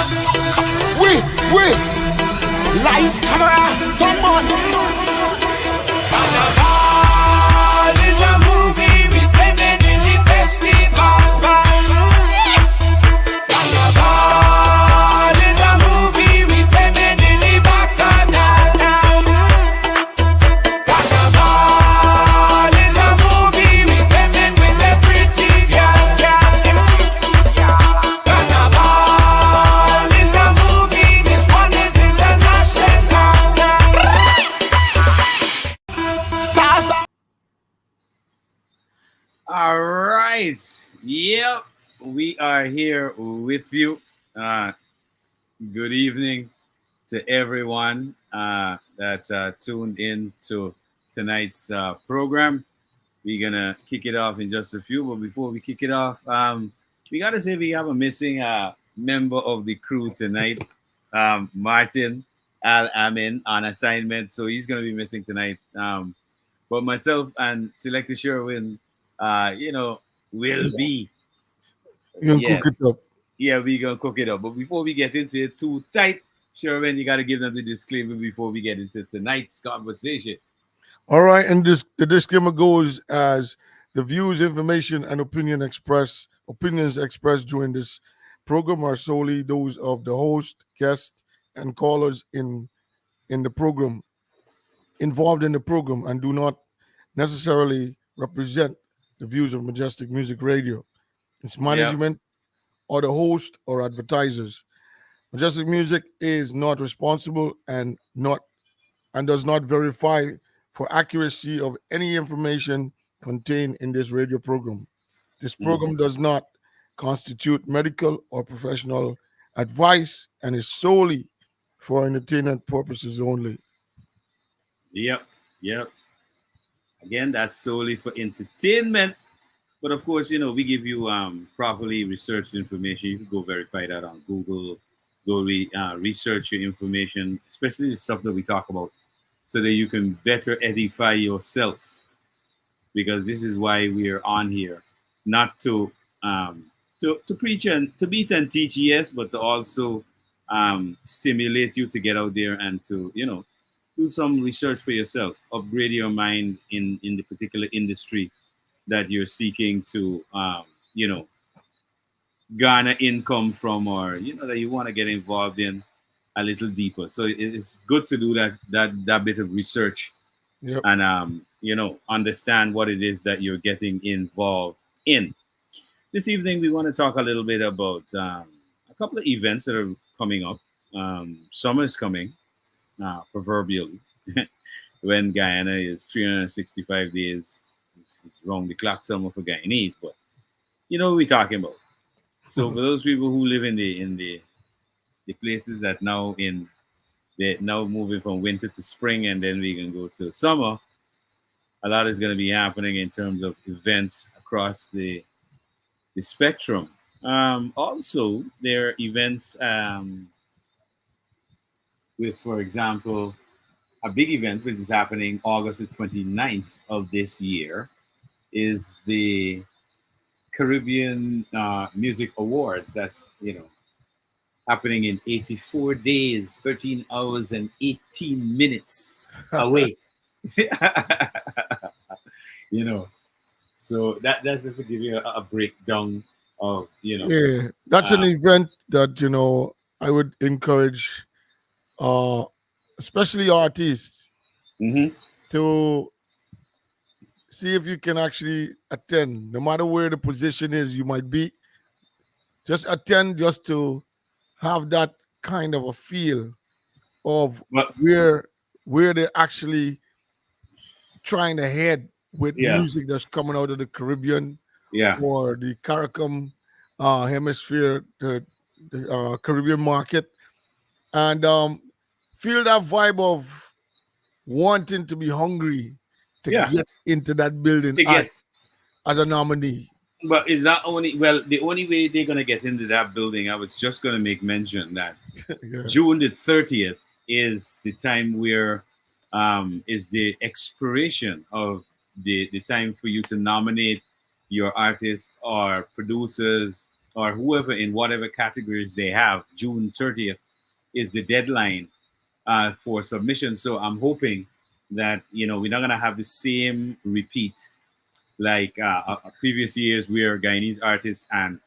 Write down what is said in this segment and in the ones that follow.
We, lights, camera, someone. Carnival is a movie with women in the festival. Yes. Carnival is a movie with women in the bacchanal. Carnival is a movie with women with the pretty girl. Carnival is a movie. This one is international. Stars. All right. Yep. We are here with you. Good evening to everyone that tuned in to tonight's program. We're going to kick it off in just a few. But before we kick it off, we got to say we have a missing member of the crew tonight. Martin Al Amin on assignment. So he's going to be missing tonight. But myself and Selector Sherwin, will be. You can Yeah. cook it up. Yeah, we're going to cook it up. But before we get into it too tight, Sherwin, you got to give them the disclaimer before we get into tonight's conversation. All right, and the disclaimer goes as the views, information, and opinions expressed during this program are solely those of the host, guests, and callers in the program involved in the program and do not necessarily represent the views of Majestic Music Radio, its management, or the host or advertisers. Majestic Music is not responsible and does not verify for accuracy of any information contained in this radio program. This program does not constitute medical or professional advice and is solely for entertainment purposes only. Yep. Again, that's solely for entertainment. But of course, we give you properly researched information. You can go verify that on Google. Go research your information, especially the stuff that we talk about, so that you can better edify yourself. Because this is why we are on here, not to preach and to beat and teach, yes, but to also stimulate you to get out there and to do some research for yourself, upgrade your mind in the particular industry that you're seeking to garner income from, or that you want to get involved in a little deeper. So it's good to do that bit of research. Yep. And understand what it is that you're getting involved in. This evening we want to talk a little bit about a couple of events that are coming up. Summer is coming, proverbially. When Guyana is 365 days, it's wrong the clock summer for Guyanese, but you know what we're talking about. So for those people who live in the places that they're now moving from winter to spring, and then we can go to summer, a lot is going to be happening in terms of events across the spectrum. Also, there are events with, for example, a big event which is happening August the 29th of this year is the Caribbean Music Awards. That's, happening in 84 days, 13 hours and 18 minutes away. So that's just to give you a breakdown of, Yeah, that's an event that I would encourage, especially artists, to see if you can actually attend, no matter where the position is you might be. Just attend, just to have that kind of a feel of where they're actually trying to head with music that's coming out of the Caribbean or the CARICOM hemisphere, the Caribbean market, and feel that vibe of wanting to be hungry to get into that building as a nominee. But is that the only way they're going to get into that building, I was just going to make mention that June the 30th is the time where is the expiration of the time for you to nominate your artists or producers or whoever in whatever categories they have, June 30th is the deadline for submission. So I'm hoping that we're not gonna have the same repeat like previous years where Guyanese artists and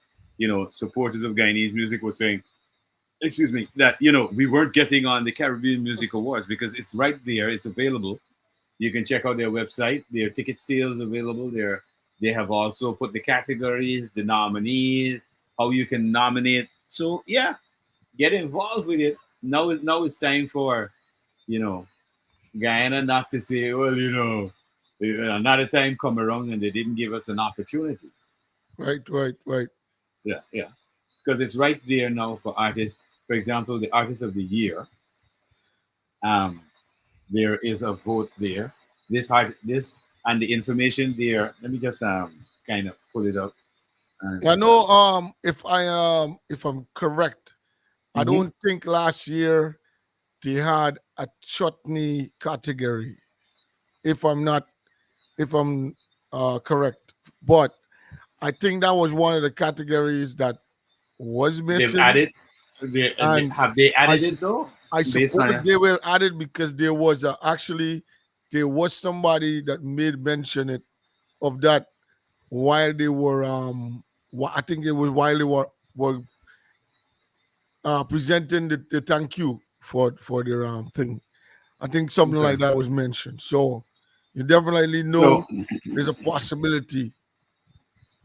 supporters of Guyanese music were saying, excuse me, that we weren't getting on the Caribbean Music Awards because it's right there, it's available. You can check out their website. Their ticket sales available there. They have also put the categories, the nominees, how you can nominate. So yeah, get involved with it. Now it's time for you know Guyana not to say, well, another time come around and they didn't give us an opportunity. Right, right, right. Yeah, yeah, because it's right there now for artists. For example, the artist of the year. Um, there is a vote there. This and the information there. Let me just kind of pull it up. I And, know if I'm correct, I Mhm. don't think last year they had a chutney category. If I'm not if I'm correct. But I think that was one of the categories that was They've missing. added. And Have they I added su- it though? I Based on suppose they will add it because there was actually there was somebody that made mention it of that while they were I think it was while they were presenting the thank you for their thing. I think something okay. like that was mentioned. So you definitely So know there's a possibility.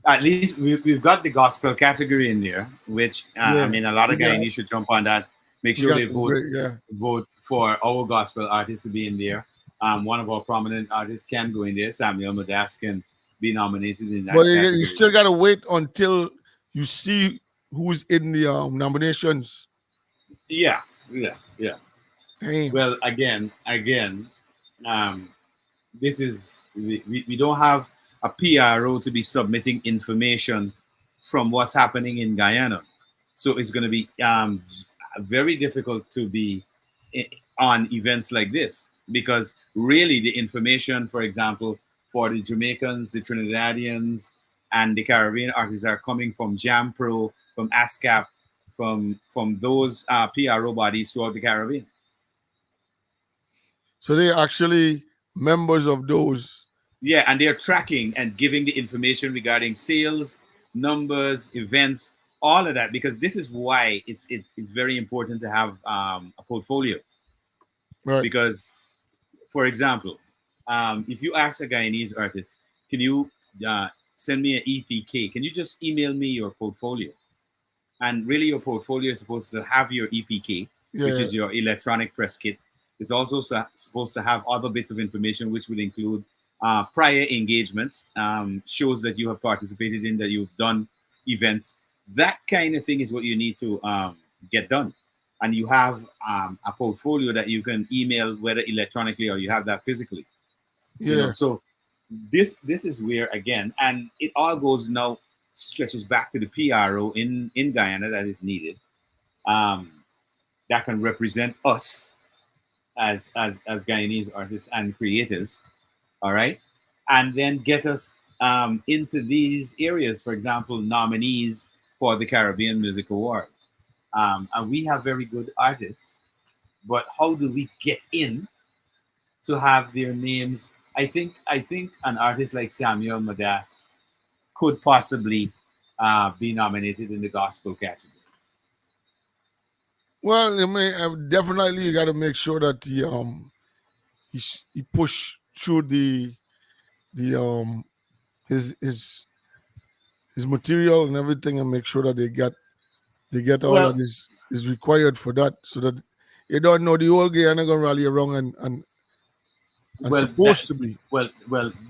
at least we've got the gospel category in there, which I Yeah, mean, a lot we of got Guyanese should jump on that. Make we sure got they some vote great, yeah. vote for our gospel artists to be in there. One of our prominent artists can go in there. Samuel Madas can be nominated in But that you category. still gotta wait until you see who's in the nominations. Yeah, yeah, yeah. Damn. Well, again, um, this is we don't have a PRO to be submitting information from what's happening in Guyana, so it's going to be very difficult to be i- on events like this because really the information, for example, for the Jamaicans, the Trinidadians, and the Caribbean artists are coming from JAMPRO, from ASCAP, from those PRO bodies throughout the Caribbean. So they're actually members of those. Yeah, and they're tracking and giving the information regarding sales, numbers, events, all of that. Because this is why it's very important to have a portfolio. Right. Because, for example, if you ask a Guyanese artist, can you send me an EPK? Can you just email me your portfolio? And really, your portfolio is supposed to have your EPK, which Yeah. is your electronic press kit. It's also supposed to have other bits of information, which would include prior engagements, shows that you have participated in, that you've done, events. That kind of thing is what you need to get done. And you have a portfolio that you can email, whether electronically or you have that physically. Yeah. So this is where again, and it all goes now stretches back to the PRO in Guyana that is needed, um, that can represent us as Guyanese artists and creators. All right, and then get us into these areas. For example, nominees for the Caribbean Music Award, and we have very good artists, but how do we get in to have their names? I think an artist like Samuel Madas could possibly be nominated in the gospel category. Well, I mean, definitely you got to make sure that he push through the his material and everything and make sure that they get all Well, that is required for that so that you don't know the whole game are not gonna rally around and well, that supposed to be. well.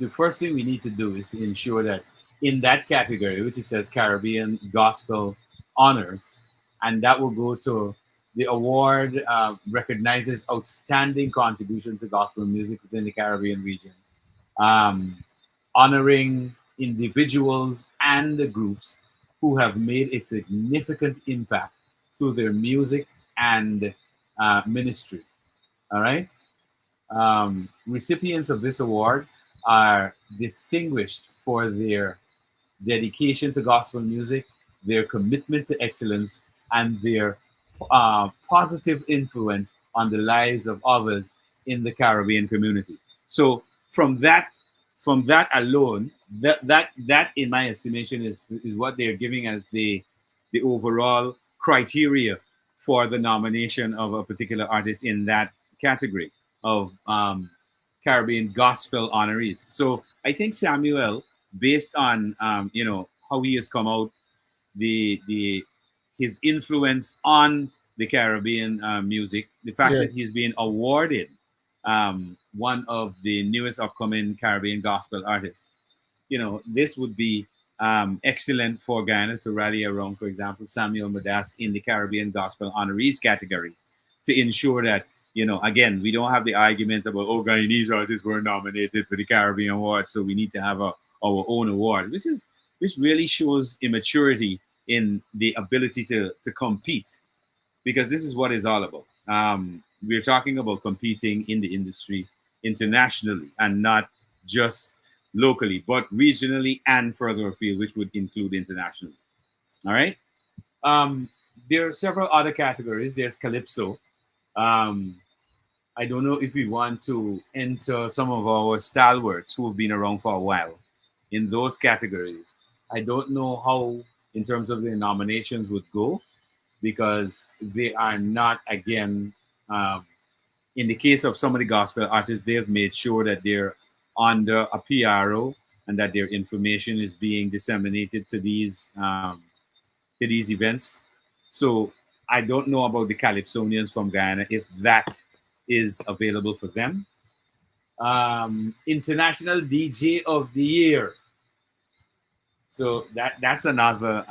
The first thing we need to do is to ensure that in that category, which it says Caribbean Gospel Honors, and that will go to the award recognizes outstanding contribution to gospel music within the Caribbean region, um, honoring individuals and the groups who have made a significant impact through their music and ministry. All right. Recipients of this award are distinguished for their dedication to gospel music their commitment to excellence, and their positive influence on the lives of others in the Caribbean community. So from that alone, that in my estimation is what they're giving as the overall criteria for the nomination of a particular artist in that category of Caribbean gospel honorees. So I think Samuel, based on how he has come out, the his influence on the Caribbean music, the fact Yeah. that he's been awarded one of the newest upcoming Caribbean gospel artists. This would be excellent for Guyana to rally around, for example, Samuel Madas in the Caribbean Gospel Honorees category to ensure that, again, we don't have the argument about, oh, Guyanese artists were nominated for the Caribbean Award, so we need to have our own award, which really shows immaturity in the ability to compete, because this is what it's all about. We're talking about competing in the industry internationally and not just locally, but regionally and further afield, which would include internationally. All right. Um, there are several other categories. There's Calypso. Um, I don't know if we want to enter some of our stalwarts who have been around for a while in those categories. I don't know how, in terms of the nominations, would go, because they are not, again, um, in the case of some of the gospel artists, they've made sure that they're under a PRO and that their information is being disseminated to these events. So I don't know about the Calypsonians from Guyana if that is available for them. International DJ of the Year. So that's another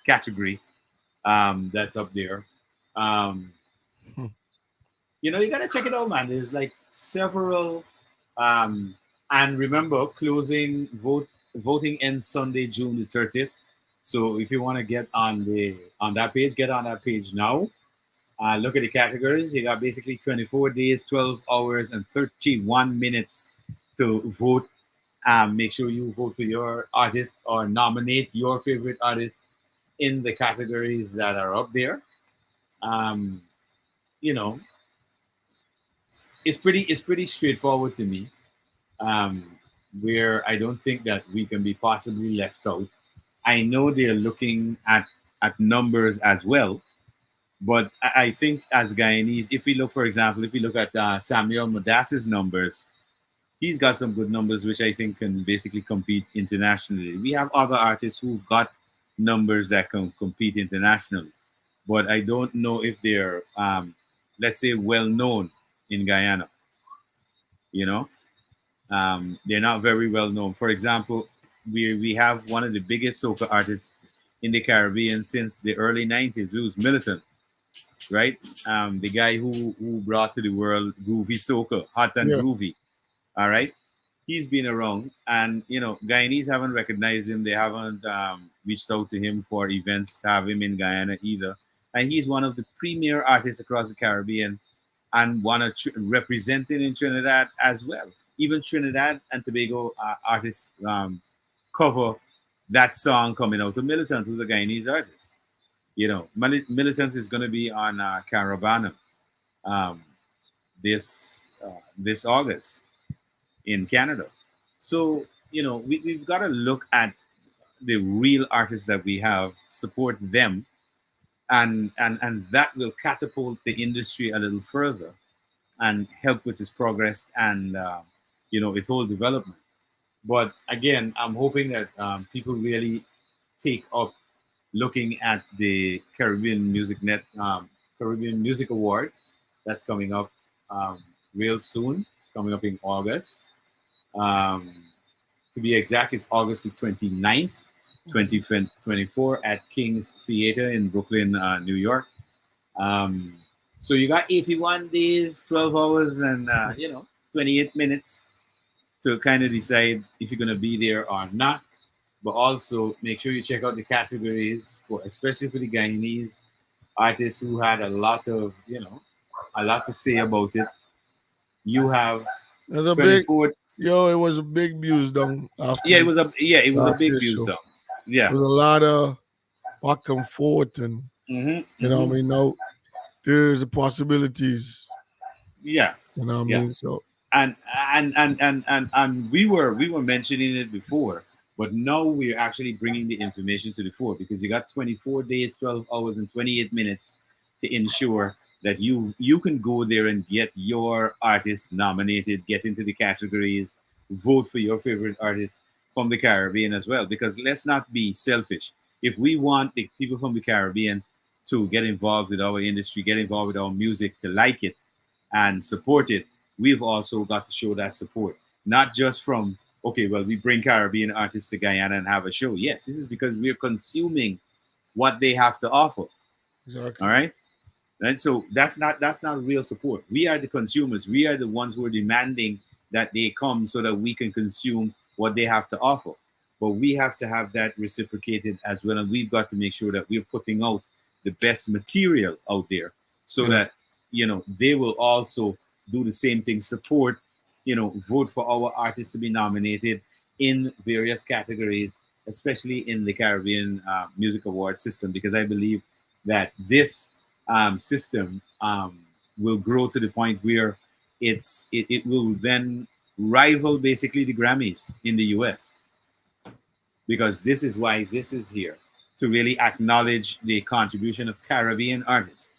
category that's up there. Um, you gotta check it out, man. There's like several, um, and remember, voting ends Sunday, June the 30th. So if you want to get on that page, get on that page now. Look at the categories. You got basically 24 days, 12 hours, and 31 minutes to vote. Make sure you vote for your artist or nominate your favorite artist in the categories that are up there. Um, you know, it's pretty straightforward to me. Um, where I don't think that we can be possibly left out. I know they're looking at numbers as well, but I think as Guyanese, if we look, for example, if we look at Samuel Madas's numbers, he's got some good numbers, which I think can basically compete internationally. We have other artists who've got numbers that can compete internationally, but I don't know if they're, let's say, well known in Guyana. You know, they're not very well known. For example, we have one of the biggest soca artists in the Caribbean since the early '90s, who's Militant, right? The guy who brought to the world groovy soca, hot and Yeah. groovy. All right, he's been around, and Guyanese haven't recognized him. They haven't reached out to him for events to have him in Guyana either. And he's one of the premier artists across the Caribbean, and one of representing in Trinidad as well. Even Trinidad and Tobago artists cover that song coming out of Militant, who's a Guyanese artist. Militant is going to be on Caravana um, this August in Canada. So we've got to look at the real artists that we have, support them, and that will catapult the industry a little further and help with its progress and its whole development. But again, I'm hoping that people really take up looking at the Caribbean Music Awards that's coming up real soon. It's coming up in August. Um, to be exact, it's August the 29th, 2024 at King's Theater in Brooklyn, New York. Um, so you got 81 days, 12 hours, and 28 minutes to kind of decide if you're going to be there or not. But also make sure you check out the categories for, especially for the Guyanese artists who had a lot to say about it. You have There's a big 24. yo. It was a big views down after Yeah, it was a last big year's views show. though. There Yeah, was a lot of back and forth, and Mm-hmm, you know, mm-hmm. what I mean, now there's the possibilities. Yeah, You know, what I yeah. mean, so And we were mentioning it before, but now we're actually bringing the information to the fore because you got 24 days, 12 hours, and 28 minutes to ensure that you can go there and get your artist nominated, get into the categories, vote for your favorite artist from the Caribbean as well. Because let's not be selfish. If we want the people from the Caribbean to get involved with our industry, get involved with our music, to like it and support it, we've also got to show that support. Not just from, okay, well, we bring Caribbean artists to Guyana and have a show. Yes, this is because we're consuming what they have to offer. All exactly. right. And so that's not real support. We are the consumers. We are the ones who are demanding that they come so that we can consume what they have to offer. But we have to have that reciprocated as well, and we've got to make sure that we're putting out the best material out there, so Yeah, that they will also do the same thing. Support, vote for our artists to be nominated in various categories, especially in the Caribbean Music Award system, because I believe that this system will grow to the point where it will then rival basically the Grammys in the US, because this is why this is here, to really acknowledge the contribution of Caribbean artists.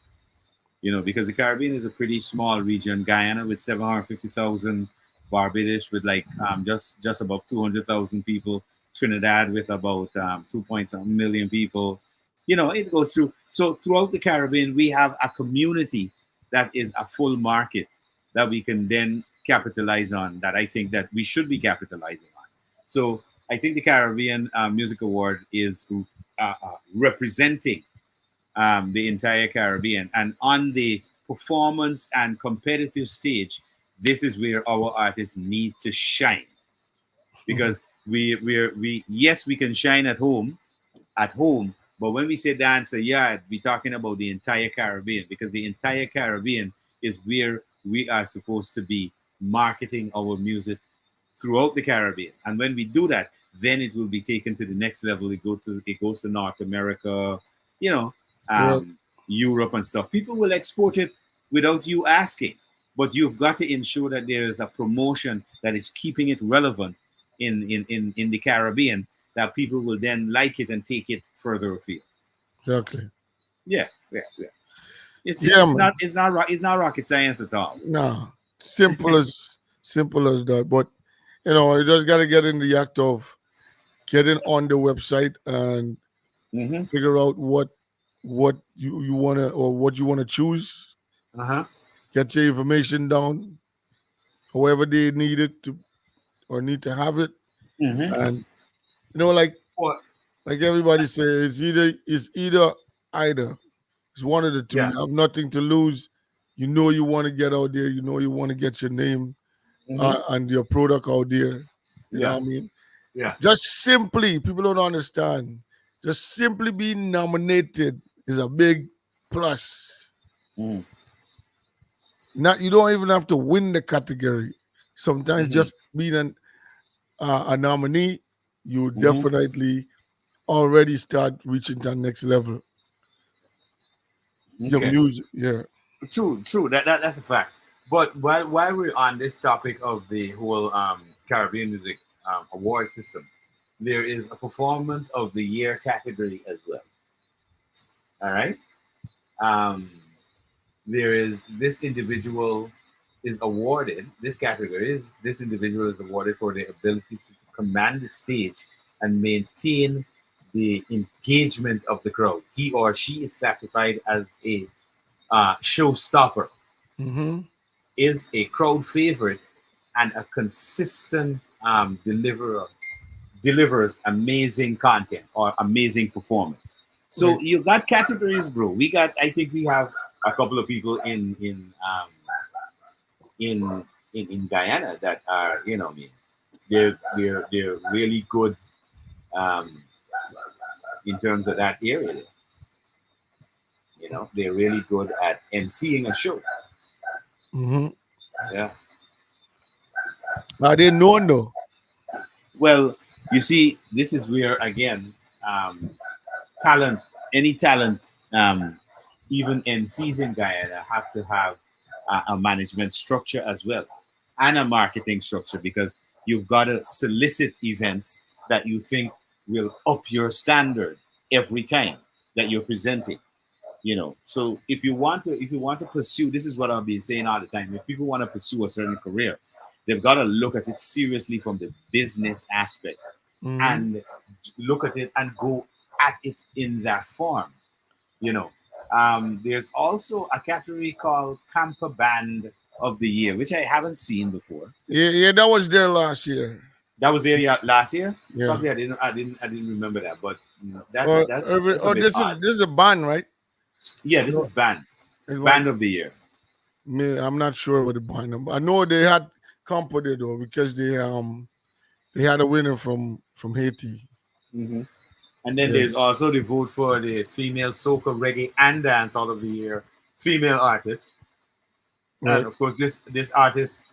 Because the Caribbean is a pretty small region. Guyana with 750,000, Barbados with like just above 200,000 people, Trinidad with about 2 point people. It goes through. So throughout the Caribbean, we have a community that is a full market that we can then capitalize on. That I think that we should be capitalizing on. So I think the Caribbean Music Award is representing the entire Caribbean. And on the performance and competitive stage, this is where our artists need to shine, because we yes, we can shine at home, but when we say dance a yard, we're talking about the entire Caribbean, because the entire Caribbean is where we are supposed to be marketing our music throughout the Caribbean. And when we do that, then it will be taken to the next level. It goes to North America, you know, correct. um, Europe and stuff. People will export it without you asking, but you've got to ensure that there is a promotion that is keeping it relevant in the Caribbean, that people will then like it and take it further afield. Exactly. Yeah, yeah, yeah. It's Yeah, it's man. not it's not it's not rocket science at all. Nah, simple as that. But you just gotta get in the act of getting on the website and Mm-hmm. figure out what you wanna, or what you wanna choose. Uh huh. Get your information down, however they need it to or need to have it, Mm-hmm. and like Well, everybody says, it's either. It's one of the two. yeah. You have nothing to lose. You want to get out there. You want to get your name Mm-hmm. and your product out there. You know Yeah. what I mean? Yeah. Just simply, people don't understand. Just simply being nominated is a big plus. Mm-hmm. Not you don't even have to win the category. Sometimes Mm-hmm. just being a nominee, you Mm-hmm. definitely already start reaching that next level. Your Okay. music, yeah. True. True. That's a fact. But while we're on this topic of the whole Caribbean Music Award system, there is a performance of the year category as well. All right. Um, there is this individual is awarded this category is this individual is awarded for their ability to command the stage and maintain the engagement of the crowd. He or she is classified as a showstopper, Mm-hmm. is a crowd favorite, and a consistent deliverer, delivers amazing content or amazing performance. Right. So you got categories, bro. I think we have a couple of people in in Guyana that are, I mean, they're really good um, in terms of that area. They're really good at emceeing a show. Mm-hmm. Yeah. I didn't know though. Well, you see, this is where again, talent any talent, even MCs in Guyana, have to have a management structure as well and a marketing structure, because you've got to solicit events that you think will up your standard every time that you're presenting. So if you want to pursue, this is what I've been saying all the time, if people want to pursue a certain career, they've got to look at it seriously from the business aspect, Hmm. and look at it and go at it in that form. you know there's also a category called camper band of the year, which I haven't seen before. Yeah, yeah, that was there last year. That was there, yeah, last year. Yeah. Probably I didn't remember that, but that's Or, that or, that's a or bit this is odd. this is a band, right? Yeah, this No, is it's like band of the year. me. I'm not sure what the band. I know they had company though because they had a winner from Haiti. Hmm. And then Yeah. there's also the vote for the female soca, reggae, and dance all of the year female artist. And Right. of course, this artist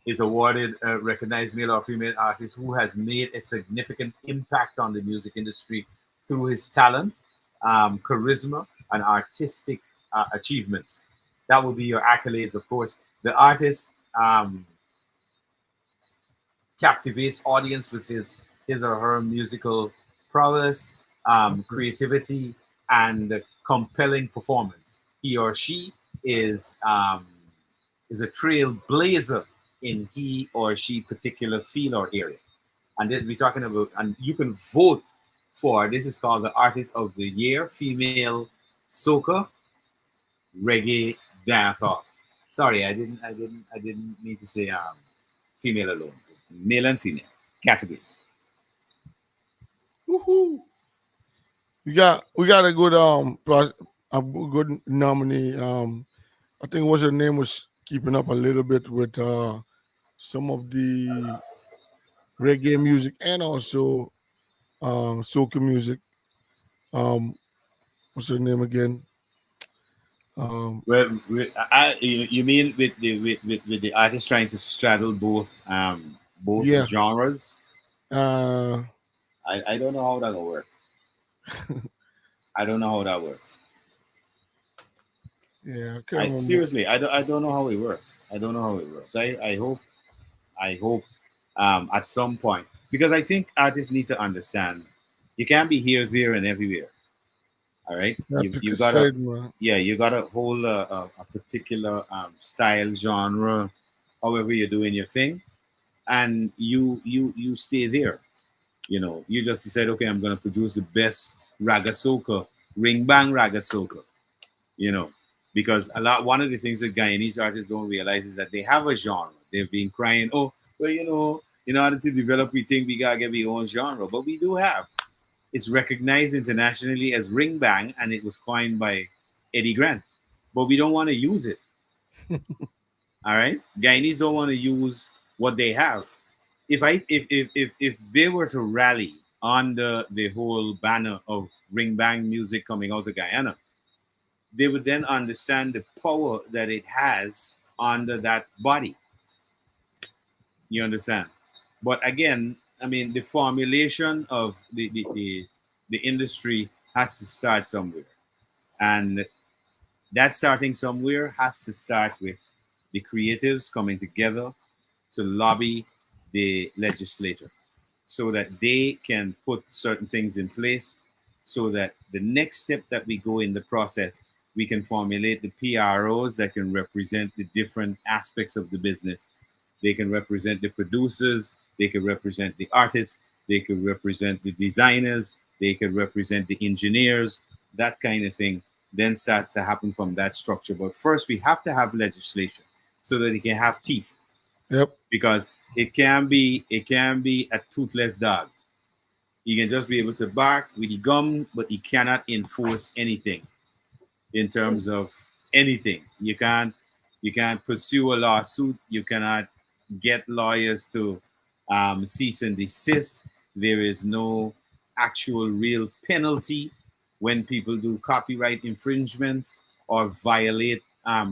is awarded a recognized male or female artist who has made a significant impact on the music industry through his talent, charisma, and artistic achievements. That will be your accolades, of course. The artist um, captivates audience with his or her musical prowess, creativity, and compelling performance. He or she is um, is a trailblazer in he or she particular field or area. And then we're talking about, and you can vote for, this is called the Artist of the Year, female soca, reggae, dancehall. Sorry, I didn't need to say female alone, male and female categories. Woohoo! We got a good a good nominee. I think what's her name was keeping up a little bit with some of the reggae music and also soca music. Um, what's her name again? Um, You mean with the artist trying to straddle both yeah. genres? Uh, I don't know how that'll work. I don't know how that works. yeah, I can't I remember. seriously, I don't know how it works. I don't know how it works. I hope at some point, because I think artists need to understand you can't be here, there, and everywhere. All right, Yeah, you pick a you gotta, side, man. yeah, you gotta hold a particular style, genre, however you're doing your thing, and you stay there. You just decide, okay, I'm gonna produce the best raga soca, ring bang raga soca. you know, because one of the things that Guyanese artists don't realize is that they have a genre. They've been crying, oh, well, in order to develop, we think we gotta get our own genre, but we do have. It's recognized internationally as ring bang, and it was coined by Eddie Grant, but we don't want to use it. All right, Guyanese don't want to use what they have. If they were to rally under the whole banner of ring bang music coming out of Guyana, they would then understand the power that it has under that body. You understand? But again, I mean, the formulation of the industry has to start somewhere. And that starting somewhere has to start with the creatives coming together to lobby the legislature so that they can put certain things in place, so that the next step that we go in the process, we can formulate the PROs that can represent the different aspects of the business. They can represent the producers, they can represent the artists, they could represent the designers, they could represent the engineers, that kind of thing then starts to happen from that structure. But first, we have to have legislation so that it can have teeth, Yep. because it can be a toothless dog. You can just be able to bark with the gum, but you cannot enforce anything in terms of anything. You can't pursue a lawsuit. You cannot get lawyers to cease and desist. There is no actual real penalty when people do copyright infringements or violate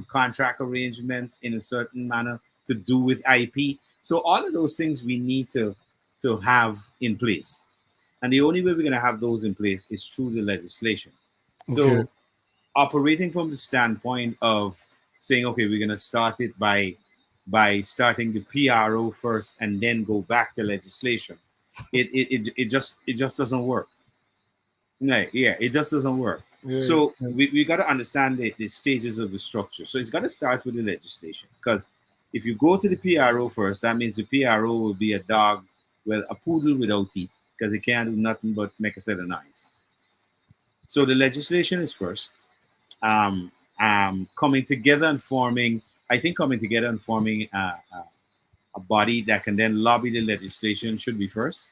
contract arrangements in a certain manner to do with IP. So all of those things we need to have in place. And the only way we're going to have those in place is through the legislation. Okay. So, operating from the standpoint of saying, okay, we're going to start it by starting the PRO first and then go back to legislation, it just doesn't work. Right, yeah, it just doesn't work. Yeah. So Yeah. we got to understand the stages of the structure. So it's got to start with the legislation, because if you go to the PRO first, that means the PRO will be a dog, well, a poodle without teeth, because it can't do nothing but make a set of noise. So the legislation is first. Um, coming together and forming, I think coming together and forming a body that can then lobby the legislation should be first.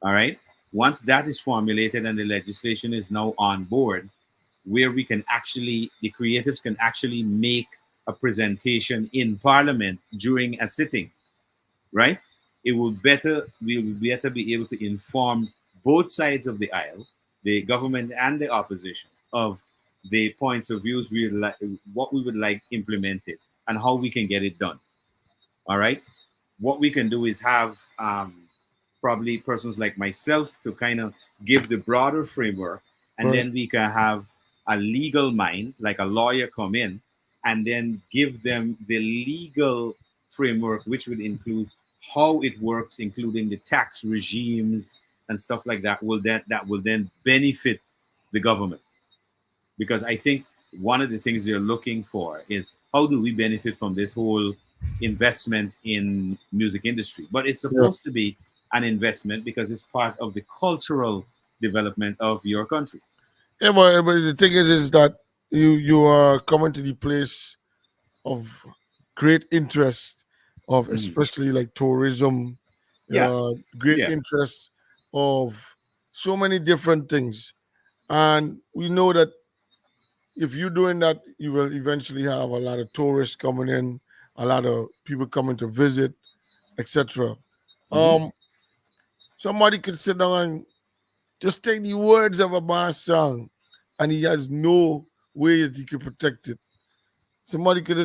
All right. Once that is formulated and the legislation is now on board, where we can actually, the creatives can actually make a presentation in Parliament during a sitting, right? We will better be able to inform both sides of the aisle, the government and the opposition, of the points of views we would like, what we would like implemented, and how we can get it done. All right. What we can do is have probably persons like myself to kind of give the broader framework, and Right. then we can have a legal mind, like a lawyer, come in and then give them the legal framework, which would include how it works, including the tax regimes and stuff like that. Will then benefit the government, because I think one of the things they're looking for is how do we benefit from this whole investment in music industry. But it's Yeah. supposed to be an investment because it's part of the cultural development of your country. Yeah, but the thing is that you are coming to the place of great interest of Mhm. especially like tourism, Yeah, great yeah. interest of so many different things, and we know that if you're doing that, you will eventually have a lot of tourists coming in, a lot of people coming to visit, etc. Hmm. Um, somebody could sit down and just take the words of a man's song, and he has no way that he can protect it. Somebody could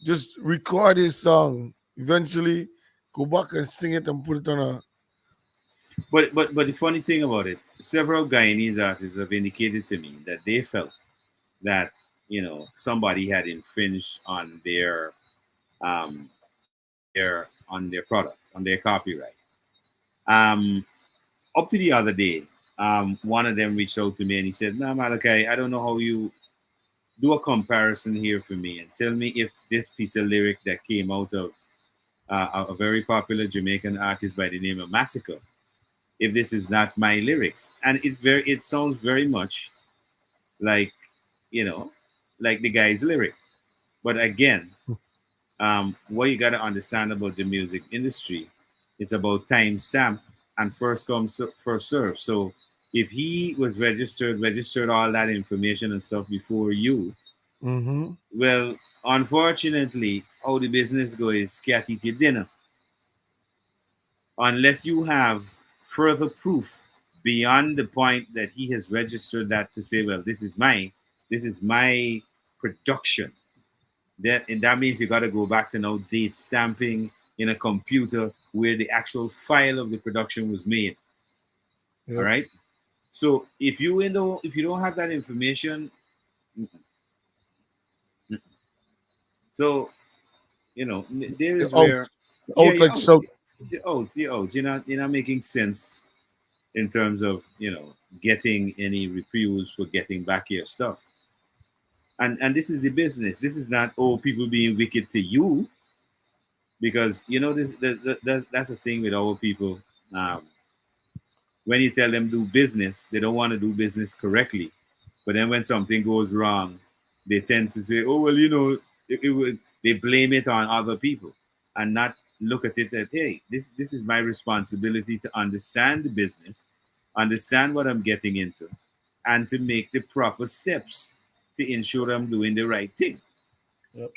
just record his song, eventually go back and sing it and put it on a. But the funny thing about it, several Guyanese artists have indicated to me that they felt that somebody had infringed um, on their product, on their copyright. Um, Up to the other day, one of them reached out to me and he said, "No, Malachi, I don't know how you do a comparison here for me and tell me if this piece of lyric that came out of a very popular Jamaican artist by the name of Massacre, if this is not my lyrics." And it sounds very much like you know like the guy's lyric. But again, what you got to understand about the music industry, it's about time stamp and first come first serve. So if he was registered all that information and stuff before you, Mm-hmm. well, unfortunately, how the business goes is cat eat your dinner, unless you have further proof beyond the point that he has registered that to say, well, this is my production. That means you got to go back to now date stamping in a computer where the actual file of the production was made. All Yep. right. So if you don't have that information, so there You're is out, where, yeah, out you're like out. so. You're out. You're not making sense in terms of getting any reprise for getting back your stuff. And this is the business. This is not people being wicked to you, because that's the thing with our people. Um, when you tell them do business, they don't want to do business correctly. But then when something goes wrong, they tend to say, "Oh well, they blame it on other people, and not look at it that, hey, this is my responsibility to understand the business, understand what I'm getting into, and to make the proper steps to ensure I'm doing the right thing." Yep.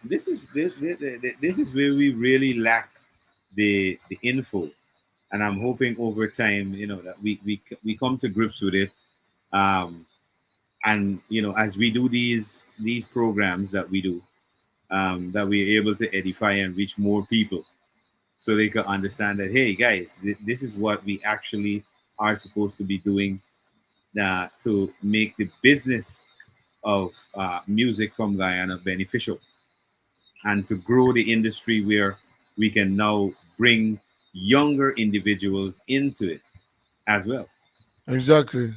This is where we really lack the info, and I'm hoping over time, that we come to grips with it. Um, and as we do these programs that we do, that we're able to edify and reach more people. so they can understand that, hey guys, this is what we actually are supposed to be doing to make the business of music from Guyana beneficial, and to grow the industry where we can now bring younger individuals into it as well. Exactly.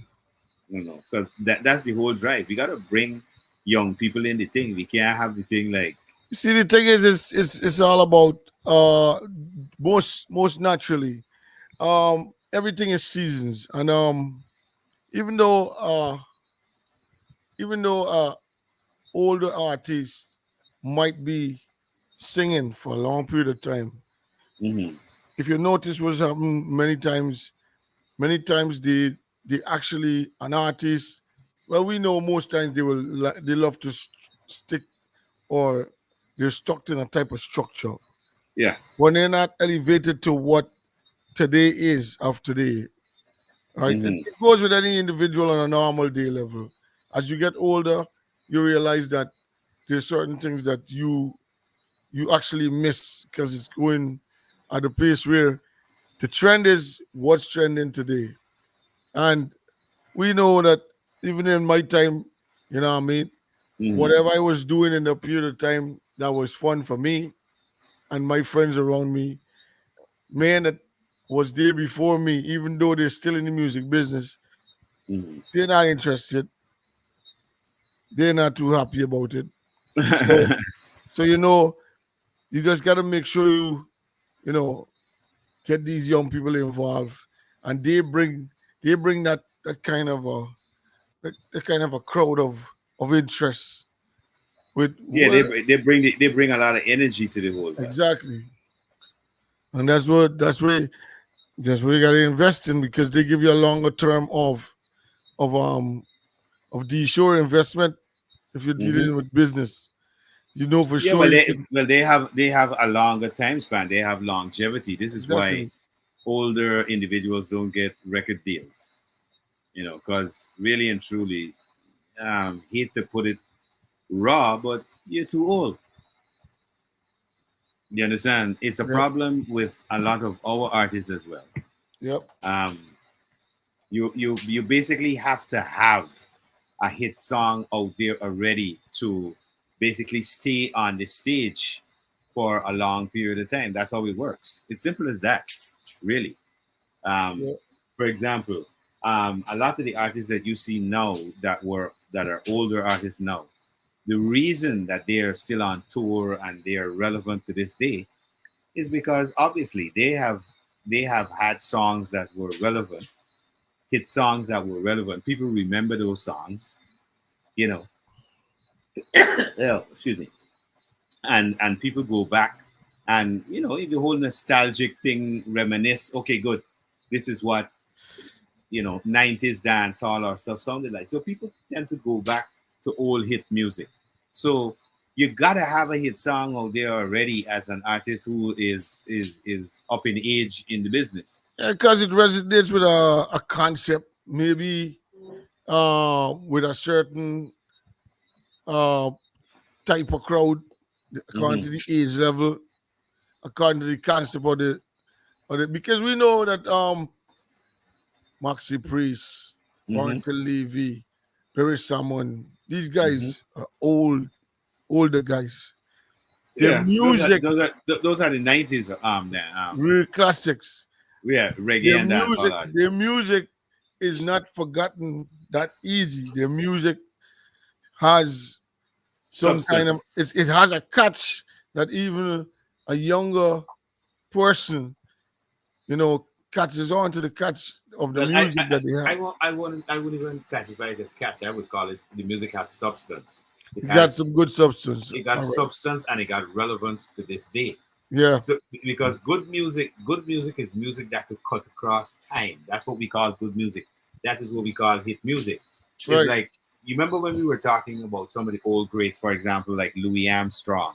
Because that's the whole drive. We gotta bring young people in the thing. We can't have the thing like, You see, the thing is, it's all about most naturally. Everything is seasons, and even though uh, even though older artists might be singing for a long period of time, mm-hmm, if you notice what's happened many times they actually an artist. Well, we know most times they love to stick, or they're stuck in a type of structure yeah, when they're not elevated to what today is of today. Right? It, mm-hmm, it goes with any individual on a normal day level. As you get older, you realize that there's certain things that you actually miss because it's going at a pace where the trend is what's trending today. And we know that even in my time, you know what I mean, mm-hmm. whatever I was doing in the period of time that was fun for me and my friends around me, man that was there before me, even though they're still in the music business, they're not interested. They're not too happy about it. So Mm-hmm. so you just gotta make sure you know get these young people involved, and they bring that kind of that kind of a crowd of interest with Yeah, what they bring a lot of energy to the whole vibe. exactly, and that's where you gotta invest in, because they give you a longer term of of the sure investment. If you're Hmm. dealing with business, you know for Yeah, sure you can they have a longer time span. They have longevity. This is why exactly. older individuals don't get record deals. Because really and truly, hate to put it raw, but you're too old. You understand? It's a Yep, problem with a lot of our artists as well. yep, Um, you basically have to have a hit song out there already to basically stay on the stage for a long period of time. That's how it works. It's simple as that, really. Um, yep. for example, a lot of the artists that you see now that are older artists now, the reason that they are still on tour and they are relevant to this day is because obviously they have had songs that were relevant, hit songs that were relevant. People remember those songs, you know. Oh, excuse me. And people go back, and the whole nostalgic thing, reminisce. Okay, good. This is what 90s dance hall or stuff sounded like. So people tend to go back to old hit music. So you gotta have a hit song out there already as an artist who is up in age in the business. Because it resonates with a concept, maybe with a certain uh, type of crowd, according Hmm. to the age level, according to the concept of the because we know that Maxi Priest, Hmm. Warrington Levy, Barry Salmon, these Hmm. guys are older guys. Their Yeah, those are music, those are those are the 90s. real classics. Yeah, reggae Their and dancehall music, artists. their music is not forgotten that easy. Their music has some kind of Substance. it has a catch that even a younger person, catches on to the catch of the Well, I music I that they I, have. I won't I wouldn't even classify it as catchy. I would call it the music has substance. It It got has some good substance. it got All right. substance and it got relevance to this day. Yeah. So because good music is music that could cut across time. That's what we call good music. That is what we call hit music. It's Right. like, you remember when we were talking about some of the old greats, for example, like Louis Armstrong,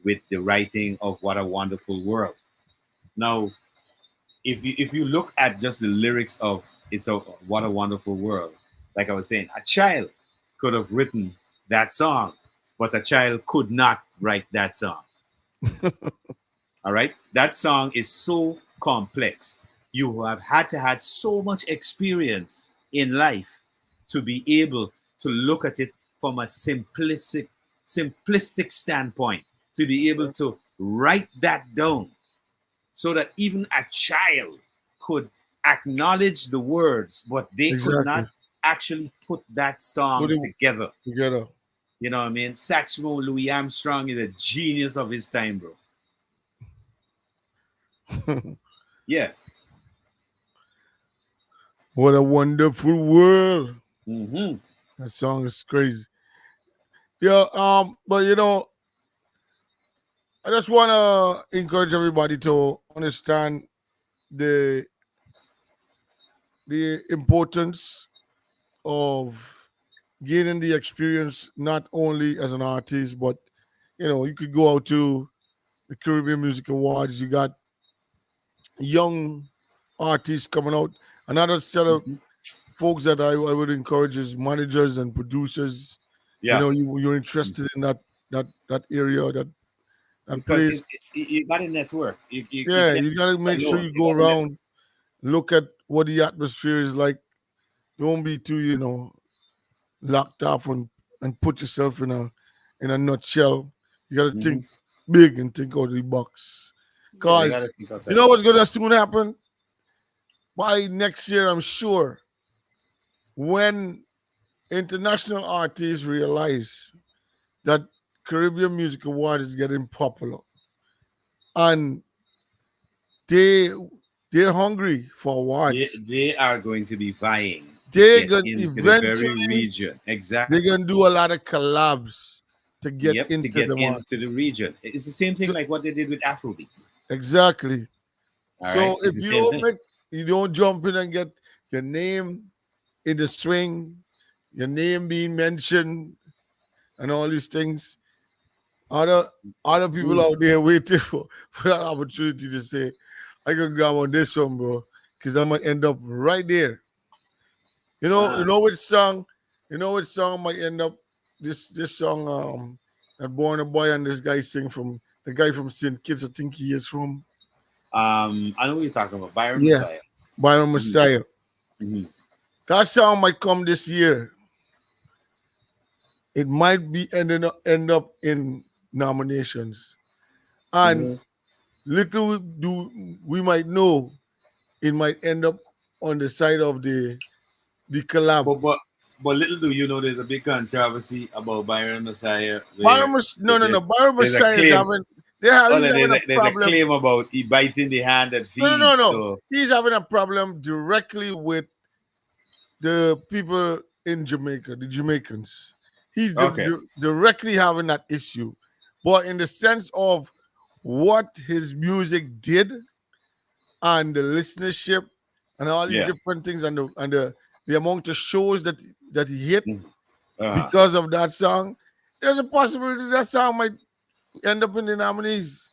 with the writing of "What a Wonderful World." Now, if you look at just the lyrics of "It's a What a Wonderful World," like I was saying, a child could have written that song, but a child could not write that song. All right, that song is so complex. You have had to had so much experience in life to be able to look at it from a simplistic standpoint, to be able to write that down so that even a child could acknowledge the words, but they could Exactly. not actually put that Put song it together. together. You know what I mean? Saxophone Louis Armstrong is a genius of his time, bro. Yeah. What a wonderful world. Mm-hmm. That song is crazy. Yeah, but I just wanna encourage everybody to understand the the importance of gaining the experience not only as an artist, but you could go out to the Caribbean Music Awards. You got young artists coming out. Another set of Mm-hmm. folks that I would encourage is managers and producers. Yeah. You're interested in that area, that Because place. you got a network. You Yeah, can't you gotta do it make sure alone. you You go got a network. around, look at what the atmosphere is like. Don't be too, locked off and put yourself in a nutshell. You gotta Mm-hmm. think big and think out of the box. Yeah, you got to Cause think you outside know the what's box. gonna soon happen? By next year, I'm sure, when international artists realize that Caribbean Music Award is getting popular and they they're hungry for awards. They are going to be vying to They're get gonna into the very eventually region. they're Exactly. gonna do a lot of collabs to get Yep, to into get the market. into the region. It's the same thing So- like what they did with Afrobeats. exactly. All right, So it's if the you same don't thing. make you don't jump in and get your name in the swing, your name being mentioned and all these things, other other people Mm. out there waiting for that opportunity to say, I can grab on this one, bro, because I'm gonna end up right there. You Uh, know which song, might end up this song that Born a Boy and this guy sing from the guy from St. Kitts, I think he is from. I know what you're talking about. Byron Yeah, Messiah. Byron Hmm. Messiah. Hmm. That song might come this year. It might be end up in nominations. And Hmm. little do we might know it might end up on the side of the collab. But but but little do you know, there's a big controversy about Byron Messiah where No. Byron there's a Messiah is claim. having Oh, he's having a there's a problem. claim about he biting the hand that No. feeds. No. So He's having a problem directly with the people in Jamaica, the Jamaicans. He's okay, directly having that issue. But in the sense of what his music did and the listenership and all these yeah. different things and the amount of shows that he hit Mhm. Uh-huh. because of that song, there's a possibility that song might end up in the nominees.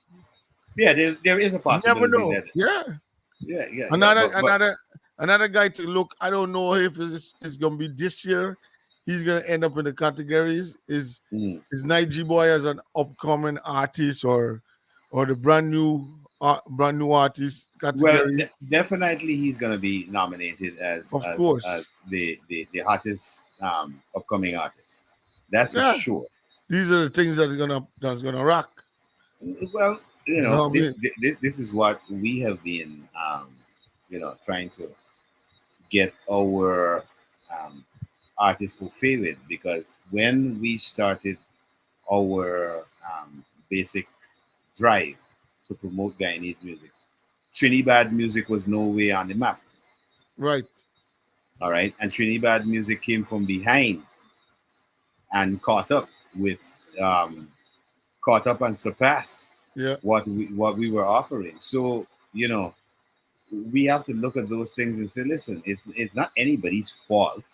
Yeah, there is a You never possibility know. that Yeah. yeah. Another But another another guy to look. I don't know if it's gonna be this year. He's gonna end up in the categories. mm, Is Nige Boy as an upcoming artist or the brand new artist well, category? definitely he's gonna be nominated Of course. as the hottest upcoming artist. That's for Yeah. sure. These are the things that's gonna rock. Well, You know what I mean? this is what we have been trying to get our artists who favorite, because when we started our basic drive to promote Guyanese music, Trinidad music was nowhere on the map. Right. All right, and Trinidad music came from behind and with um, caught up and surpassed Yeah. what we were offering. So we have to look at those things and say, listen, it's not anybody's fault,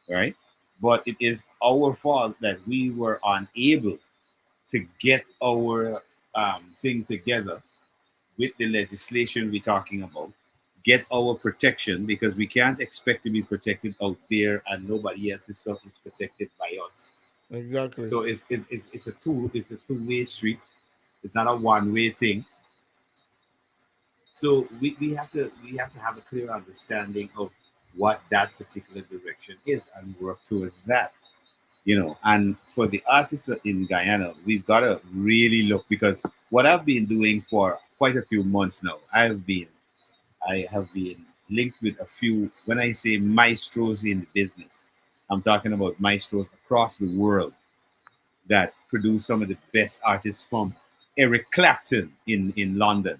right? But it is our fault that we were unable to get our thing together with the legislation we're talking about, get our protection, because we can't expect to be protected out there and nobody else's stuff is protected by us. Exactly. So it's a two-way street. It's not a one-way thing. So we have to have a clear understanding of what that particular direction is and work towards that. And for the artists in Guyana, we've got to really look, because what I've been doing for quite a few months now, I have been linked with a few. When I say maestros in the business, I'm talking about maestros across the world that produce some of the best artists, from Eric Clapton in London,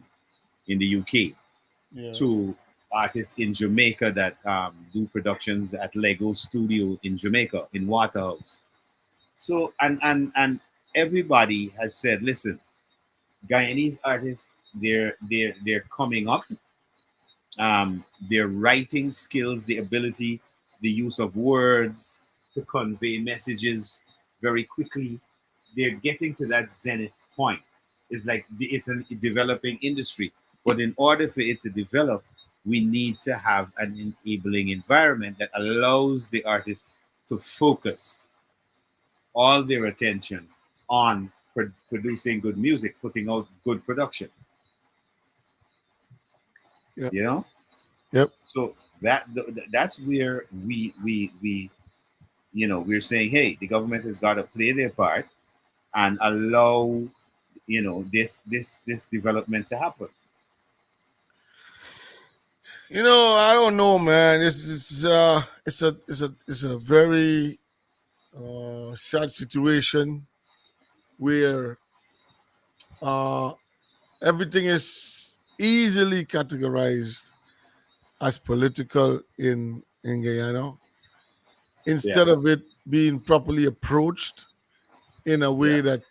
in the UK, Yeah. to artists in Jamaica that do productions at Lego Studio in Jamaica, in Waterhouse. So and everybody has said, listen, Guyanese artists, they're coming up. Their writing skills, the ability, the use of words to convey messages very quickly, they're getting to that zenith point. It's like it's a developing industry, but in order for it to develop, we need to have an enabling environment that allows the artist to focus all their attention on producing good music, putting out good production. Yep. You know, Yep. so that's where we're saying, hey, the government has got to play their part and allow this development to happen. I don't know, man. It's a very sad situation where uh everything is easily categorized as political in Guyana, Yeah, instead of it being properly approached in a yeah. way that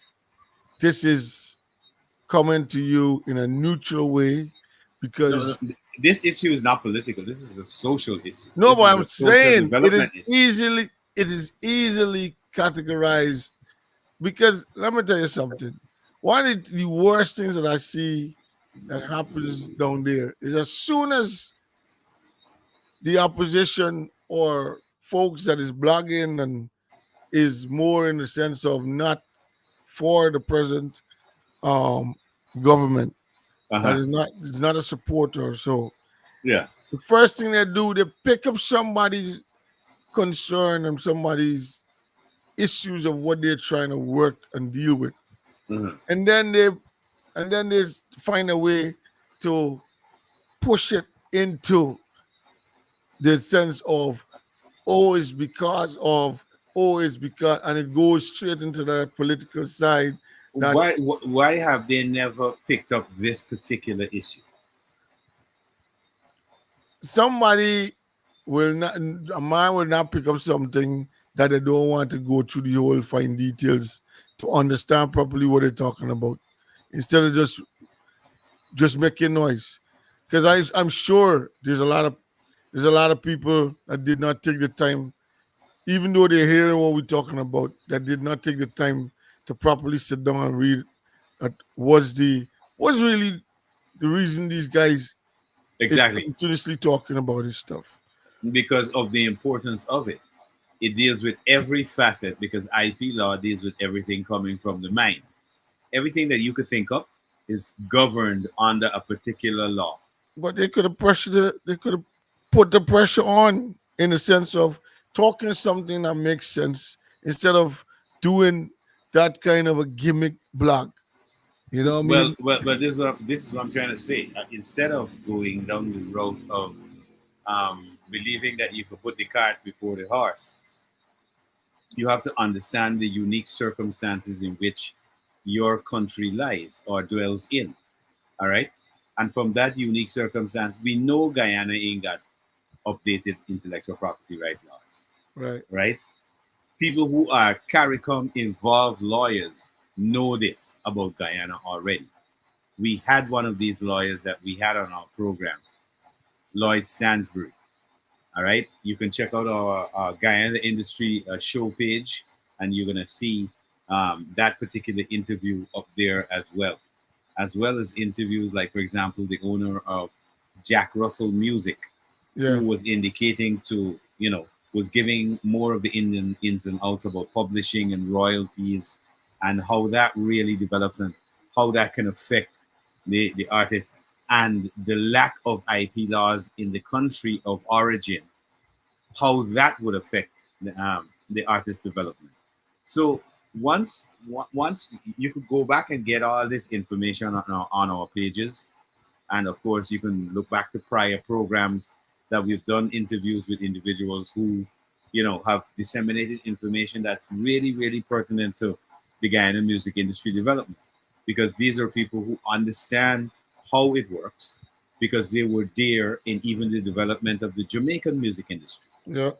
this is coming to you in a neutral way. No, no, Because this issue is not political. This is a social issue. no, This but is I'm a social saying development issue. it is easily categorized. Because let me tell you something. One of the worst things that I see that happens down there is, as soon as the opposition or folks that is blogging and is more in the sense of not for the present um government, Uh that huh. is not a supporter. So Yeah. the first thing they do, they pick up somebody's concern and somebody's issues of what they're trying to work and deal with. Hmm. And then they find a way to push it into the sense of, oh, it's because of, oh, it's because, and it goes straight into the political side that Why have they never picked up this particular issue? somebody a man will not pick up something that they don't want to go through the whole fine details to understand properly what they're talking about, instead of just making noise. Because I'm sure there's a lot of people that did not take the time, even though they're hearing what we're talking about, that did not take the time to properly sit down and read that what's really the reason these guys is Exactly, continuously talking about this stuff. because of the importance of it. It deals with every facet, because IP law deals with everything coming from the mind. Everything that you could think of is governed under a particular law. But they could have put the pressure on in the sense of talking something that makes sense, instead of doing that kind of a gimmick blog. You know what I Well, mean? but this is what I'm trying to say. Instead of going down the road of believing that you could put the cart before the horse, you have to understand the unique circumstances in which your country lies or dwells in. All right. And from that unique circumstance, we know Guyana ain't got updated intellectual property right laws. Right. Right. People who are CARICOM involved lawyers know this about Guyana already. We had one of these lawyers that we had on our program, Lloyd Stansbury. All right. You can check out our Guyana Industry show page, and you're going to see that particular interview up there, as well as interviews like, for example, the owner of Jack Russell Music, Yeah. who was indicating was giving more of the Indian ins and outs about publishing and royalties, and how that really develops and how that can affect the artist and the lack of IP laws in the country of origin, how that would affect the artist development. So once you could go back and get all this information on our pages, and of course, you can look back to prior programs that we've done interviews with individuals who, have disseminated information that's really, really pertinent to the Guyana music industry development. Because these are people who understand how it works, because they were there in even the development of the Jamaican music industry, Yeah.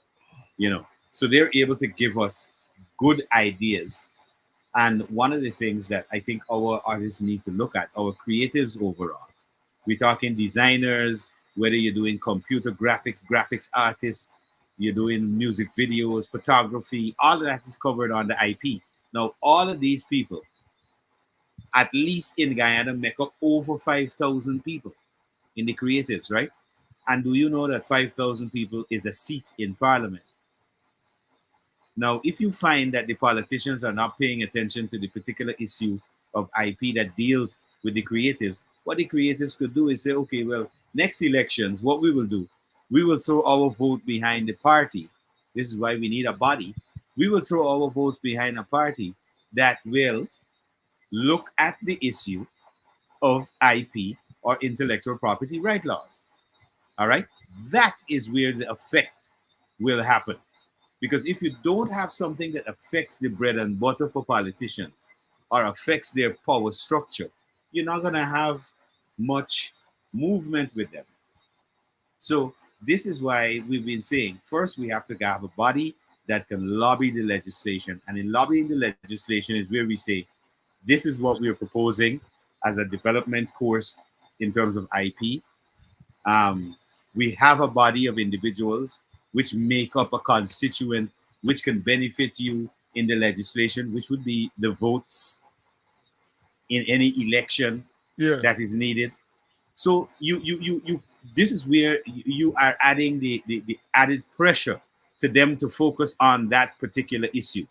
you know. So they're able to give us good ideas. And one of the things that I think our artists need to look at, our creatives overall, we're talking designers, whether you're doing computer graphics, graphics artists, you're doing music videos, photography, all of that is covered on the IP. Now, all of these people, at least in Guyana, make up over 5,000 people in the creatives, right? And do you know that 5,000 people is a seat in parliament? Now, if you find that the politicians are not paying attention to the particular issue of IP that deals with the creatives, what the creatives could do is say, okay, well, next elections, what we will do, we will throw our vote behind the party. This is why we need a body. We will throw our vote behind a party that will look at the issue of IP or intellectual property right laws. All right? That is where the effect will happen. Because if you don't have something that affects the bread and butter for politicians or affects their power structure, you're not going to have much movement with them. So, this is why we've been saying first, we have to have a body that can lobby the legislation. And in lobbying the legislation is where we say, this is what we're proposing as a development course in terms of IP. um, we have a body of individuals which make up a constituent which can benefit you in the legislation, which would be the votes in any election Yeah. that is needed. So you this is where you are adding the added pressure to them to focus on that particular issue.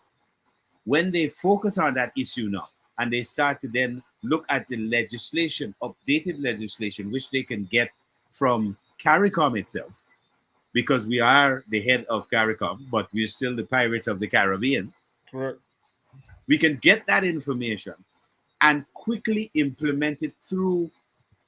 When they focus on that issue now, and they start to then look at the legislation, updated legislation, which they can get from CARICOM itself, because we are the head of CARICOM, but we're still the pirate of the Caribbean. Right. We can get that information and quickly implement it through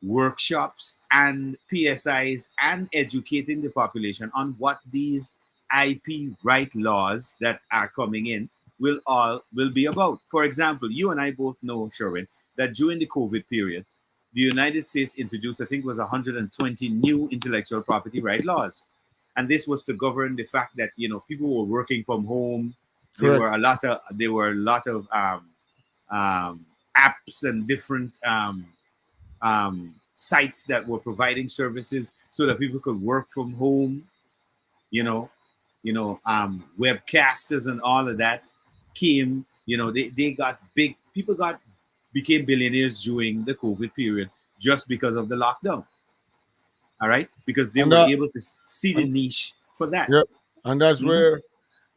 workshops and PSIs and educating the population on what these IP right laws that are coming in will be about. For example, you and I both know, Sherwin, that during the COVID period, the United States introduced, I think it was 120 new intellectual property right laws. And this was to govern the fact that people were working from home. Correct. There were a lot of apps and different sites that were providing services so that people could work from home. You know, webcasters and all of that came. They got big. People became billionaires during the COVID period just because of the lockdown. All right, because they And were that, able to see the and, niche for that. yep. And that's Mhm. where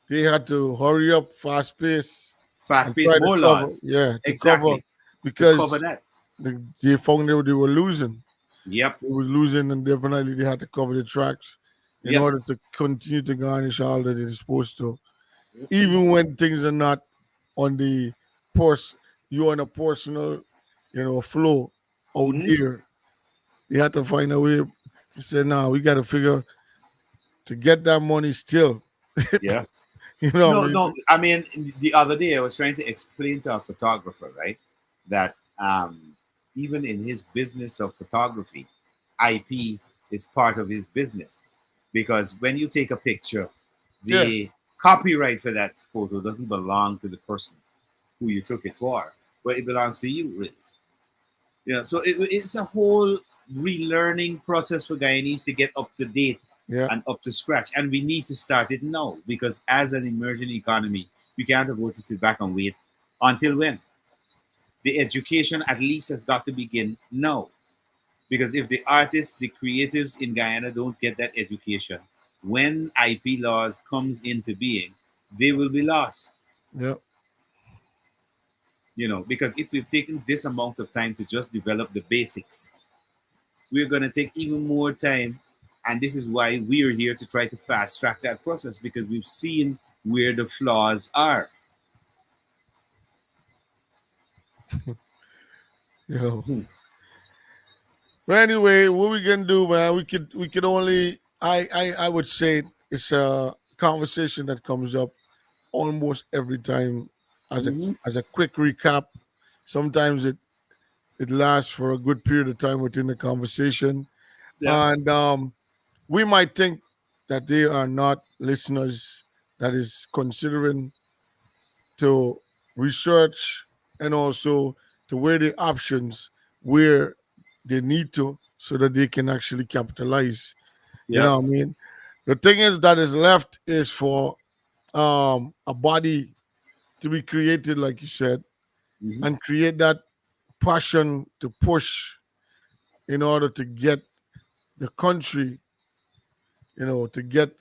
they had to hurry up, fast pace, and Fast-paced try to more cover. laws, Yeah, to cover exactly, to cover because that. they found they were losing. Yep, They was losing, and definitely they had to cover the tracks in yep. order to continue to garnish all that they're supposed to. Even when things are not on the pers, you on a personal, flow out Hmm. there. They had to find a way to say, "Nah, we got to figure to get that money still." Yeah. What I No, mean? no. I mean, the other day I was trying to explain to a photographer, right, that even in his business of photography, IP is part of his business, because when you take a picture, Yeah, the copyright for that photo doesn't belong to the person who you took it for, but it belongs to you, really. So it's a whole relearning process for Guyanese to get up to date yeah, and up to scratch. And we need to start it now, because as an emerging economy, we can't afford to sit back and wait until when? The education at least has got to begin now. Because if the artists, the creatives in Guyana don't get that education, when IP laws comes into being, they will be lost. yeah, Because if we've taken this amount of time to just develop the basics, we're going to take even more time. And this is why we're here to try to fast track that process because we've seen where the flaws are. You know. Hmm. But anyway, what we can do, man? We could only. I would say it's a conversation that comes up almost every time as a Mm-hmm. as a quick recap. Sometimes it lasts for a good period of time within the conversation, Yeah. and we might think that they are not listeners that is considering to research and also to weigh the options where they need to so that they can actually capitalize. You Yeah. know what I mean? The thing is that is left is for a body to be created, like you said, Mm-hmm. and create that passion to push in order to get the country, to get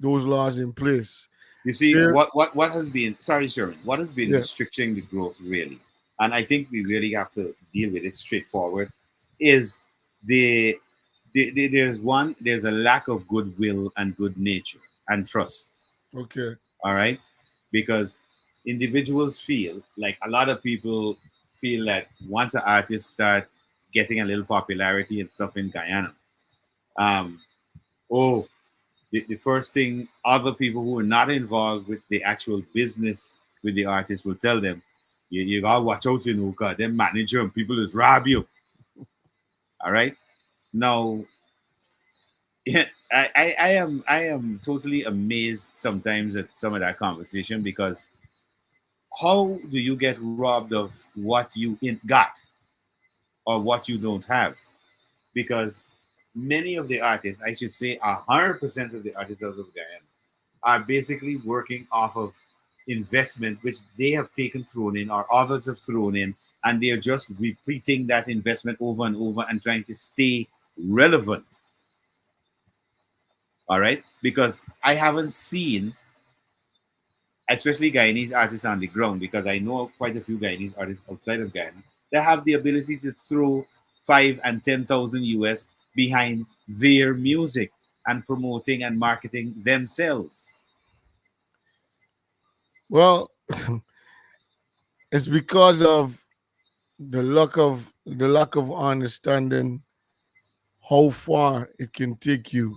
those laws in place. You see, There, what has been, sorry, Sherman, what has been yeah, restricting the growth really, and I think we really have to deal with it straightforward, is the, there's a lack of goodwill and good nature and trust. okay, All right, because individuals feel like a lot of people feel that once an artist start getting a little popularity and stuff in Guyana, um, oh, the first thing other people who are not involved with the actual business with the artist will tell them, you gotta watch out, cause them manager and people is rob you. All right. Now, I am totally amazed sometimes at some of that conversation because how do you get robbed of what you got or what you don't have? Because many of the artists, I should say, 100% of the artists out of Guyana are basically working off of investment which they have taken thrown in or others have thrown in, and they're just repeating that investment over and over and trying to stay relevant. All right, because I haven't seen, especially Guyanese artists on the ground, because I know quite a few Guyanese artists outside of Guyana that have the ability to throw 5 and 10,000 US behind their music and promoting and marketing themselves. well, it's because of the lack of understanding how far it can take you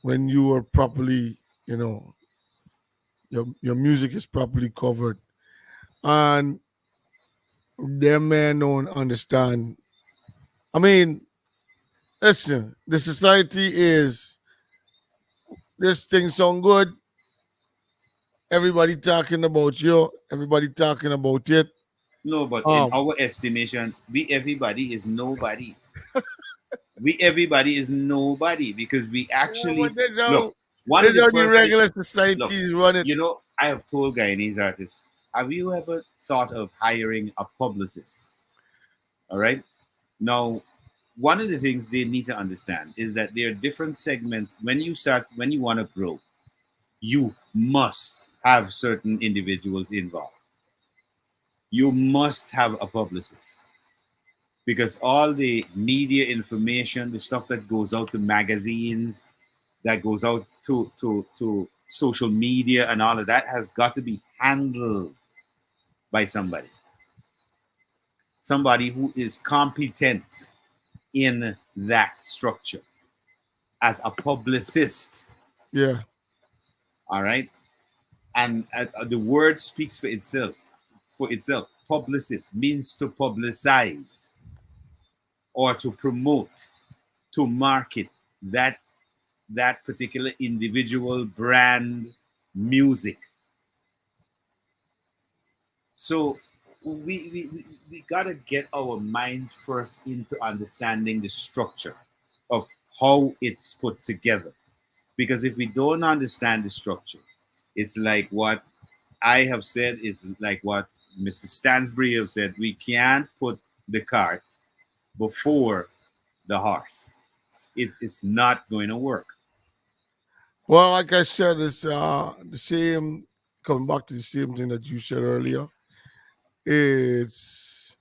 when you are properly, your music is properly covered, and them men don't understand. I mean, listen, the society is this thing sound good. Everybody talking about you. Everybody talking about it. No, but in Um, our estimation, we everybody is nobody. We everybody is nobody because we yeah, but actually there's look. how One of there's the how the first things, regular look, societies run it. I have told Guyanese artists, have you ever thought of hiring a publicist? All right. Now, one of the things they need to understand is that there are different segments. When you want to grow, you must have certain individuals involved. You must have a publicist because all the media information, the stuff that goes out to magazines, that goes out to social media, and all of that has got to be handled by somebody who is competent in that structure as a publicist. Yeah, All right, and the word speaks for itself. For itself, publicist means to publicize or to promote, to market that particular individual brand music. So we got to get our minds first into understanding the structure of how it's put together. Because if we don't understand the structure, it's like what I have said, is like what Mr. Stansbury have said. We can't put the cart before the horse. It's not going to work. well, like I said, it's the same. Coming back to the same thing that you said earlier, it's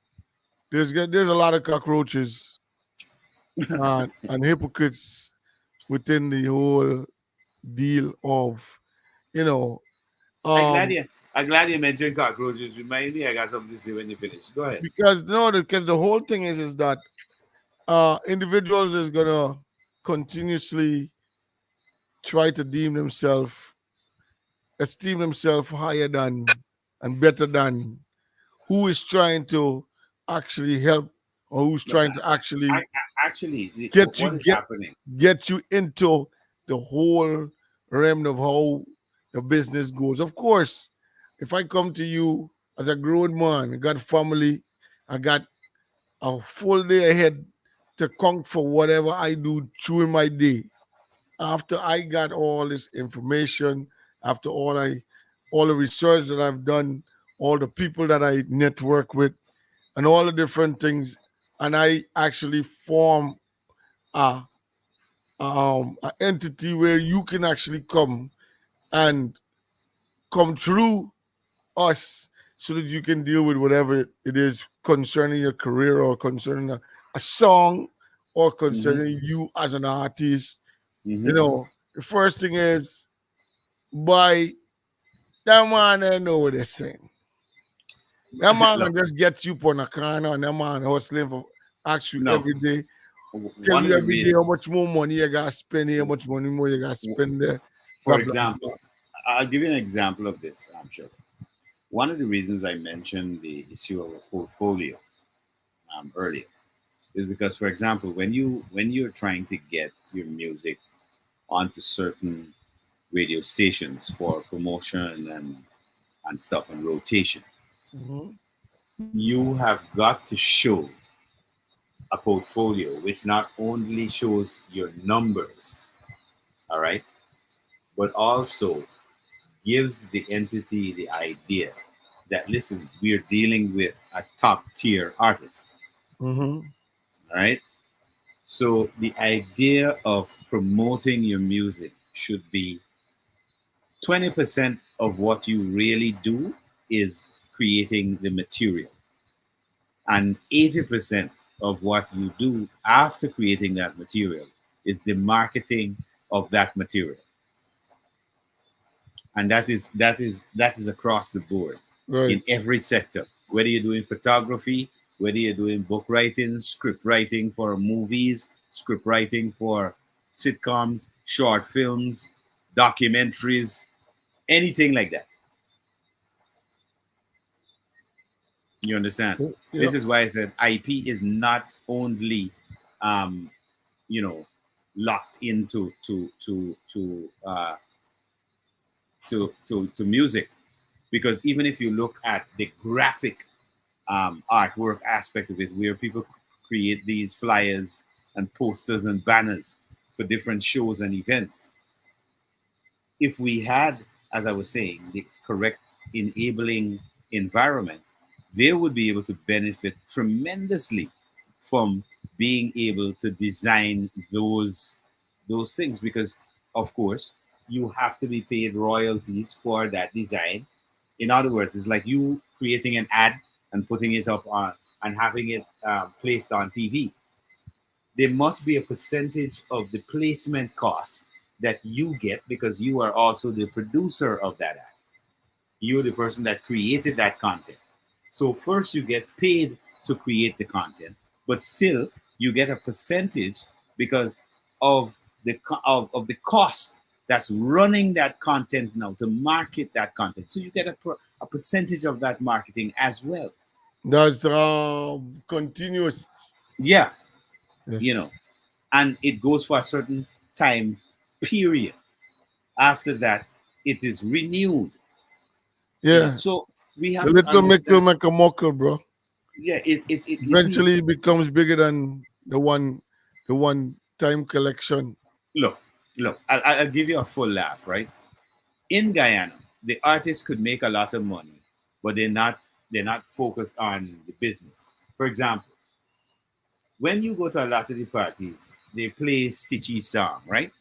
there's a lot of cockroaches and hypocrites within the whole deal of, you know, I glad um, you. I glad you mentioned cockroaches. Remind me, I got something to say when you finish. Go ahead. because no, because the whole thing is that individuals is gonna continuously try to esteem themselves higher than and better than who is trying to actually help or who's Look, trying to actually actually, get you what is get happening? get you into the whole realm of how the business goes. Of course, if I come to you as a grown man, I got family, I got a full day ahead to count for whatever I do during my day. After I got all this information, after all the research that I've done, all the people that I network with, and all the different things, and I actually form a an entity where you can actually and come through us so that you can deal with whatever it is concerning your career or concerning a song or Hmm. concerning you as an artist. You Hmm. know, the first thing is by that man I know what they're saying. That man Look, can just get you on a corner and that man hustling for ask you no. every day, tell One you of the every day reasons, how much more money you gotta spend here, how much money more you gotta spend there, blah for blah example, blah. I'll give you an example of this. I'm sure. One of the reasons I mentioned the issue of a portfolio earlier is because, for example, when you're trying to get your music onto certain radio stations for promotion and stuff and rotation, Mhm. you have got to show a portfolio which not only shows your numbers, all right, but also gives the entity the idea that listen, we're dealing with a top tier artist, Mhm. all right. So the idea of promoting your music should be 20% of what you really do is creating the material, and 80% of what you do after creating that material is the marketing of that material. And that is across the board Right. in every sector, whether you're doing photography, whether you're doing book writing, script writing for movies, script writing for sitcoms, short films, documentaries, anything like that. You understand? Yeah. This is why I said IP is not only um, you know locked into to music, because even if you look at the graphic artwork aspect of it, where people create these flyers and posters and banners for different shows and events, if we had, as I was saying, the correct enabling environment, they would be able to benefit tremendously from being able to design those things, because of course you have to be paid royalties for that design. In other words, it's like you creating an ad and putting it up on and having it placed on TV. There must be a percentage of the placement costs that you get, because you are also the producer of that ad. You're the person that created that content. So first you get paid to create the content, but still you get a percentage because of of the cost that's running that content now to market that content. So you get a percentage of that marketing as well. That's continuous. Yeah, you Yes. know, and it goes for a certain time period. After that, it is renewed. Yeah. So we The have to little make will understand. make a muckle, bro. Yeah, you see, Eventually it becomes bigger than the one time collection. look, I'll give you a full laugh, right? In Guyana, the artists could make a lot of money, but they're not focused on the business. For example, when you go to a lot of the parties, they play Stitchy song, right?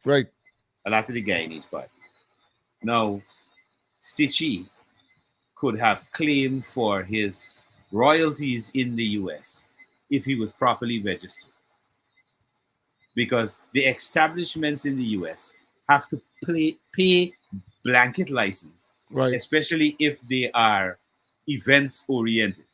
Right. A lot of the Guyanese parties. Now, Stitchy could have claimed for his royalties in the US if he was properly registered. because the establishments in the US have to pay blanket license, Right. especially if they are events oriented,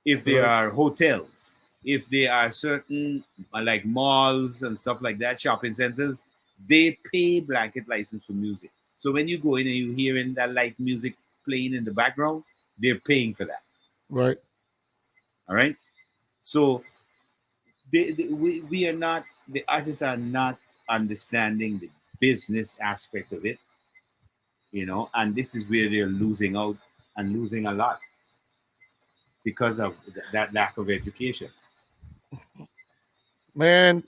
if they Right. are hotels, if they are certain like malls and stuff like that, shopping centers, they pay blanket license for music. So when you go in and you hearing that light music playing in the background, they're paying for that. Right. All right. So we are not, the artists are not understanding the business aspect of it, and this is where they're losing out and losing a lot because of that lack of education. Man,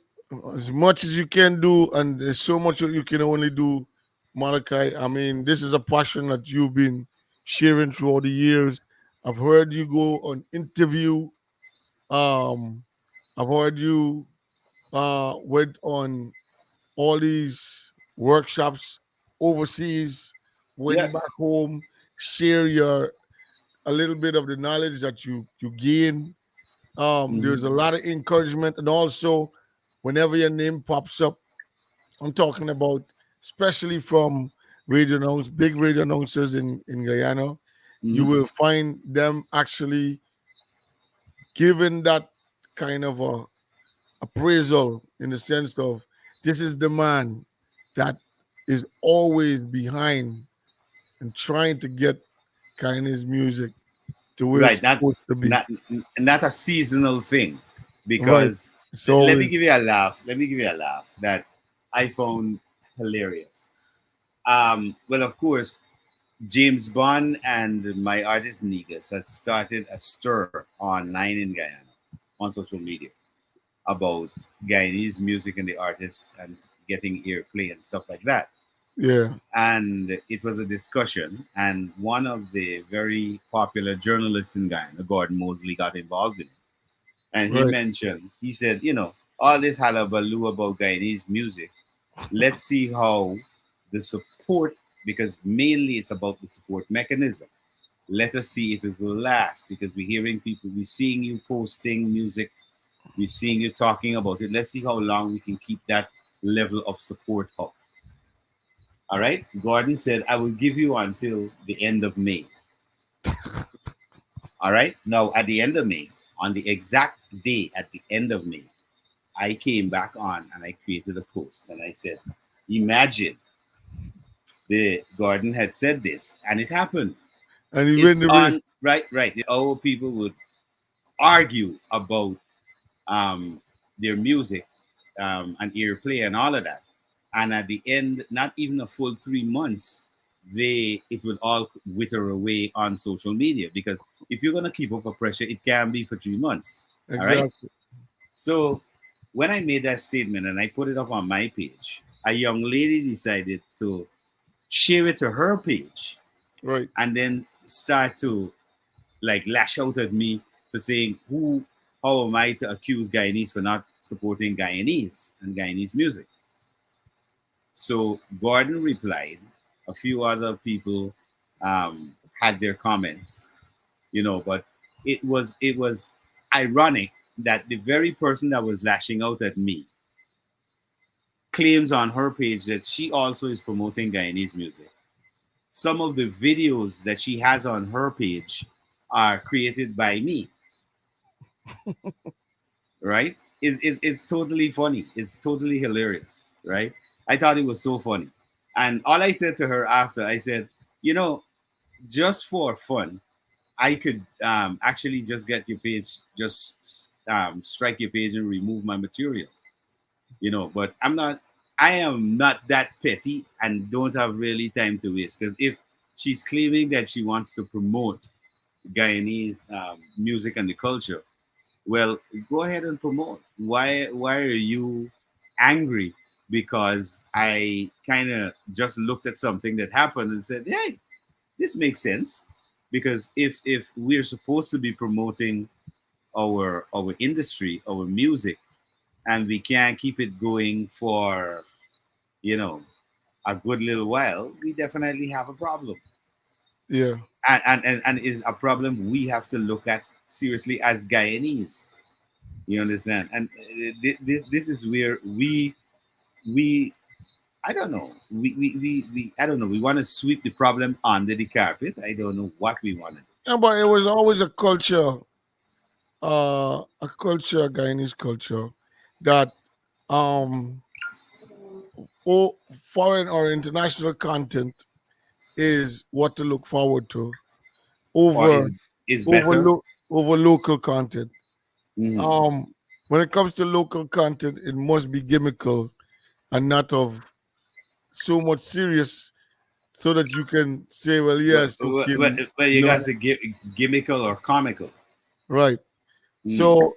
as much as you can do, and there's so much that you can only do, Malachi. I mean, this is a passion that you've been sharing throughout the years. I've heard you go on interview. Um, I've heard you went on all these workshops overseas, Yeah. went back home, share your a little bit of the knowledge that you gain. Hmm. There's a lot of encouragement, and also whenever your name pops up, I'm talking about especially from big radio announcers in Guyana, you Hmm. will find them actually giving that kind of a appraisal in the sense of this is the man that is always behind and trying to get Guyanese music to where it's Right. Not supposed to be. not not a seasonal thing, Right. because It's let me always give you a laugh. Let me give you a laugh that I found hilarious. Well, of course, James Bond and my artist Negus had started a stir online in Guyana on social media about Guyanese music and the artists and getting airplay and stuff like that. yeah. And it was a discussion, and one of the very popular journalists in Guyana, Gordon Mosley, got involved in it. And he Right. mentioned, he said, all this hullabaloo about Guyanese music, let's see how the support, because mainly it's about the support mechanism. Let us see if it will last, because we're hearing people, we're seeing you posting music, we're seeing you talking about it. Let's see how long we can keep that level of support up. All right. Gordon said, I will give you until the end of May. All right. Now, at the end of May, on the exact day at the end of May, I came back on and I created a post and I said, imagine the Gordon had said this and it happened. And he win It's the race. on, right, right. Our people would argue about um, their music and airplay and all of that. And at the end, not even a full 3 months, it will all wither away on social media, because if you're gonna keep up a pressure, it can be for 3 months. All right. Exactly. So when I made that statement and I put it up on my page, a young lady decided to share it to her page Right. and then start to like lash out at me for saying, how am I to accuse Guyanese for not supporting Guyanese and Guyanese music? So Gordon replied. A few other people had their comments, but it was ironic that the very person that was lashing out at me claims on her page that she also is promoting Guyanese music. Some of the videos that she has on her page are created by me, right? It's totally funny. It's totally hilarious, right? I thought it was so funny. And all I said to her after, I said, you know, just for fun, I could actually just get your page, just strike your page and remove my material, but I am not that petty and don't have really time to waste, because if she's claiming that she wants to promote Guyanese music and the culture, well, go ahead and promote. Why are you angry because I kind of just looked at something that happened and said, hey, this makes sense? Because if we're supposed to be promoting our industry, our music, and we can't keep it going for you know a good little while, we definitely have a problem. Yeah. And is a problem we have to look at seriously as Guyanese. You understand? And this is where we I don't know. I don't know. We want to sweep the problem under the carpet. I don't know what we want to do. Yeah, but it was always a culture, Guyanese culture, that um, foreign or international content is what to look forward to Or over is better. over local content. Mhm. When it comes to local content, it must be gimmickal and not of so much serious, so that you can say, well, yes, okay, But we you know, guys say gimmickal or comical. right. Mm. So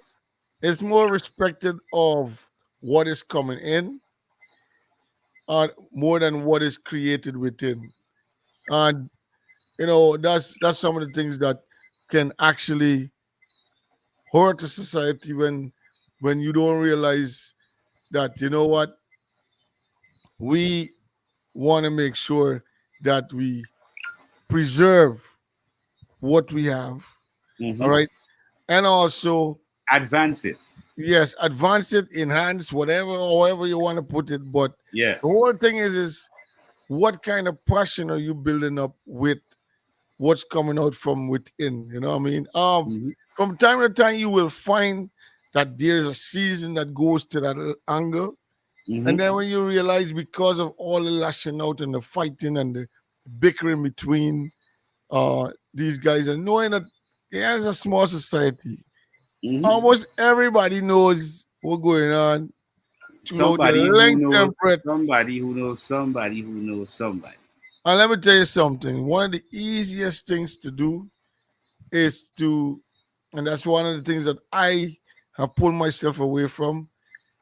it's more respected of what is coming in, more than what is created within. And that's some of the things that can actually hurt the society when you don't realize that, you know what, we want to make sure that we preserve what we have. All Hmm. right. And also, Advance it. yes, advance it, enhance, whatever, however you want to put it. But Yeah. the whole thing is what kind of passion are you building up with what's coming out from within? You know what I mean? Hmm. From time to time, you will find that there's a season that goes to that angle. And Hmm. then when you realize, because of all the lashing out and the fighting and the bickering between these guys, and knowing that yeah, it's a small society, Hmm. almost everybody knows what's going on throughout the Somebody who length knows and breadth. somebody who knows somebody who knows somebody. And let me tell you something. One of the easiest things to do is to, and that's one of the things that I have pulled myself away from,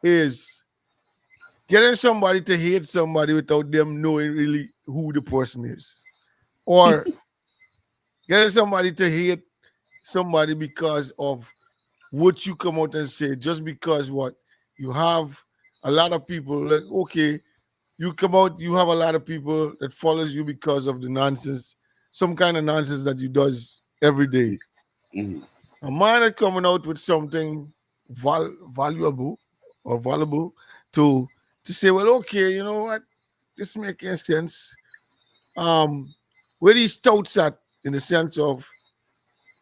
is getting somebody to hate somebody without them knowing really who the person is. Or getting somebody to hate somebody because of what you come out and say, just because what you have a lot of people like, okay, you come out, you have a lot of people that follows you because of the nonsense, some kind of nonsense that you does every day. Hmm. A man is coming out with something valuable or valuable to say, well, okay, you know what, this making sense. Um, where these stouts at, in the sense of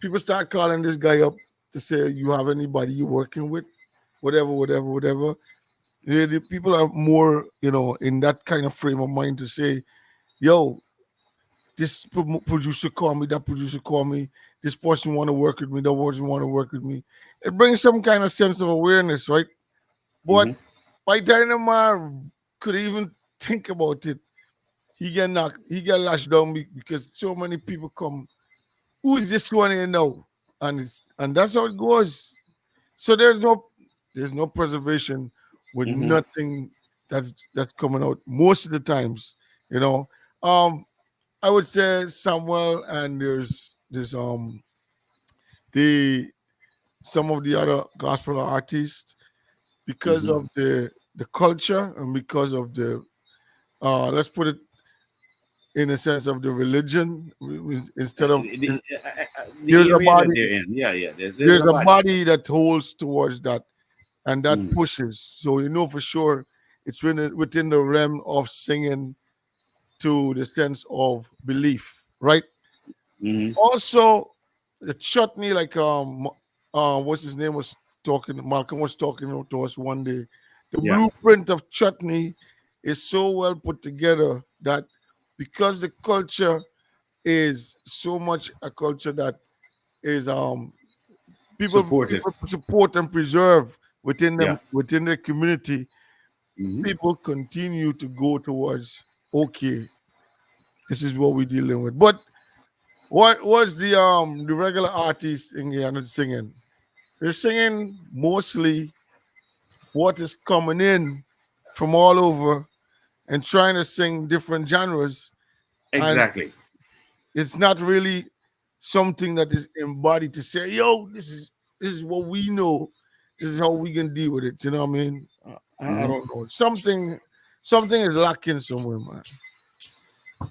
people start calling this guy up to say, you have anybody you working with, whatever, whatever, whatever. The people are more, in that kind of frame of mind to say, yo, this producer call me, that producer call me, this person want to work with me, that person want to work with me. It brings some kind of sense of awareness, right? But Hmm. by the time the man could even think about it, he get lashed down because so many people come. Who is this one here now? And that's how it goes. So there's no preservation with Hmm. nothing that's coming out most of the times. You know, um, I would say Samuel, and there's the some of the other gospel artists, because Hmm. of the culture and because of the let's put it in a sense of the religion, instead of there's The a area that body they're in. Yeah, yeah. There's there's a a body. body that holds towards that, and that Mm-hmm. pushes. So you know for sure it's within the realm of singing to the sense of belief, right? Hmm. Also, the chutney, like what's his name was talking, Malcolm was talking to us one day. The Yeah. blueprint of chutney is so well put together that, because the culture is so much a culture that is Supportive. people support and preserve Yeah. within the community, Hmm. people continue to go towards, okay, this is what we're dealing with. But what's the regular artists in here not singing? They're singing mostly what is coming in from all over and trying to sing different genres, and Exactly. it's not really something that is embodied to say, yo, this is what we know, this is how we can deal with it. You know what I mean? I Hmm. don't know. Something is lacking somewhere, man.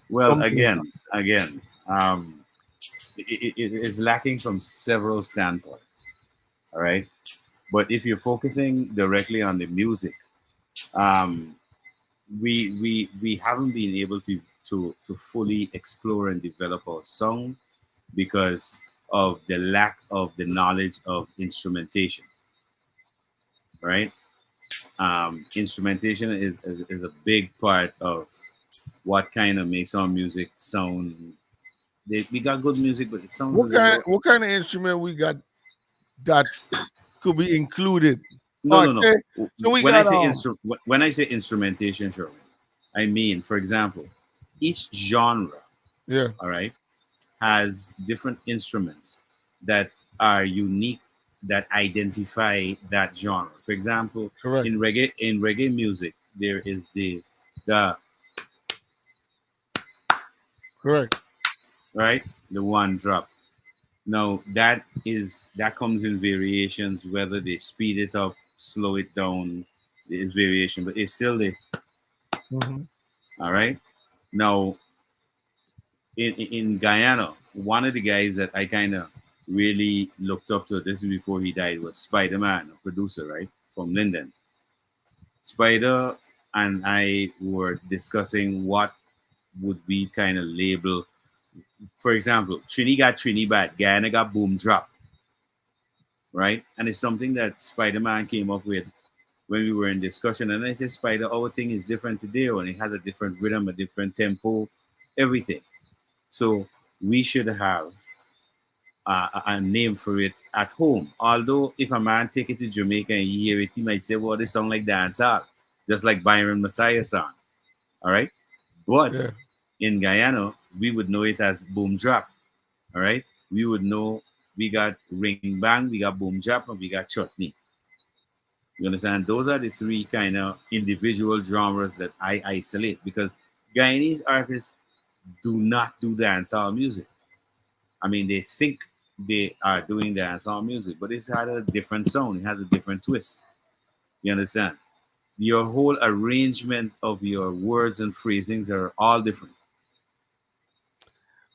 Well, Something is again, um, it is lacking from several standpoints. All right. But if you're focusing directly on the music, um, we haven't been able to fully explore and develop our sound because of the lack of the knowledge of instrumentation, right? Instrumentation is a big part of what kind of makes our music sound. We got good music, but it sounds a little. What kind of instrument we got that could be included? No, no, no. Okay, so we When I got say when I say instrumentation, Sherman, I mean, for example, each genre, yeah, all right, has different instruments that are unique that identify that genre. For example, correct, in reggae music, there is the correct. right the one drop. Now that comes in variations, whether they speed it up, slow it down, is variation, but it's still the Hmm. all right. Now in Guyana, one of the guys that I kind of really looked up to, this is before he died, was Spider Man, a producer, right, from Linden. Spider and I were discussing what would we kind of label. For example, Trini got Trini bad, Guyana got boom drop, right? And it's something that Spider Man came up with when we were in discussion. And I said, Spider, our thing is different today, and it has a different rhythm, a different tempo, everything. So we should have a name for it at home. Although if a man take it to Jamaica and he hear it, he might say, "Well, this sound like dancehall," just like Byron Messiah song. All right, but Yeah, in Guyana, we would know it as boom drop. All right, we would know we got ring bang, we got boom drop, and we got chutney. You understand? Those are the three kind of individual genres that I isolate because Guyanese artists do not do dancehall music. I mean, they think they are doing dancehall music, but it's had a different sound. It has a different twist. You understand? Your whole arrangement of your words and phrasings are all different.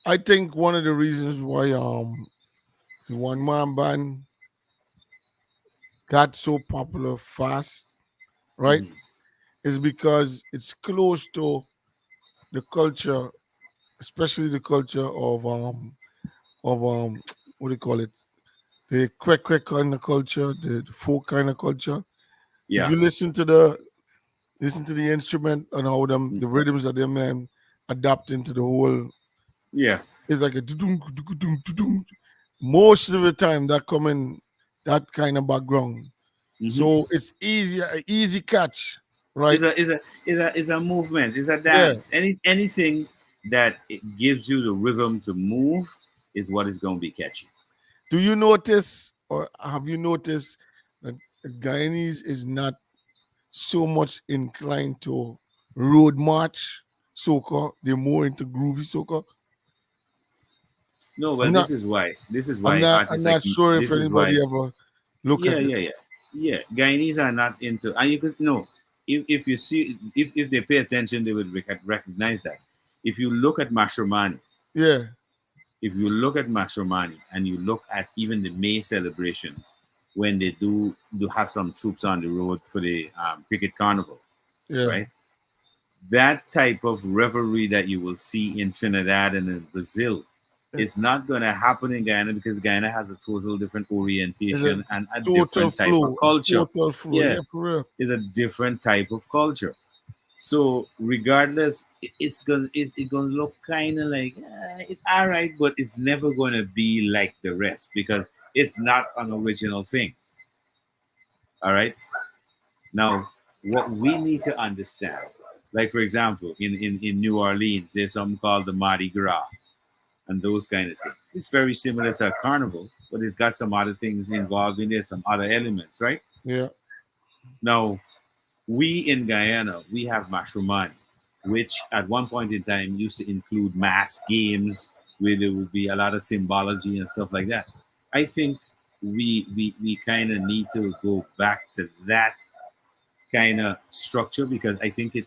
I think one of the reasons why the one man band got so popular fast, right, Mhm. is because it's close to the culture, especially the culture of what do you call it? The quick kind of culture, the folk kind of culture. If Yeah. you listen to the instrument and how them Mm. the rhythms of them man adapt into the whole, Yeah. it's like a dudum, dudum, dudum. Most of the time that come in that kind of background. Hmm. So it's easy catch, right? Is a movement. Is a Yeah. dance. Anything that it gives you the rhythm to move is what is going to be catchy. Do you notice or have you noticed that Guyanese is not so much inclined to road march soca? They're more into groovy soca. No, I'm well, not this is why. This is I'm why not I'm artists like not sure if this is why. anybody ever look Yeah, at it. yeah, yeah, yeah. Guyanese are not into, and you could no. If you see, if they pay attention, they would recognize that. If you look at Mashramani, Yeah, if you look at Mashramani, and you look at even the May celebrations, when they do have some troops on the road for the cricket carnival, yeah. right? That type of revelry that you will see in Trinidad and in Brazil, it's not going to happen in Guyana because Guyana has a total different It's a orientation and a total different type of flow. It's culture. total flow. Yeah, Yeah, for real. it's a different type of culture. So regardless, it's gonna look kind of like it's all right, but it's never gonna be like the rest because it's not an original thing. All right. Now, what we need to understand, like for example, in New Orleans, there's something called the Mardi Gras and those kind of things. It's very similar to a carnival, but it's got some other things involved in there, some other elements, right? Yeah, Now, we in Guyana, we have Mashumani, which at one point in time used to include mass games where there would be a lot of symbology and stuff like that. I think we kind of need to go back to that kind of structure because I think it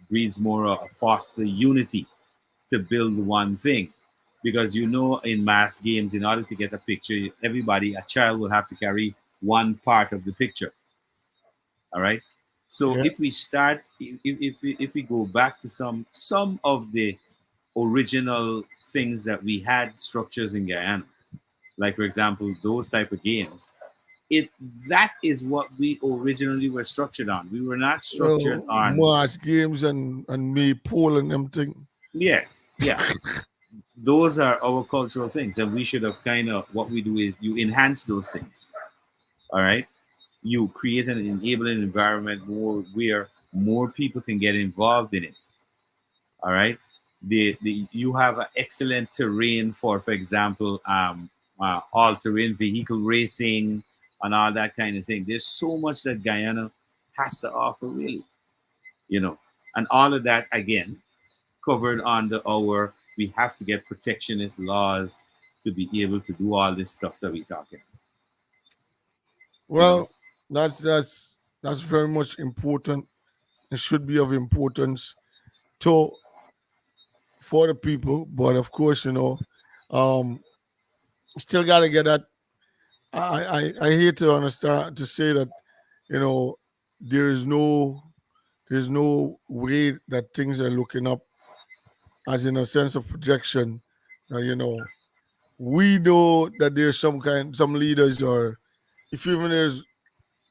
breeds more of a foster unity to build one thing. Because in mass games, in order to get a picture, everybody, a child will have to carry one part of the picture. All right. So Yeah. if we start, if we go back to some of the original things that we had structures in Guyana, like for example those type of games, it that is what we originally were structured on. We were not structured on, Mars games and me pool and them thing. yeah, yeah. Those are our cultural things, and we should have kind of, what we do is you enhance those things. All right, you create an enabling environment more where more people can get involved in it. All right, the you have an excellent terrain for example, all terrain vehicle racing and all that kind of thing. There's so much that Guyana has to offer, really, you know, and all of that again covered under our, we have to get protectionist laws to be able to do all this stuff that we're talking about, you know. Well, that's very much important. It should be of importance to for the people, but of course, um, still got to get that. I hate to understand to say that you know there is no there's no way that things are looking up as in a sense of projection. We know that there's some leaders, or if even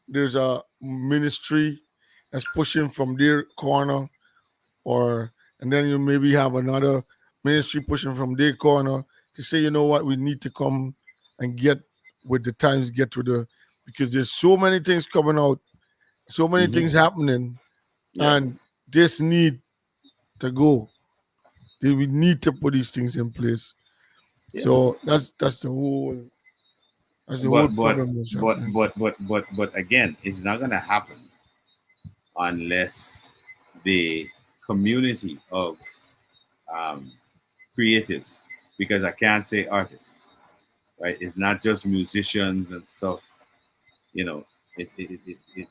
there's a ministry that's pushing from their corner, or and then you maybe have another ministry pushing from their corner to say, you know what, we need to come and get with the times, get with the because there's so many things coming out, so many Hmm. things happening, Yeah, and this need to go. We need to put these things in place. yeah. So that's the whole but but problem that's but happening. but but but but again, it's not going to happen unless the community of um, creatives, because I can't say artists, right? It's not just musicians and stuff, you know. It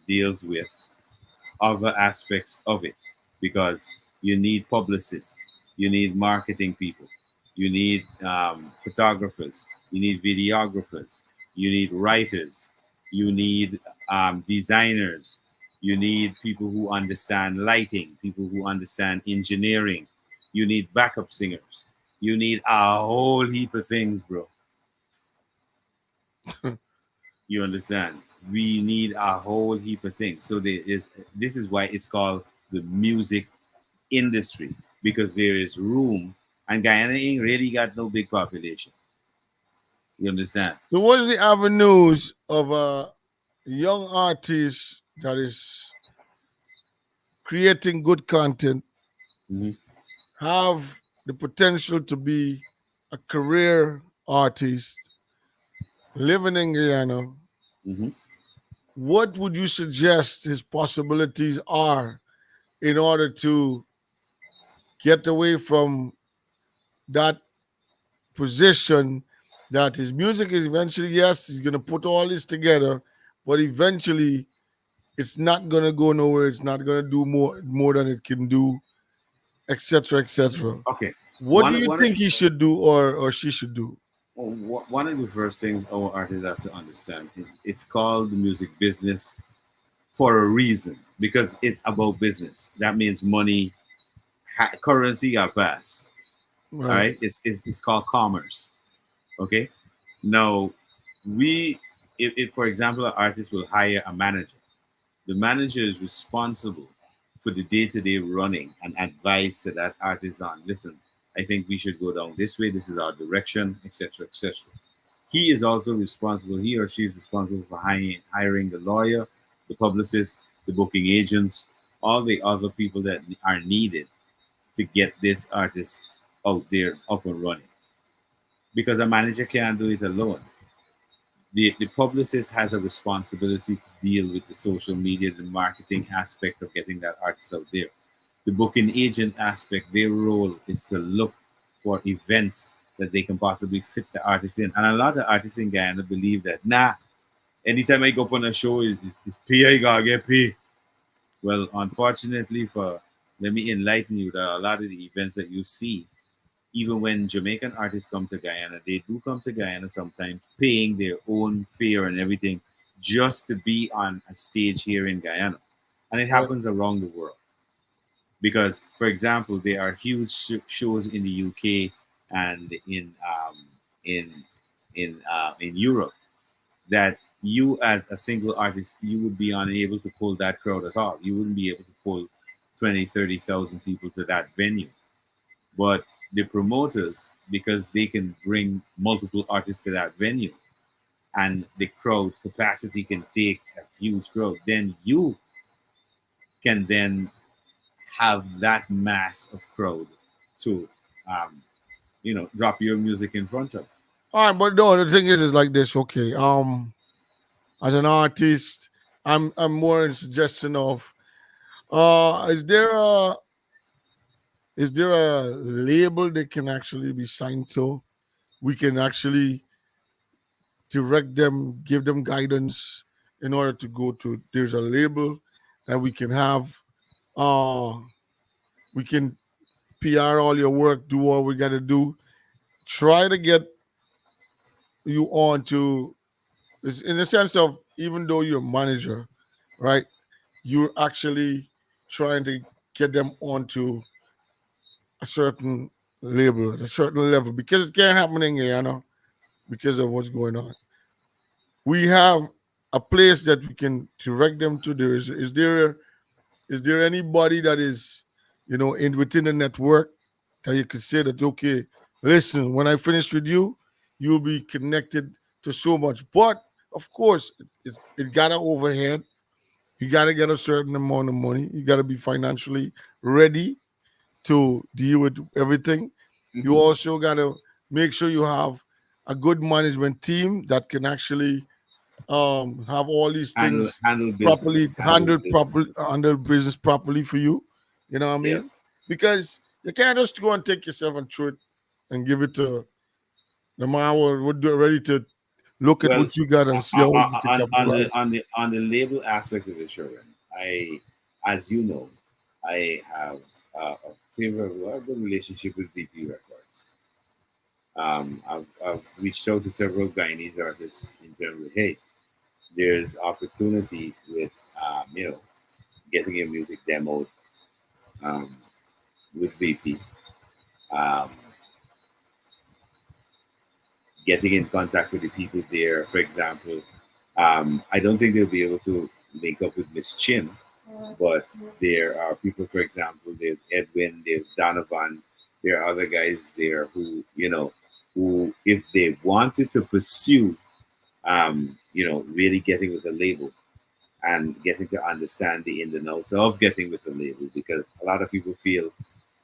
deals with other aspects of it, because you need publicists, you need marketing people, you need photographers, you need videographers, you need writers, you need designers, you need people who understand lighting, people who understand engineering, you need backup singers, you need a whole heap of things, bro. You understand? We need a whole heap of things. So this is why it's called the music industry, because there is room, and Guyana ain't really got no big population. You understand? So what's the avenues of a young artist that is creating good content, Hmm. have the potential to be a career artist living in Guyana? Hmm. What would you suggest his possibilities are in order to get away from that position that his music is eventually, yes, he's going to put all this together, but eventually it's not going to go nowhere. It's not going to do more than it can do, etc., etc. Okay. What do One, you one, think he should do or she should do? one of the first things our artists have to understand, it's called the music business for a reason, because it's about business. That means money, currency, or pass. All Right. right. It's called commerce. Okay. Now, we, if for example, an artist will hire a manager, the manager is responsible for the day-to-day running and advice to that artist on, listen, I think we should go down this way, this is our direction, etc., etc. He is also responsible, he or she is responsible for hiring the lawyer, the publicist, the booking agents, all the other people that are needed to get this artist out there up and running, because a manager can't do it alone. The publicist has a responsibility to deal with the social media, the marketing aspect of getting that artist out there. The booking agent aspect, their role is to look for events that they can possibly fit the artist in. And a lot of artists in Guyana believe that, nah, anytime I go up on a show, it's pay, I gotta get paid. Well, unfortunately, let me enlighten you that a lot of the events that you see even when Jamaican artists come to Guyana, they do come to Guyana sometimes paying their own fare and everything just to be on a stage here in Guyana. And it Right. happens around the world. Because, for example, there are huge shows in the UK and in in Europe that you as a single artist you would be unable to pull that crowd at all. You wouldn't be able to pull 20, 30,000 people to that venue. But the promoters, because they can bring multiple artists to that venue and the crowd capacity can take a huge crowd, then you can then have that mass of crowd to um, drop your music in front of. All right, but no, the thing is like this. Okay, as an artist, I'm more in suggestion of, is there a label they can actually be signed to? We can actually direct them, give them guidance in order to go to. There's a label that we can have. Uh, we can PR all your work, do what we got to do. Try to get you on to, in the sense of, even though you're a manager, right? You're actually trying to get them onto a certain label, a certain level, because it can't happen in Guyana because of what's going on. We have a place that we can direct them to. Is there anybody that is, in within the network that you could say that, okay, listen, when I finish with you, you'll be connected to so much. But of course, it got to overhead. You got to get a certain amount of money. You got to be financially ready to deal with everything. You Mm-hmm. also got to make sure you have a good management team that can actually have all these things Handle properly business, handle handled, business. handle business properly for you. You know what I Yeah. mean? Because you can't just go and take yourself and throw it and give it to the man who ready to look at Well, what you got and see how you can on the capitalize. label aspect of it, Sharon, as you know, I have a favorable, a good relationship with VP Records. I've reached out to several Guyanese artists in terms of, hey, there's opportunity with getting your music demoed um, with VP, um, getting in contact with the people there. For example, I don't think they'll be able to link up with Miss Chin, but there are people, for example, there's Edwin, there's Donovan, there are other guys there who, who, if they wanted to pursue, really getting with a label and getting to understand the ins and outs of getting with a label, because a lot of people feel,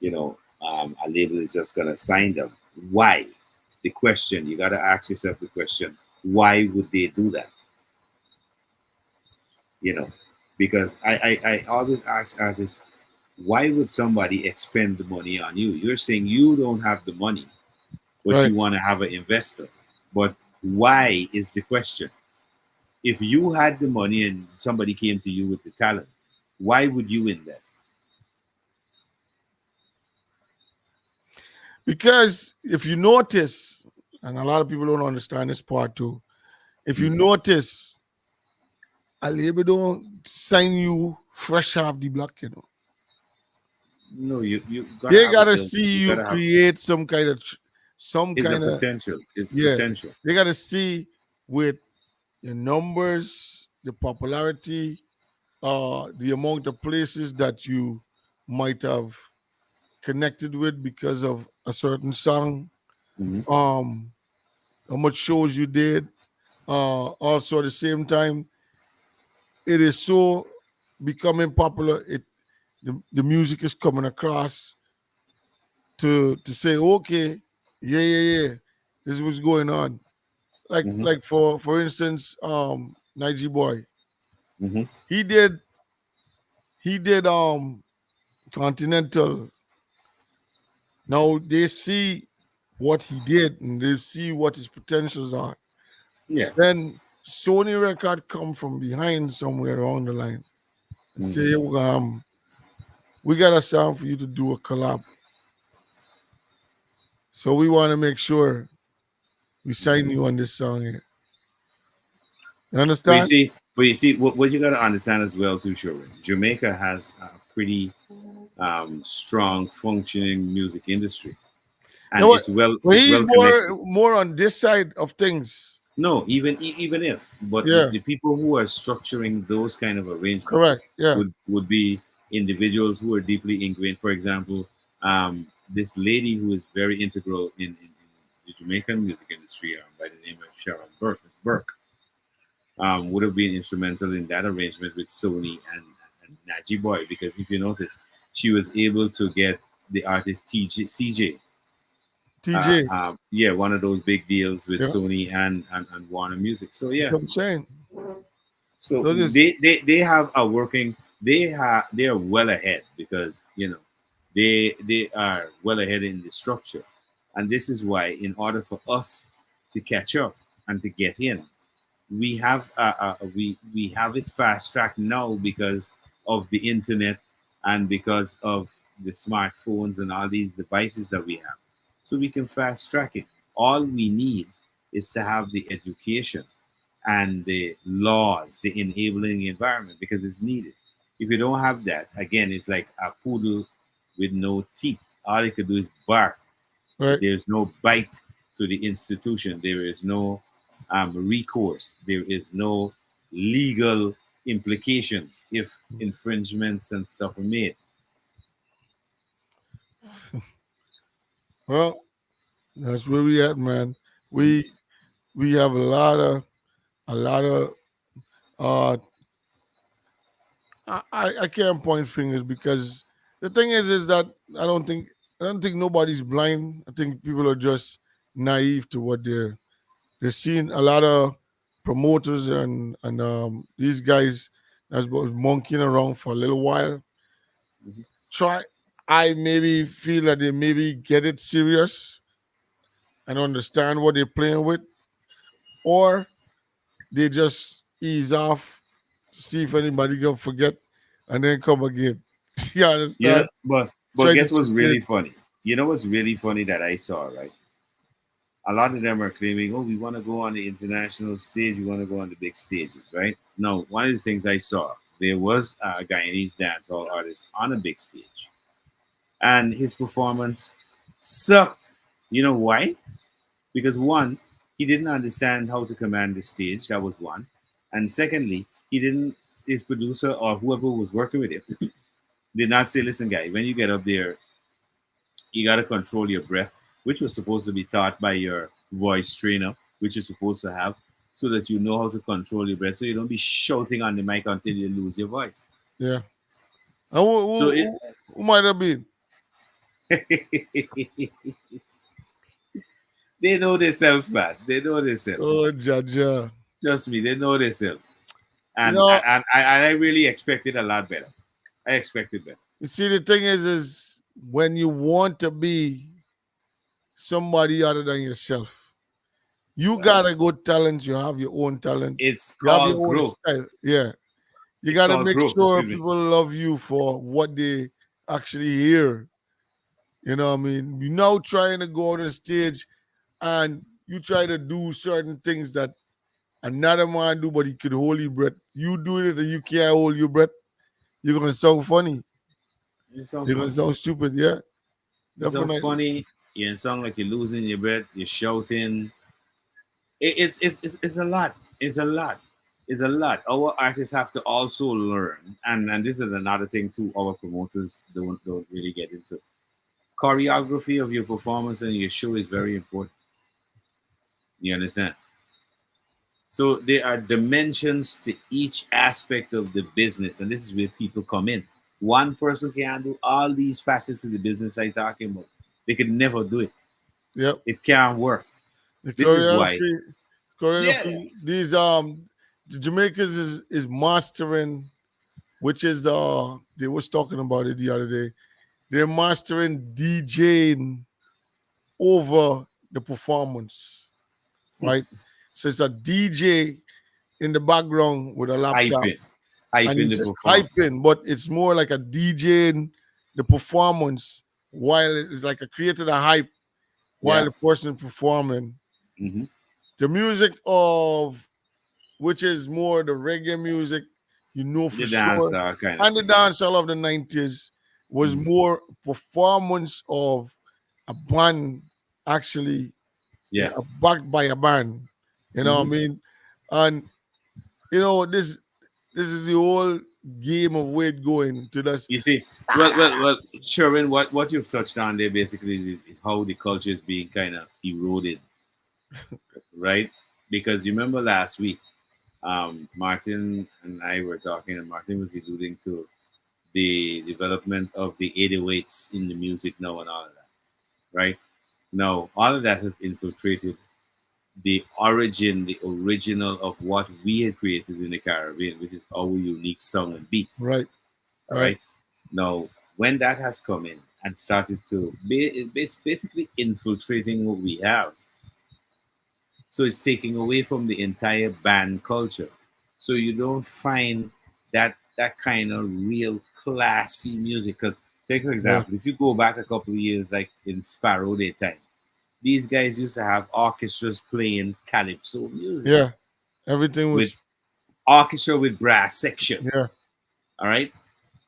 a label is just going to sign them. Why? The question, you got to ask yourself the question, why would they do that? You know, because I always ask artists, why would somebody expend the money on you? You're saying you don't have the money, but Right. you want to have an investor. But why is the question? If you had the money and somebody came to you with the talent, why would you invest? Because if you notice, and a lot of people don't understand this part too, if you Mhm. notice, a label don't sign you fresh off the block. No, you gotta They have a gotta build. see You you gotta have. create some kind of, some It's a kind of, potential. It's yeah. potential. They gotta see with the numbers, the popularity, the amount of places that you might have connected with because of a certain song, Hmm. um, how much shows you did. Also, at the same time, it is so becoming popular. The music is coming across to say, okay, yeah, yeah, yeah, this is what's going on. Like Hmm. like for instance, Nige Boy, Hmm. he did he did Continental. Now they see what he did and they see what his potentials are. Yeah. Then Sony Record come from behind somewhere along the line and Hmm. say, we got a sound for you to do a collab. So we want to make sure we sign you on this song here. You But you understand? see, what you got to understand as well too, sure. Jamaica has a pretty strong, functioning music industry, No, and but it's he's well connected. more on this side of things. No, even if, but Yeah, the people who are structuring those kind of arrangements correct. Yeah, would be individuals who are deeply ingrained. For example, this lady who is very integral in the Jamaican music industry by the name of Sharon Burke would have been instrumental in that arrangement with Sony and Najee Boy, because if you notice, she was able to get the artist CJ. TJ. Yeah, one of those big deals with Yeah, Sony and Warner Music. So that's yeah, what I'm saying. so So this, they have a working, they are well ahead, because they are well ahead in the structure, and this is why, in order for us to catch up and to get in, we have it fast tracked now because of the internet and because of the smartphones and all these devices that we have, so we can fast track it. All we need is to have the education and the laws, the enabling environment, because it's needed. If you don't have that, again, it's like a poodle with no teeth. All it could do is bark. right? There's no bite to the institution. There is no recourse. There is no legal implications if infringements and stuff are made. Well, that's where we at, man. We we have a lot of uh I can't point fingers because the thing is that I don't think nobody's blind. I think people are just naive to what they're seeing. A lot of promoters and these guys that's was monkeying around for a little while. Mhm. Try I maybe feel that they maybe get it serious and understand what they're playing with, or they just ease off to see if anybody can forget and then come again. You understand? But Try to guess what's chip in. really funny? You know what's really funny that I saw, right? A lot of them are claiming, oh, we want to go on the international stage, we want to go on the big stages, right? No, one of the things I saw, there was a Guyanese dancehall artist on a big stage, and his performance sucked. You know why? Because one, he didn't understand how to command the stage. That was one, and secondly, he didn't. His producer or whoever was working with him did not say, "Listen, guy, when you get up there, you got to control your breath," which was supposed to be taught by your voice trainer, which you're supposed to have, so that you know how to control your breath, so you don't be shouting on the mic until you lose your voice. Yeah. And So it, who might have been? they know themselves, man. They know themselves. Oh, Jaja. Trust me, they know themselves. You And, know, and, and I really expected a lot better. I expected better. you see, the thing is when you want to be somebody other than yourself, you Well, got a good talent. You have your own talent. it's You have your called own growth. style. Yeah. You It's got to called make growth. sure Excuse me. people love you for what they actually hear. You know what I mean? You now trying to go on the stage and you try to do certain things that another man do, but he could hold your breath. You doing it and you can't hold your breath. You're gonna sound funny. You sound You're gonna funny. sound stupid. Yeah, You sound definitely. funny. You sound like you're losing your breath. You're shouting. It's a lot. It's a lot. It's a lot. Our artists have to also learn, and this is another thing too. Our promoters don't really get into choreography of your performance and your show is very important. You understand? So there are dimensions to each aspect of the business, and this is where people come in. One person can do all these facets of the business I'm talking about. They could never do it. Yep. It can't work. The This is why. Yeah. choreography. These the Jamaicans is mastering, which is they was talking about it the other day. They're mastering DJing over the performance, right? So it's a DJ in the background with a laptop Hyping, and hyping he's the just performance. hyping, but it's more like a DJ in the performance while it's like a created a hype while Yeah. the person performing. Mm-hmm. The music of which is more the reggae music, for The sure. dancer kind of And the thing. dancehall of the 90s was Mhm. more performance of a band actually, Yeah. backed by a band. You know what Hmm. I mean? And this is the whole game of weight going to this. You see, well, Sherwin, what you've touched on there basically is how the culture is being kind of eroded, right? Because you remember last week, Martin and I were talking, and Martin was alluding to the development of the 808s in the music now and all of that, right? Now, all of that has infiltrated the origin, the original of what we had created in the Caribbean, which is our unique song and beats. Right, All right. right. Now, when that has come in and started to basically infiltrating what we have, so it's taking away from the entire band culture. So you don't find that kind of real classy music. Because take for Yeah, example, if you go back a couple of years, like in Sparrow Day time, these guys used to have orchestras playing calypso music yeah. Everything with was, orchestra with brass section. yeah, All right.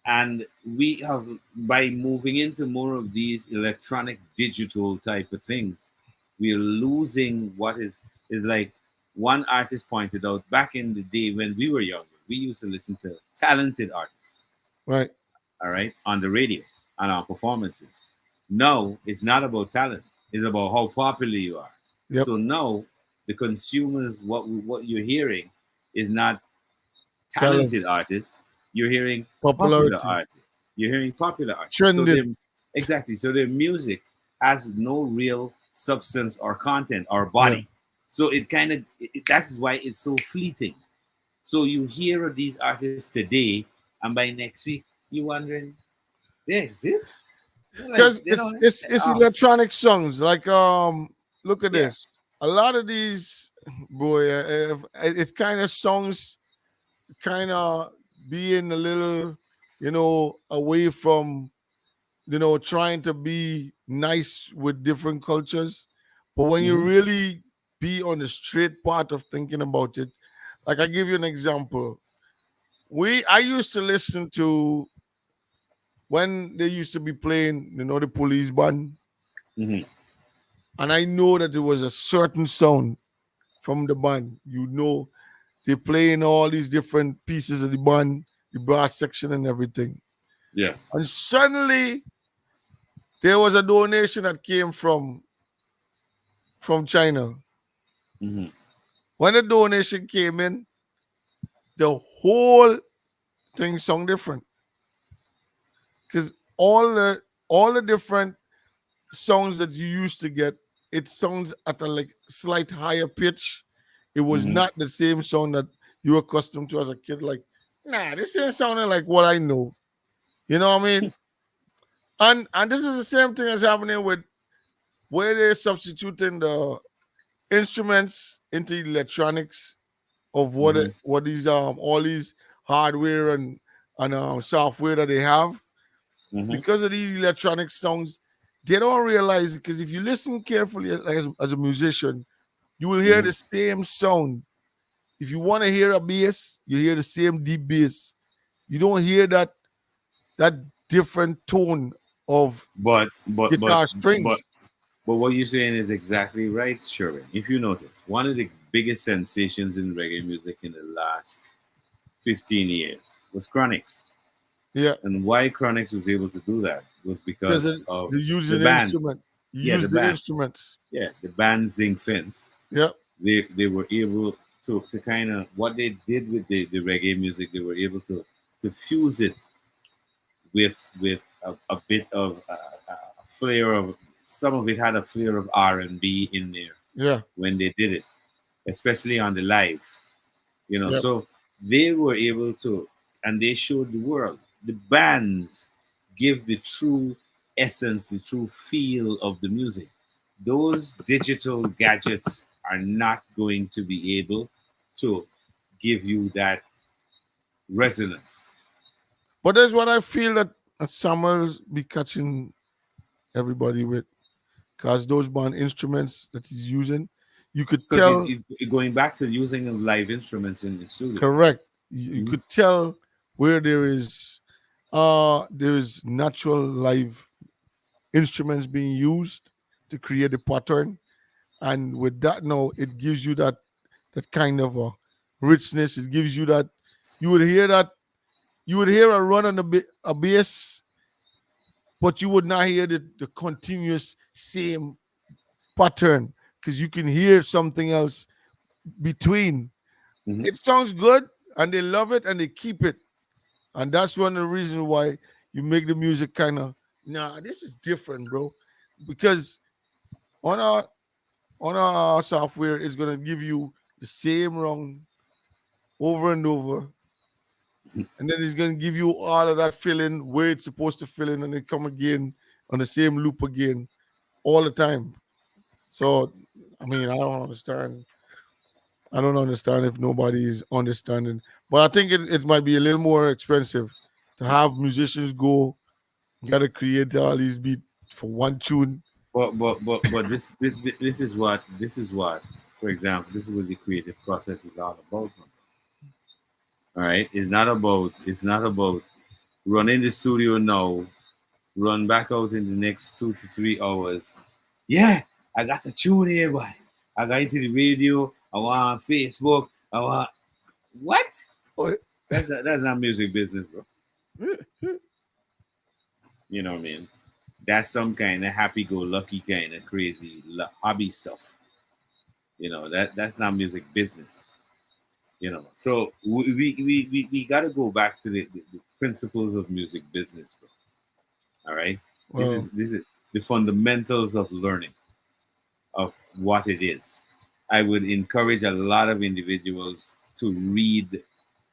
And we have, by moving into more of these electronic digital type of things, we're losing what is like one artist pointed out back in the day when we were younger. We used to listen to talented artists, right. all right, on the radio and our performances. Now it's not about talent, it's about how popular you are. Yep. So now the consumers, what you're hearing is not Talent, talented artists, you're hearing popular popularity, artists. You're hearing popular artists. So they trending. exactly. So their music has no real substance or content or Yeah. body. So it kind of that's why it's so fleeting. So you hear of these artists today, and by next week you're wondering they exist. You're like Because they it's don't. it's it's Oh, electronic songs. Like look at yeah. this. A lot of these, boy, it kind of songs kind of being a little, away from, trying to be nice with different cultures. But when you Hmm. really be on the straight part of thinking about it, like I give you an example. I used to listen to when they used to be playing, the police band, Hmm. and I know that there was a certain sound from the band. They're playing all these different pieces of the band, the brass section and everything. Yeah. And suddenly there was a donation that came from China. Hmm. When the donation came in, the whole thing sound different. Because all the different sounds that you used to get, it sounds at a like slight higher pitch. It was Hmm. not the same sound that you were accustomed to as a kid. Like, nah, this ain't sounding like what I know. You know what I mean? And this is the same thing that's happening with where they're substituting the instruments into electronics of Hmm. what these all these hardware and software that they have Hmm. because of these electronic sounds. They don't realize it because if you listen carefully, like as a musician, you will hear Hmm. the same sound. If you want to hear a bass, you hear the same deep bass. You don't hear that different tone of But but but guitar but strings. But what you're saying is exactly right, Sherwin. If you notice, one of the biggest sensations in reggae music in the last 15 years was Chronix. Yeah, And why Chronix was able to do that was because because of they're the using the band. instrument. You Yeah, the use the band. instruments. Yeah, the band Zinc Fence. Yeah, They were able to kind of, what they did with the reggae music, they were able to fuse it with a bit of a flair of, some of it had a flair of R&B in there yeah, when they did it, especially on the live, yeah. So they were able to, and they showed the world. The bands give the true essence, the true feel of the music. Those digital gadgets are not going to be able to give you that resonance. But that's what I feel that Summers be catching everybody with. because those band instruments that he's using, you could Because tell. he's going back to using of live instruments in the studio. Correct. You Mhm. could tell where there is natural live instruments being used to create the pattern, and with that now it gives you that kind of a richness. It gives you that you would hear that you would hear a run on a bass, but you would not hear the continuous same pattern because you can hear something else between. Mhm. It sounds good and they love it and they keep it. And that's one of the reasons why you make the music kind of, nah, this is different, bro. Because on our software, it's gonna give you the same rung over and over, and then it's gonna give you all of that filling where it's supposed to fill in, and then come again on the same loop again all the time. So, I mean, I don't understand if nobody is understanding. But I think it might be a little more expensive to have musicians go, gotta create all these beats for one tune. But this is what, for example, this is what the creative process is all about. Man. All right, it's not about run in the studio now, run back out in the next 2 to 3 hours. Yeah, I got a tune here, boy. I got into the radio. I want Facebook. I want what? Oh, That's not music business, bro. You know what I mean? That's some kind of happy-go-lucky kind of crazy hobby stuff. That's not music business. So we got to go back to the principles of music business, bro. All right, this well, is this is the fundamentals of learning of what it is. I would encourage a lot of individuals to read,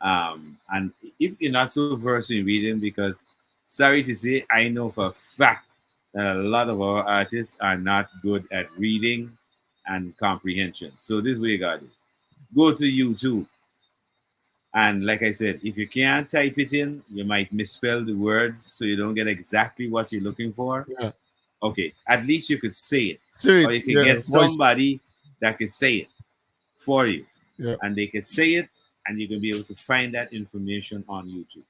and if you're not so versed in reading, because sorry to say, I know for a fact that a lot of our artists are not good at reading and comprehension. So this way you got to go to YouTube. And like I said, if you can't type it in, you might misspell the words so you don't get exactly what you're looking for. yeah. Okay, at least you could say it, Say or it, you can yeah, get voice, somebody that can say it for you, yeah, and they can say it, and you can be able to find that information on YouTube,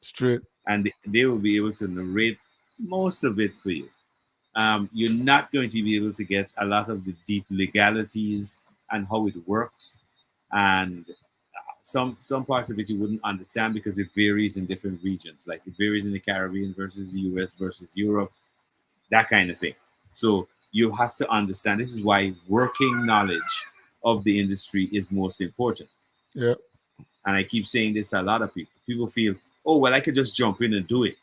straight, and they will be able to narrate most of it for you. You're not going to be able to get a lot of the deep legalities and how it works, and some parts of it you wouldn't understand because it varies in different regions. Like it varies in the Caribbean versus the US versus Europe, that kind of thing. So you have to understand this is why working knowledge of the industry is most important. yeah, And I keep saying this to a lot of people. People feel, oh, well, I could just jump in and do it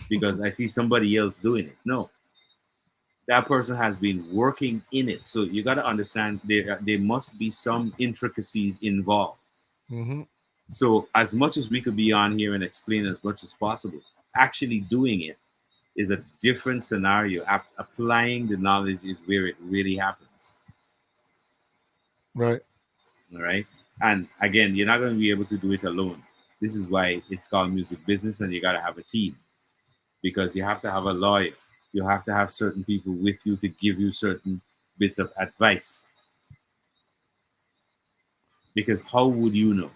because I see somebody else doing it. No, that person has been working in it. So you got to understand there must be some intricacies involved. mm-hmm, So as much as we could be on here and explain as much as possible, actually doing it is a different scenario. Applying the knowledge is where it really happens. right, All right. And again, you're not going to be able to do it alone. This is why it's called music business, and you got to have a team because you have to have a lawyer. You have to have certain people with you to give you certain bits of advice. Because how would you know?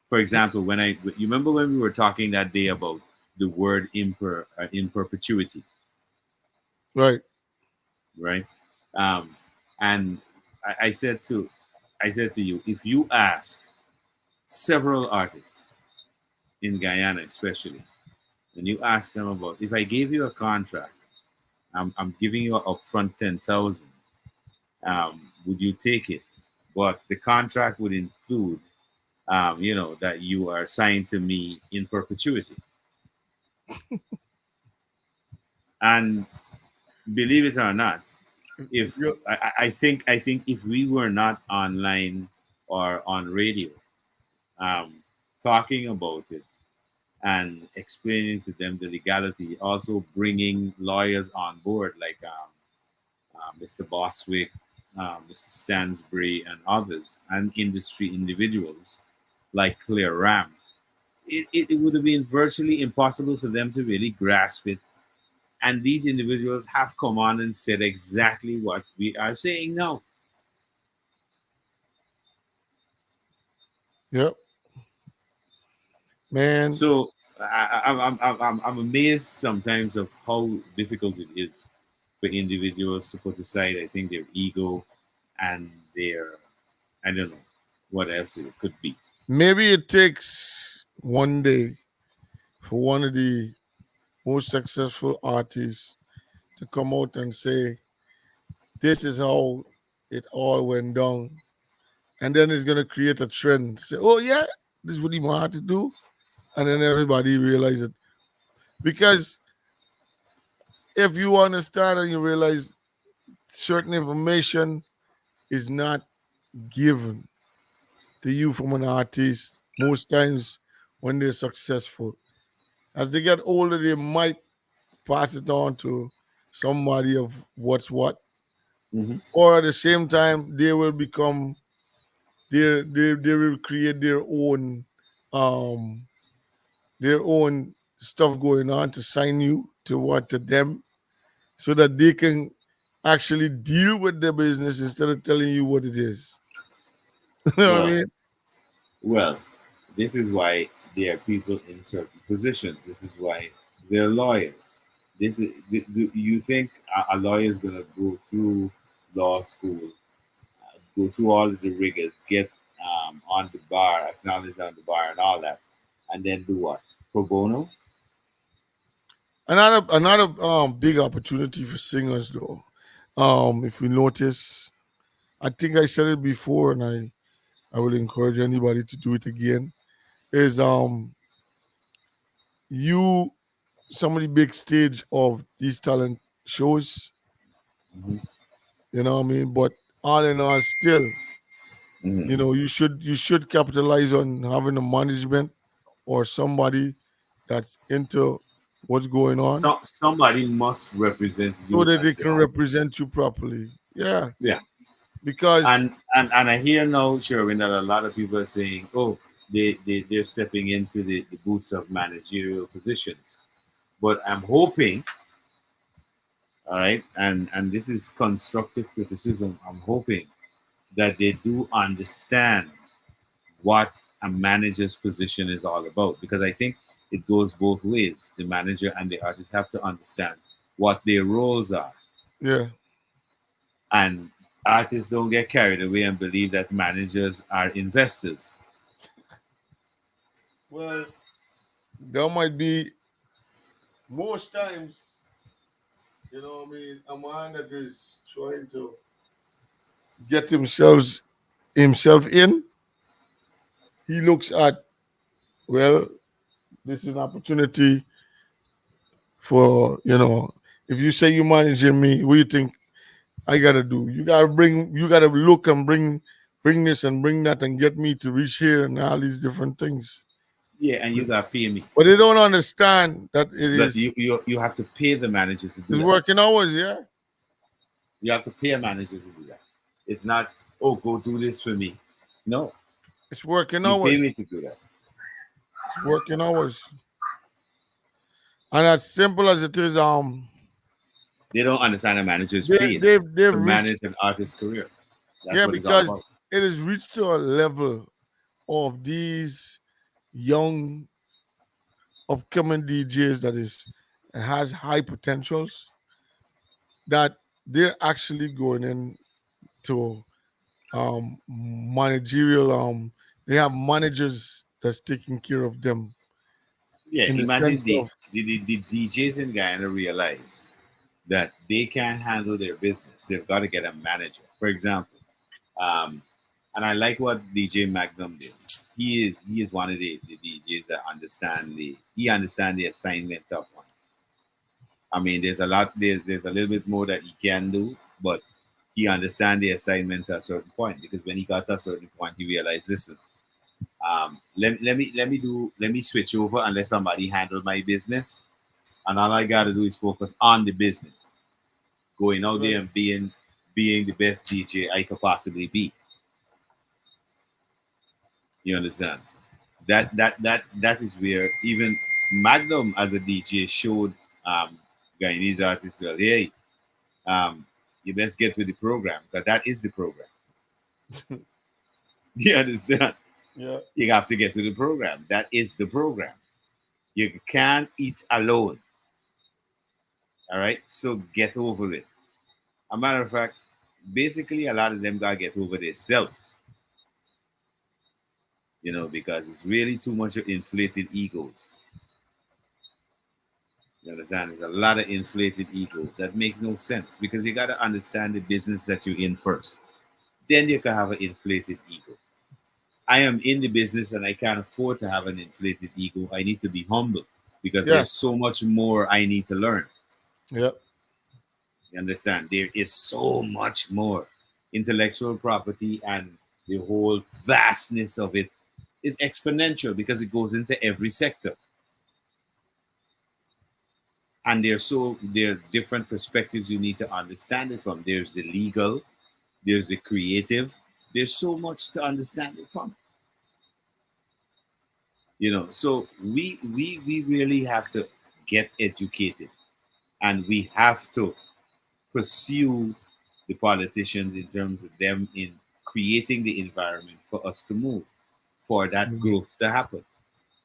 For example, you remember when we were talking that day about the word in perpetuity, right, right? Um, and I said to you, if you ask several artists in Guyana, especially, and you ask them about if I gave you a contract, I'm giving you an upfront 10,000. Would you take it? But the contract would include, that you are signed to me in perpetuity. And believe it or not, if yeah, I think if we were not online or on radio, um, talking about it and explaining to them the legality, also bringing lawyers on board like Mr. Boswick, Mr. Stansbury, and others, and industry individuals like Claire Ram. It would have been virtually impossible for them to really grasp it And these individuals have come on and said exactly what we are saying now. Yep, man. So I'm amazed sometimes of how difficult it is for individuals to put aside, I think, their ego and their, I don't know what else it could be. Maybe it takes one day for one of the most successful artists to come out and say, "This is how it all went down," and then it's gonna create a trend. Say, "Oh yeah, this is what he wanted to do," and then everybody realize it. Because if you understand and you realize certain information is not given to you from an artist, most times when they're successful, as they get older, they might pass it on to somebody of what's what, Hmm. or at the same time, they will become they will create um their own stuff going on to sign you to what to them so that they can actually deal with their business instead of telling you what it is. You know what I Well, mean? well, this is why there are people in certain positions. This is why they're lawyers. This is, you think a lawyer is going to go through law school, go through all of the rigors, get on the bar, acknowledged on the bar, and all that, and then do what? Pro bono? Another big opportunity for singers though. If we notice, I think I said it before and I will encourage anybody to do it again, is you some of the big stage of these talent shows, Hmm. you know what I mean? But all in all, still, Hmm. you should capitalize on having a management or somebody that's into what's going on So somebody must represent so you that as they the can artist. represent you properly. Yeah. Yeah. Because And I hear now, Sherwin, that a lot of people are saying, oh, they're stepping into the boots of managerial positions. But I'm hoping, all right, and this is constructive criticism, I'm hoping that they do understand what a manager's position is all about. Because I think it goes both ways. The manager and the artist have to understand what their roles are. yeah. And artists don't get carried away and believe that managers are investors. Well, there might be most times, I mean, a man that is trying to get himself in, he looks at, well, this is an opportunity for, if you say you managing me, what do you think I gotta do? You gotta look and bring this and bring that and get me to reach here and all these different things. Yeah, and you got to pay me. But they don't understand that it But is you have to pay the manager to do it's that. working hours, yeah. You have to pay a manager to do that. It's not, oh, go do this for me. No, It's working you pay hours. me to do that. It's working hours. And as simple as it is, They don't understand a manager is they paid they've to reached, manage an artist's career. That's yeah, what it's all because about. it has reached to a level of these young upcoming DJs that is has high potentials that they're actually going into managerial they have managers that's taking care of them Yeah, in the imagine sense the, of the DJs in Guyana realize that they can't handle their business. They've got to get a manager. For example, um, and I like what DJ Magnum did. He is one of the DJs that understand the assignment of one. I mean, there's a little bit more that he can do, but he understands the assignments at a certain point because when he got to a certain point, he realized, listen, let me switch over and let somebody handle my business, and all I got to do is focus on the business, going out there right. and being the best DJ I could possibly be. You understand? That is where even Magnum as a DJ showed um, Guyanese artists, well, hey, um, you best get with the program because that is the program. You understand? Yeah. You have to get to the program. That is the program. You can't eat alone. All right. So get over it. A matter of fact, basically, a lot of them gotta get over themselves, because it's really too much of inflated egos. You understand? There's a lot of inflated egos that make no sense because you gotta understand the business that you're in first. Then you can have an inflated ego. I am in the business and I can't afford to have an inflated ego. I need to be humble because Yeah. there's so much more I need to learn. Yeah. You understand? There is so much more. Intellectual property and the whole vastness of it is exponential because it goes into every sector. And there are different perspectives you need to understand it from. There's the legal, there's the creative. There's so much to understand it from. So we really have to get educated, and we have to pursue the politicians in terms of them in creating the environment for us to move, for that Mhm. growth to happen,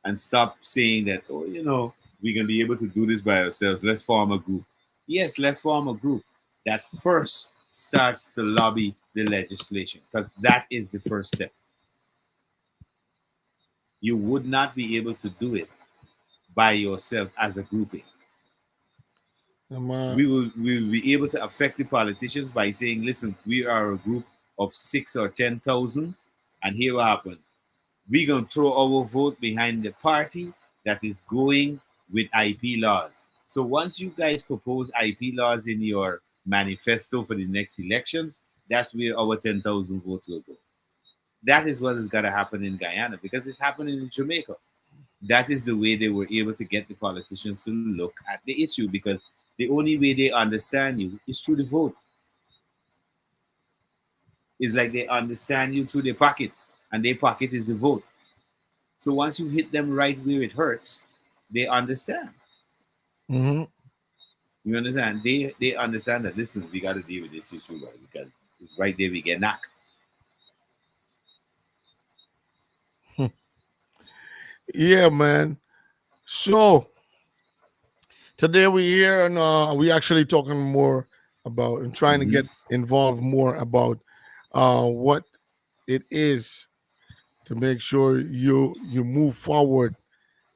and stop saying that, oh, we're going to be able to do this by ourselves. Let's form a group. Yes, let's form a group that first starts to lobby the legislation, because that is the first step. You would not be able to do it by yourself as a grouping. Um, We will be able to affect the politicians by saying, listen, we are a group of 6 or 10,000, and here what happened. We're gonna throw our vote behind the party that is going with IP laws. So once you guys propose IP laws in your manifesto for the next elections, that's where our 10,000 votes will go. That is what is gonna happen in Guyana because it's happening in Jamaica. That is the way they were able to get the politicians to look at the issue because the only way they understand you is through the vote. It's like they understand you through their pocket, and their pocket is the vote. So once you hit them right where it hurts, they understand. mhm. You understand? They understand that, listen, we got to deal with this issue, right? Because it's right there we get knocked. Yeah, man. So today we're here and we actually talking more about and trying to Mm-hmm. get involved more about what it is to make sure you move forward.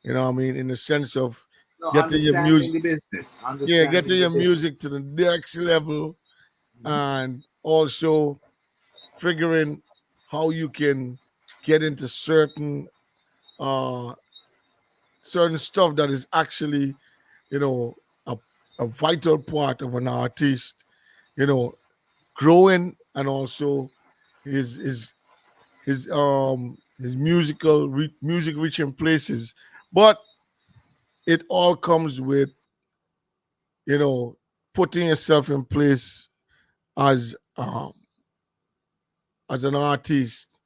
You know what I mean? In the sense of No, getting your understanding music, the business. yeah, Understanding getting the your business. music to the next level, Mhm. and also figuring how you can get into uh certain stuff that is actually, you know, a, a vital part of an artist, you know, growing, and also his his his music reaching places. But it all comes with, you know, putting yourself in place as as an artist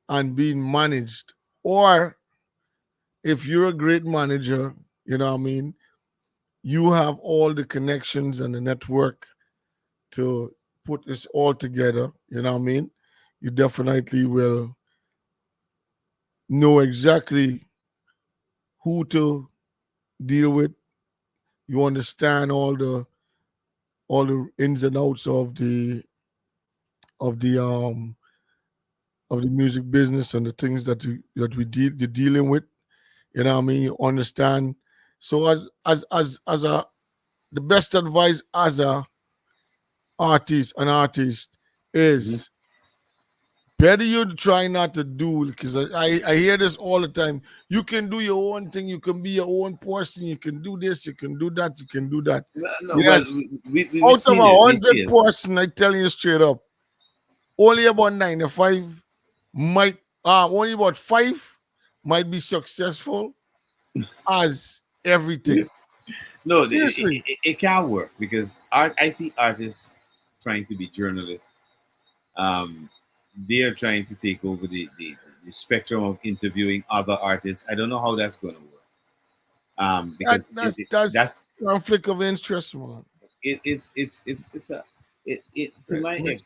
and being managed. Or if you're a great manager, you know what I mean, you have all the connections and the network to put this all together, you know what I mean? You definitely will know exactly who to deal with. You understand all the ins and outs of the um of the music business and the things that you're dealing with. You know what I mean? You understand. So as a the best advice as a an artist Mhm. is better you try not to do, because I hear this all the time. You can do your own thing, you can be your own person, you can do this, you can do that, you can do that. No, no, well, Yes. we Out of see a it. We see hundred it. person, I tell you straight up, only about 95 might only about five might be successful as everything. No, Seriously. it can work because I see artists trying to be journalists. Um, they are trying to take over the spectrum of interviewing other artists. I don't know how that's going to work. That Because that's that's that's conflict of interest, man. It's a it to It my makes-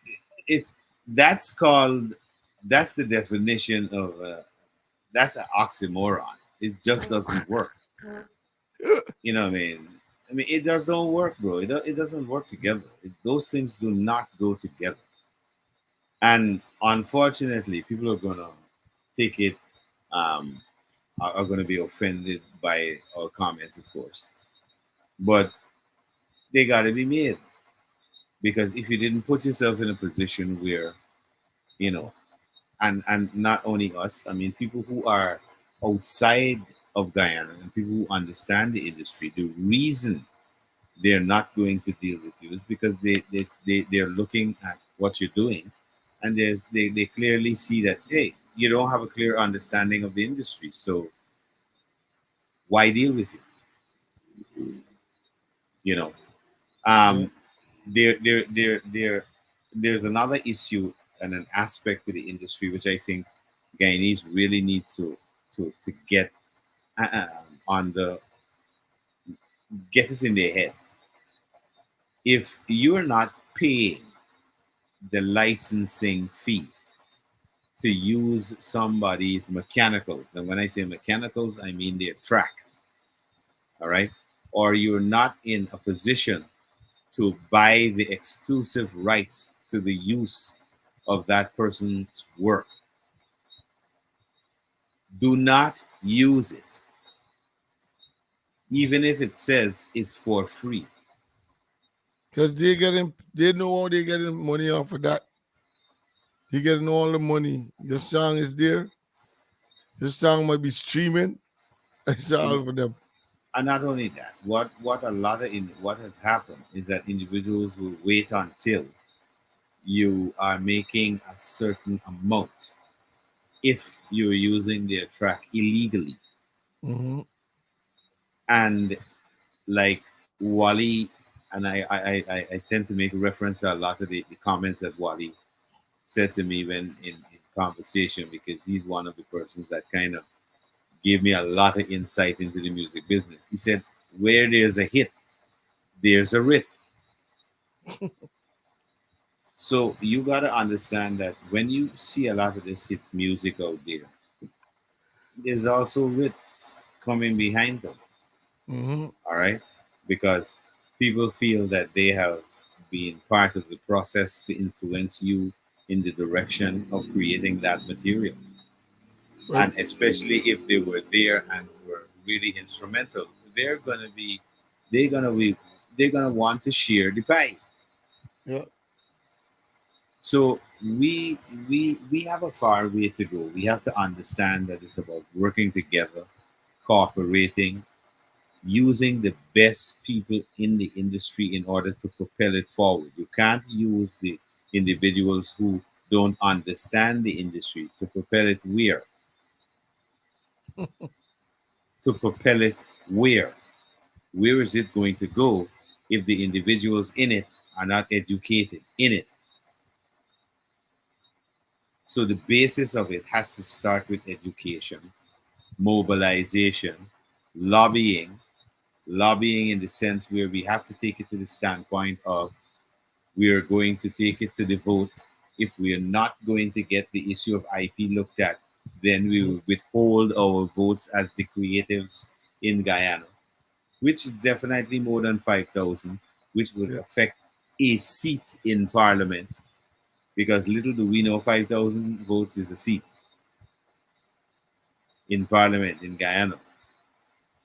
it's that's called that's the definition of that's an oxymoron. It just doesn't work. You know what I mean? I mean, it doesn't work, bro. It doesn't work together. Those things do not go together. And unfortunately, people are gonna take it, um, are gonna be offended by our comments, of course. But they gotta be made because if you didn't put yourself in a position where you know, and not only us, I mean, people who are outside of Guyana and people who understand the industry, the reason they're not going to deal with you is because they're looking at what you're doing and they clearly see that hey, you don't have a clear understanding of the industry, so why deal with you know yeah. um there's another issue and an aspect to the industry which I think Guyanese really need to get on the get it in their head. If you're not paying the licensing fee to use somebody's mechanicals, and when I say mechanicals, I mean their track, all right, or you're not in a position to buy the exclusive rights to the use of that person's work, do not use it, even if it says it's for free. Because they know how they getting money off of that. They getting all the money. Your song is there. Your song might be streaming. It's all for them. And not only that, what a lot of in what has happened is that individuals will wait until you are making a certain amount if you're using their track illegally. Hmm. And like Wally, and I tend to make reference to a lot of the comments that Wally said to me when in conversation because he's one of the persons that kind of gave me a lot of insight into the music business. He said, where there's a hit, there's a writ. So you gotta understand that when you see a lot of this hit music out there, there's also writs coming behind them. Hmm. All right, because people feel that they have been part of the process to influence you in the direction of creating that material, But and especially if they were there and were really instrumental, they're gonna be, they're gonna be, they're gonna want to share the pie. yeah, So we have a far way to go. We have to understand that it's about working together, cooperating, using the best people in the industry in order to propel it forward. You can't use the individuals who don't understand the industry to propel it where? To propel it where? Where is it going to go if the individuals in it are not educated in it? So the basis of it has to start with education, mobilization, lobbying, lobbying in the sense where we have to take it to the standpoint of we are going to take it to the vote. If we are not going to get the issue of IP looked at, then we will withhold our votes as the creatives in Guyana, which is definitely more than 5,000, which would yeah, affect a seat in parliament. Because little do we know, 5,000 votes is a seat in parliament in Guyana.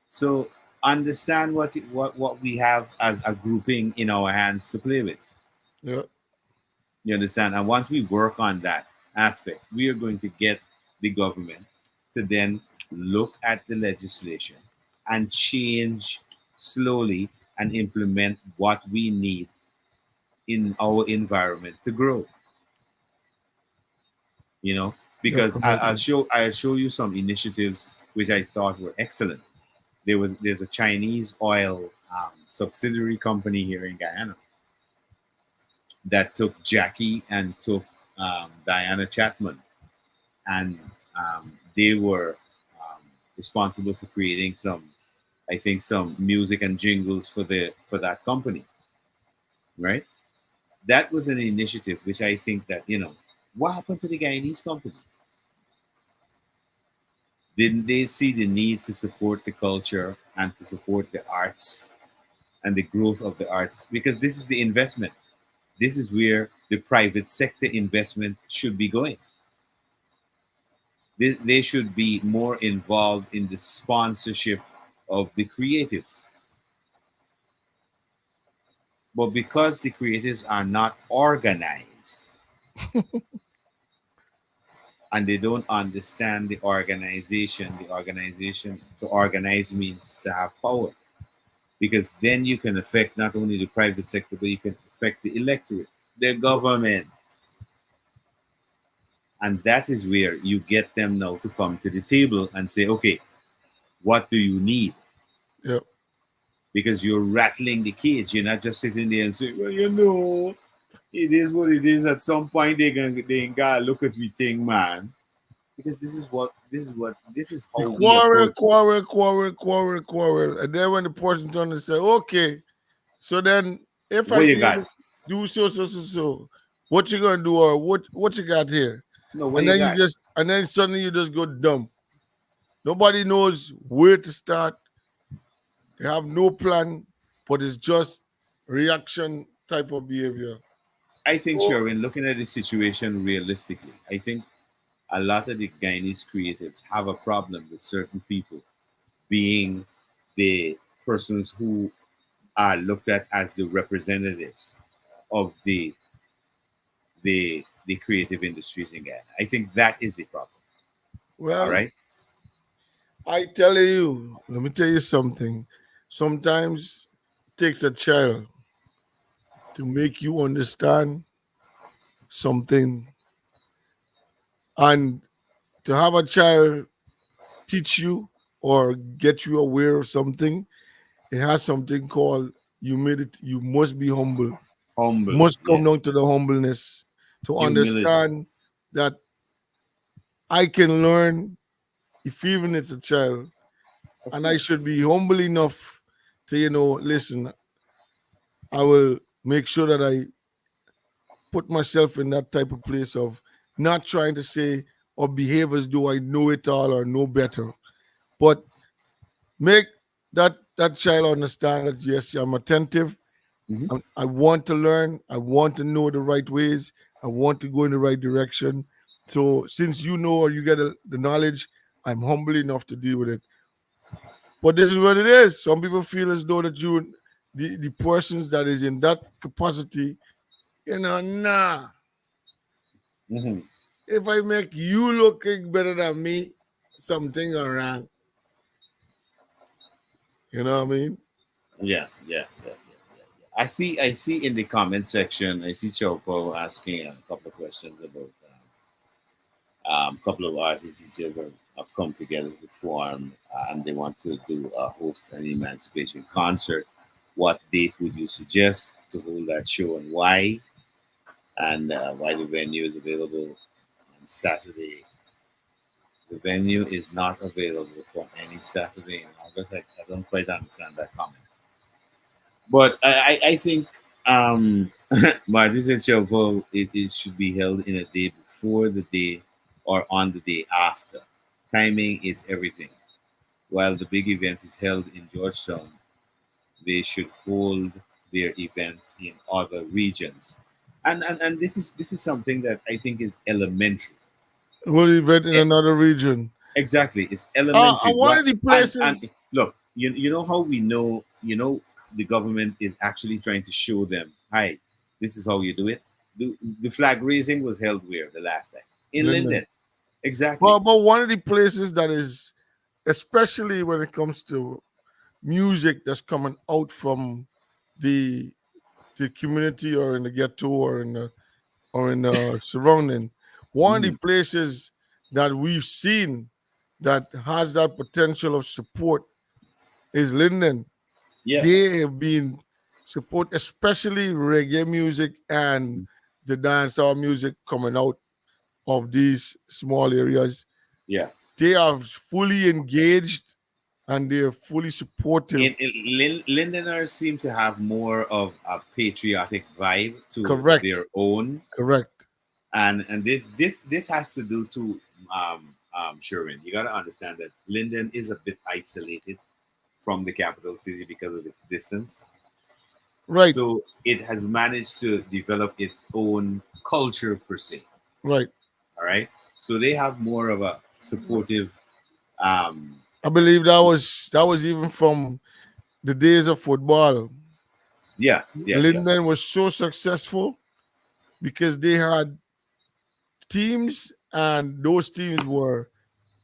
So understand what we have as a grouping in our hands to play with. yeah. You understand? And once we work on that aspect, we are going to get the government to then look at the legislation and change slowly and implement what we need in our environment to grow. You know, because Definitely. I'll show you some initiatives which I thought were excellent. There's a Chinese oil subsidiary company here in Guyana that took Jackie and took Diana Chapman, and they were responsible for creating some I think some music and jingles for the for that company, right? That was an initiative which I think that, what happened to the Guyanese companies? Didn't they see the need to support the culture and to support the arts and the growth of the arts? Because this is the investment. This is where the private sector investment should be going. They should be more involved in the sponsorship of the creatives. But because the creatives are not organized and they don't understand the organization to organize means to have power. Because then you can affect not only the private sector, but you can affect the electorate, the government. And that is where you get them now to come to the table and say, okay, what do you need? Yep. Because you're rattling the cage. You're not just sitting there and saying, well, it is what it is. At some point they gotta look at me thing, man. Because this is how You we approach it. quarrel. And then when the person turns and say, okay, so then if What I you got? do so, what you gonna do or what you got here? No, what And you then got? suddenly you just go dumb. Nobody knows where to start. They have no plan, but it's just reaction type of behavior. I think, So, sure, when looking at the situation realistically, I think a lot of the Guyanese creatives have a problem with certain people being the persons who are looked at as the representatives of the creative industries in Ghana. I think that is the problem. All well, right. I tell you, let me tell you something. Sometimes it takes a child to make you understand something, and to have a child teach you or get you aware of something, it has something called humility. You must be humble. Humble, Must yeah. come down to the humbleness to Humility. understand that I can learn if even it's a child, Of and I course. should be humble enough to, listen, I will make sure that I put myself in that type of place of not trying to say or behave as though I know it all or know better, but make that child understand that yes, I'm attentive. Hmm. I want to learn. I want to know the right ways. I want to go in the right direction. So since you know or you get the knowledge, I'm humble enough to deal with it. But this is what it is. Some people feel as though that the persons that is in that capacity, nah. Hmm. If I make you looking better than me, something are wrong. You know what I mean? Yeah. I see in the comment section, I see Chopo asking a couple of questions about a couple of artists. He says have come together to form and they want to do host an emancipation concert. What date would you suggest to hold that show and why? And why the venue is available on Saturday. The venue is not available for any Saturday in August. I don't quite understand that comment. But I think Martin Chopo, it should be held in a day before the day or on the day after. Timing is everything. While the big event is held in Georgetown, they should hold their event in other regions. And this is something that I think is elementary. We'll event in Eh, another region. exactly, it's And elementary. one What of the and places, look, you know how we know, the government is actually trying to show them, hi, this is how you do it. The flag raising was held where the last time? In Linden. Linden. Exactly. But one of the places that is, especially when it comes to music that's coming out from the the community or in the ghetto or in the surrounding, one of the Hmm. places that we've seen that has that potential of support is Linden. Yeah. They have been support, especially reggae music and the dancehall music coming out of these small areas. Yeah. They are fully engaged and they're fully supportive. Londoners seem to have more of a patriotic vibe to Correct, their own, correct. and this has to do to Sherwin. You got to understand that Linden is a bit isolated from the capital city because of its distance. Right, So it has managed to develop its own culture per se. right. All right. So they have more of a supportive. Um, I believe that was even from the days of football. yeah, yeah, yeah. Linden was so successful because they had teams, and those teams were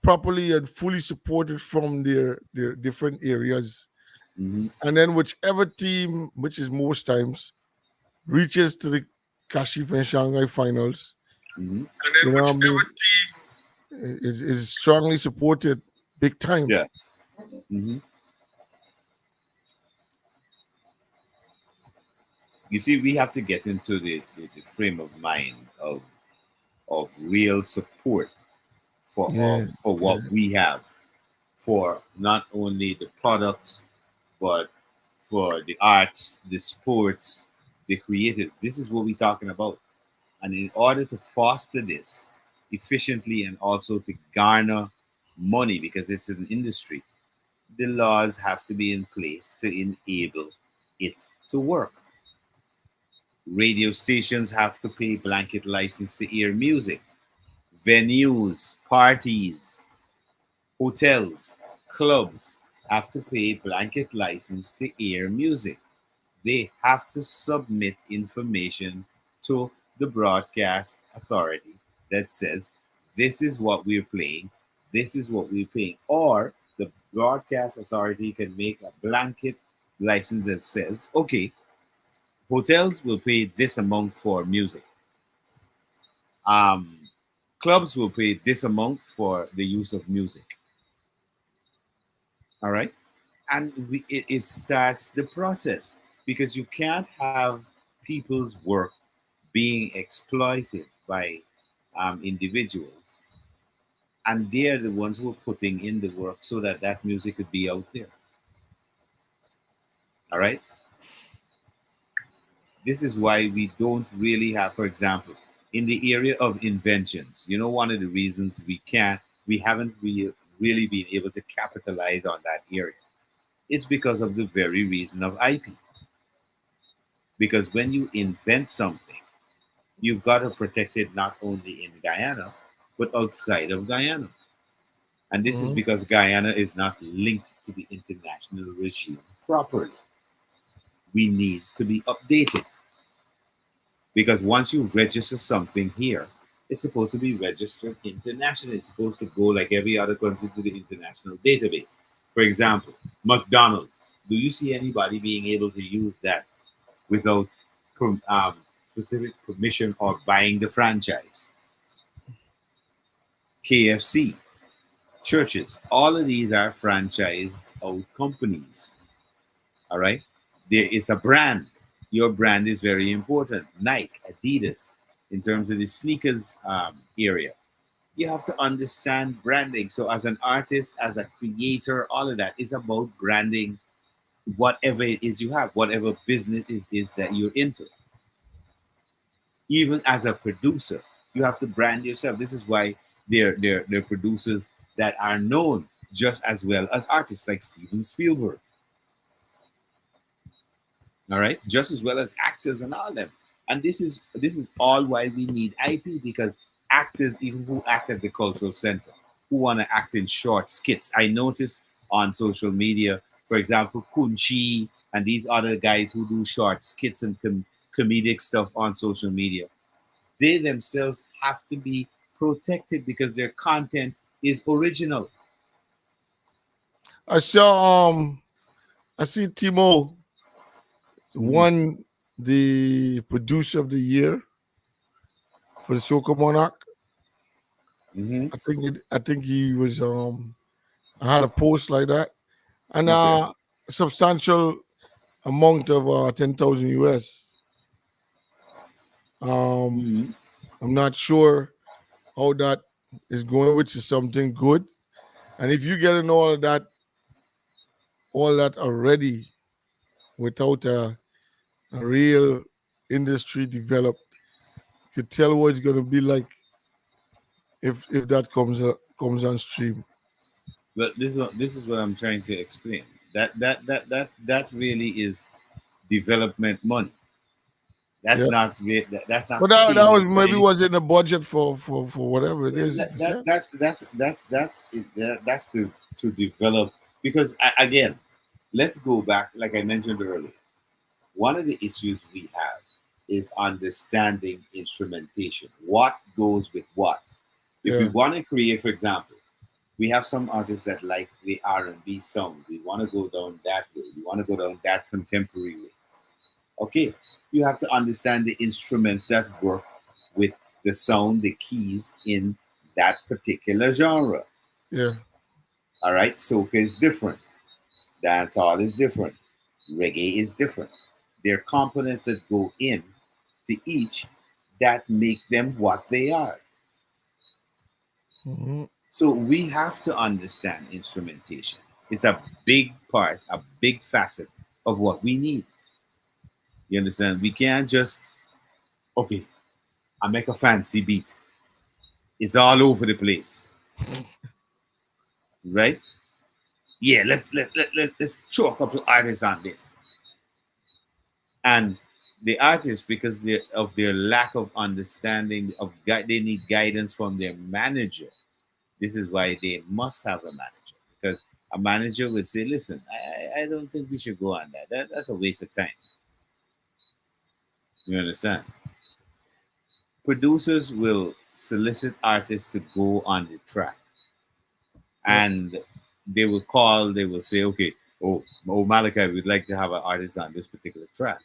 properly and fully supported from their different areas. Hmm. And then whichever team, which is most times, reaches to the Kashif and Shanghai finals, Hmm. and then whichever team is strongly supported big time. Yeah. Hmm. You see, we have to get into the frame of mind of real support Yeah, for yeah. what we have, for not only the products but for the arts, the sports, the creative. This is what we're talking about. And in order to foster this efficiently and also to garner money because it's an industry, the laws have to be in place to enable it to work. Radio stations have to pay blanket license to air music. Venues, parties, hotels, clubs have to pay blanket license to air music. They have to submit information to the broadcast authority that says this is what we're playing, this is what we're paying. Or the broadcast authority can make a blanket license that says, okay, hotels will pay this amount for music. Um, Clubs will pay this amount for the use of music. All right. And it starts the process because you can't have people's work being exploited by individuals, and they're the ones who are putting in the work so that that music could be out there. All right. This is why we don't really have, for example, in the area of inventions, one of the reasons we haven't really been able to capitalize on that area. It's because of the very reason of IP. Because when you invent something, you've got to protect it not only in Guyana, but outside of Guyana. And this is Mhm. because Guyana is not linked to the international regime properly. We need to be updated because once you register something here, it's supposed to be registered internationally. It's supposed to go like every other country to the international database. For example, McDonald's. Do you see anybody being able to use that without specific permission or buying the franchise? KFC, churches, all of these are franchised out companies. All right. It's a brand. Your brand is very important. Nike, Adidas, in terms of the sneakers area, you have to understand branding. So, as an artist, as a creator, all of that is about branding whatever it is you have, whatever business it is that you're into. Even as a producer, you have to brand yourself. This is why they're producers that are known just as well as artists like Steven Spielberg. All right, just as well as actors and all them. And this is all why we need IP because actors, even who act at the cultural center, who want to act in short skits. I notice on social media, for example, Kunchi and these other guys who do short skits and comedic stuff on social media. They themselves have to be protected because their content is original. I saw I see Timo Hmm. won the producer of the year for the Soca Monarch. Hmm. I think he was I had a post like that. And Okay. a substantial amount of 10,000 US. Um Hmm. I'm not sure how that is going, which is something good. And if you get in all of that, all that already without a real industry developed. You could tell what it's going to be like if that comes on stream. But this is what I'm trying to explain. That really is development money. That's Yeah, not that's not but that was paying for maybe anything. was in the budget for whatever it is. That, It's that, said. that that's to develop because again, let's go back like I mentioned earlier. One of the issues we have is understanding instrumentation. What goes with what? If we Yeah, want to create, for example, we have some artists that like the R&B sound. We want to go down that way. We want to go down that contemporary way. Okay, you have to understand the instruments that work with the sound, the keys in that particular genre. yeah. All right, soca is different, dancehall is different, reggae is different. There are components that go in to each that make them what they are. Hmm. So we have to understand instrumentation. It's a big part, a big facet of what we need. You understand? We can't just okay, I make a fancy beat. It's all over the place, right? Yeah, let's throw a couple artists on this. And the artists, because of their lack of understanding of they need guidance from their manager. This is why they must have a manager because a manager would say, "Listen, I don't think we should go on that's a waste of time." You understand? Producers will solicit artists to go on the track, Yeah. and they will call. They will say, "Okay, oh Malachi, we'd like to have an artist on this particular track."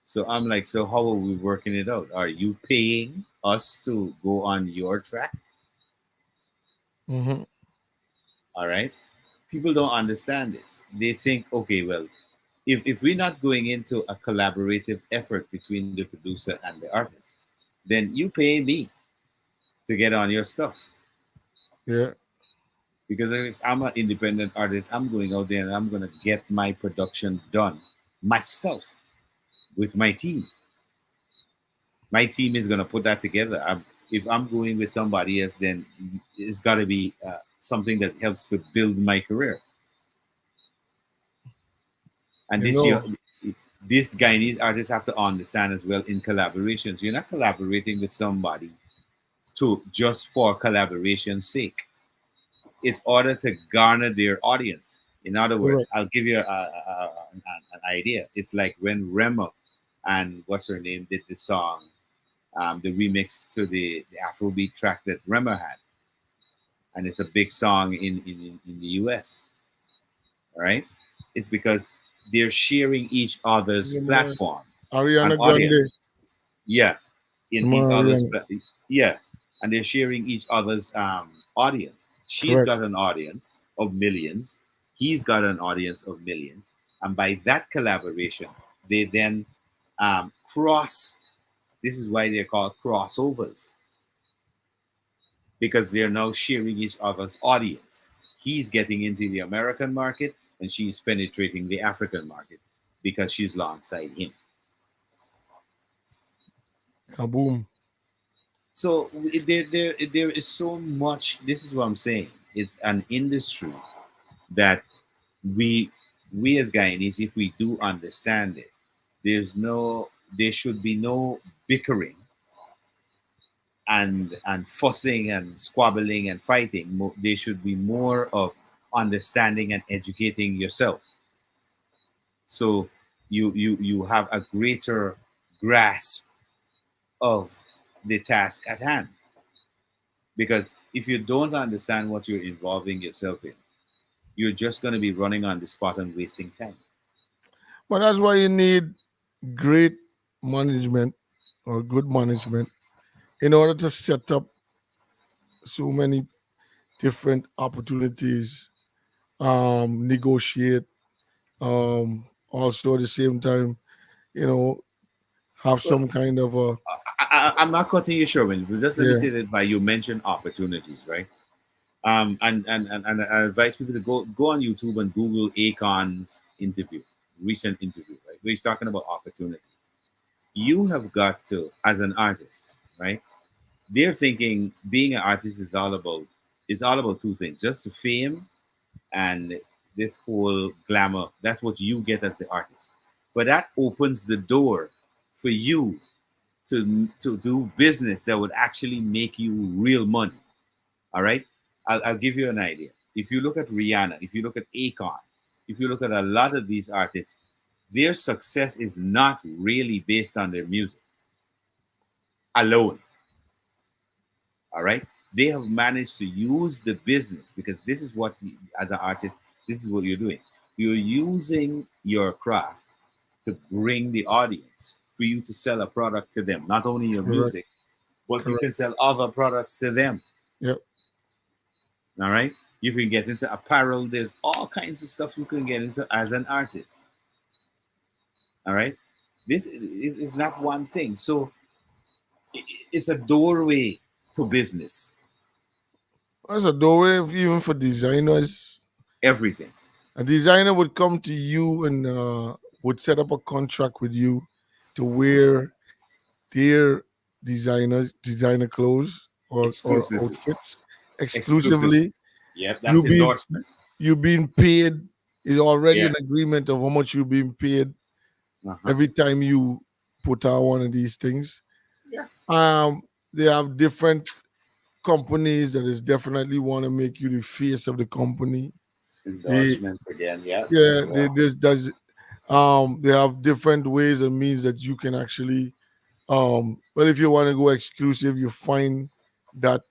So I'm like, "So how are we working it out? Are you paying us to go on your track?" Hmm. All right. People don't understand this. They think, okay, well, if we're not going into a collaborative effort between the producer and the artist, then you pay me to get on your stuff. Yeah. Because if I'm an independent artist, I'm going out there and I'm going to get my production done myself with my team. My team is going to put that together. If I'm going with somebody else, then it's got to be something that helps to build my career. And You know. this Guyanese artists have to understand as well in collaborations. You're not collaborating with somebody to just for collaboration's sake. It's order to garner their audience. In other words, Correct. I'll give you an idea. It's like when Rema and what's her name did the song, the remix to the Afrobeat track that Rema had, and it's a big song in the US, right? It's because they're sharing each other's You know, platform and Ariana Grande. audience. Yeah, in Come each on, other's Ariana. yeah, and they're sharing each other's audience. She's Correct. got an audience of millions. He's got an audience of millions, and by that collaboration, they then cross. This is why they're called crossovers because they're now sharing each other's audience. He's getting into the American market, and she's penetrating the African market because she's alongside him. Kaboom. So there is so much. This is what I'm saying. It's an industry that we we as Guyanese, if we do understand it, there should be no bickering and fussing and squabbling and fighting. There should be more of understanding and educating yourself. So you have a greater grasp of the task at hand. Because if you don't understand what you're involving yourself in, you're just going to be running on the spot and wasting time. But that's why you need great management or good management in order to set up so many different opportunities, negotiate, also at the same time, you know, have Well, some kind of a I'm not cutting you, Sherwin, but just let me yeah, say that by you mentioned opportunities, right? And I advise people to go on YouTube and Google Akon's interview, recent interview, right? Where he's talking about opportunity. You have got to, as an artist, right? They're thinking being an artist is all about two things: just the fame and this whole glamour. That's what you get as the artist. But that opens the door for you to do business that would actually make you real money. All right. I'll give you an idea. If you look at Rihanna, if you look at Akon, if you look at a lot of these artists, their success is not really based on their music alone. All right. They have managed to use the business because this is what, as an artist, this is what you're doing. You're using your craft to bring the audience for you to sell a product to them, not only your Correct. music, but you Correct. can sell other products to them. Yep. All right. You can get into apparel. There's all kinds of stuff you can get into as an artist. All right. This is not one thing. So it's a doorway to business, That's a doorway even for designers. everything. A designer would come to you and would set up a contract with you to wear their designer clothes or Exclusively. outfits Exclusively. exclusively. Yep. You That's being endorsement. you being paid is already Yeah. an agreement of how much you're being paid Uh-huh. every time you put out one of these things. Yeah. They have different companies that is definitely want to make you the face of the company. They Endorsements again. Yeah. yeah, Yeah. they have different ways and means that you can actually well, if you want to go exclusive, you find that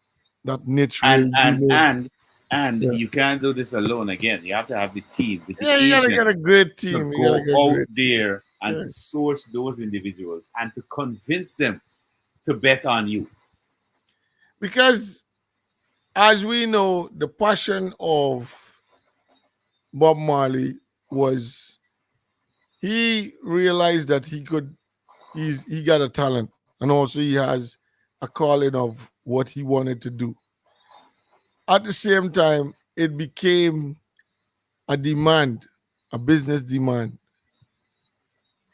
that niche where And you and know. and and Yeah, you can't do this alone. Again, you have to have the team with the yeah, you gotta agent get a great to team. You gotta go get out great. there and Yeah, to source those individuals and to convince them to bet on you. because as we know, the passion of Bob Marley was he realized that he got a talent and also he has a calling of what he wanted to do. At the same time, it became a demand, a business demand.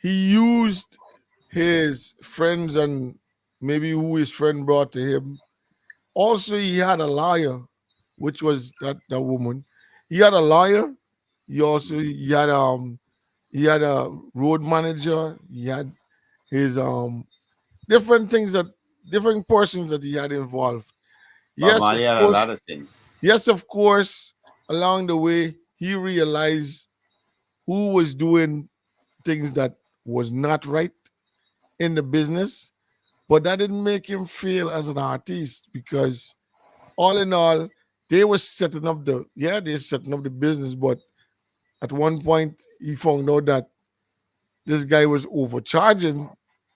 He used his friends and maybe who his friend brought to him. Also, he had a lawyer, which was that woman. He had a lawyer. He had a road manager. He had his different things that different persons that he had involved. Bob Yes, of Marley had a course. lot of things. Yes, of course. Along the way, he realized who was doing things that was not right in the business, but that didn't make him fail as an artist because all in all, they were setting up they're setting up the business, but at one point he found out that this guy was overcharging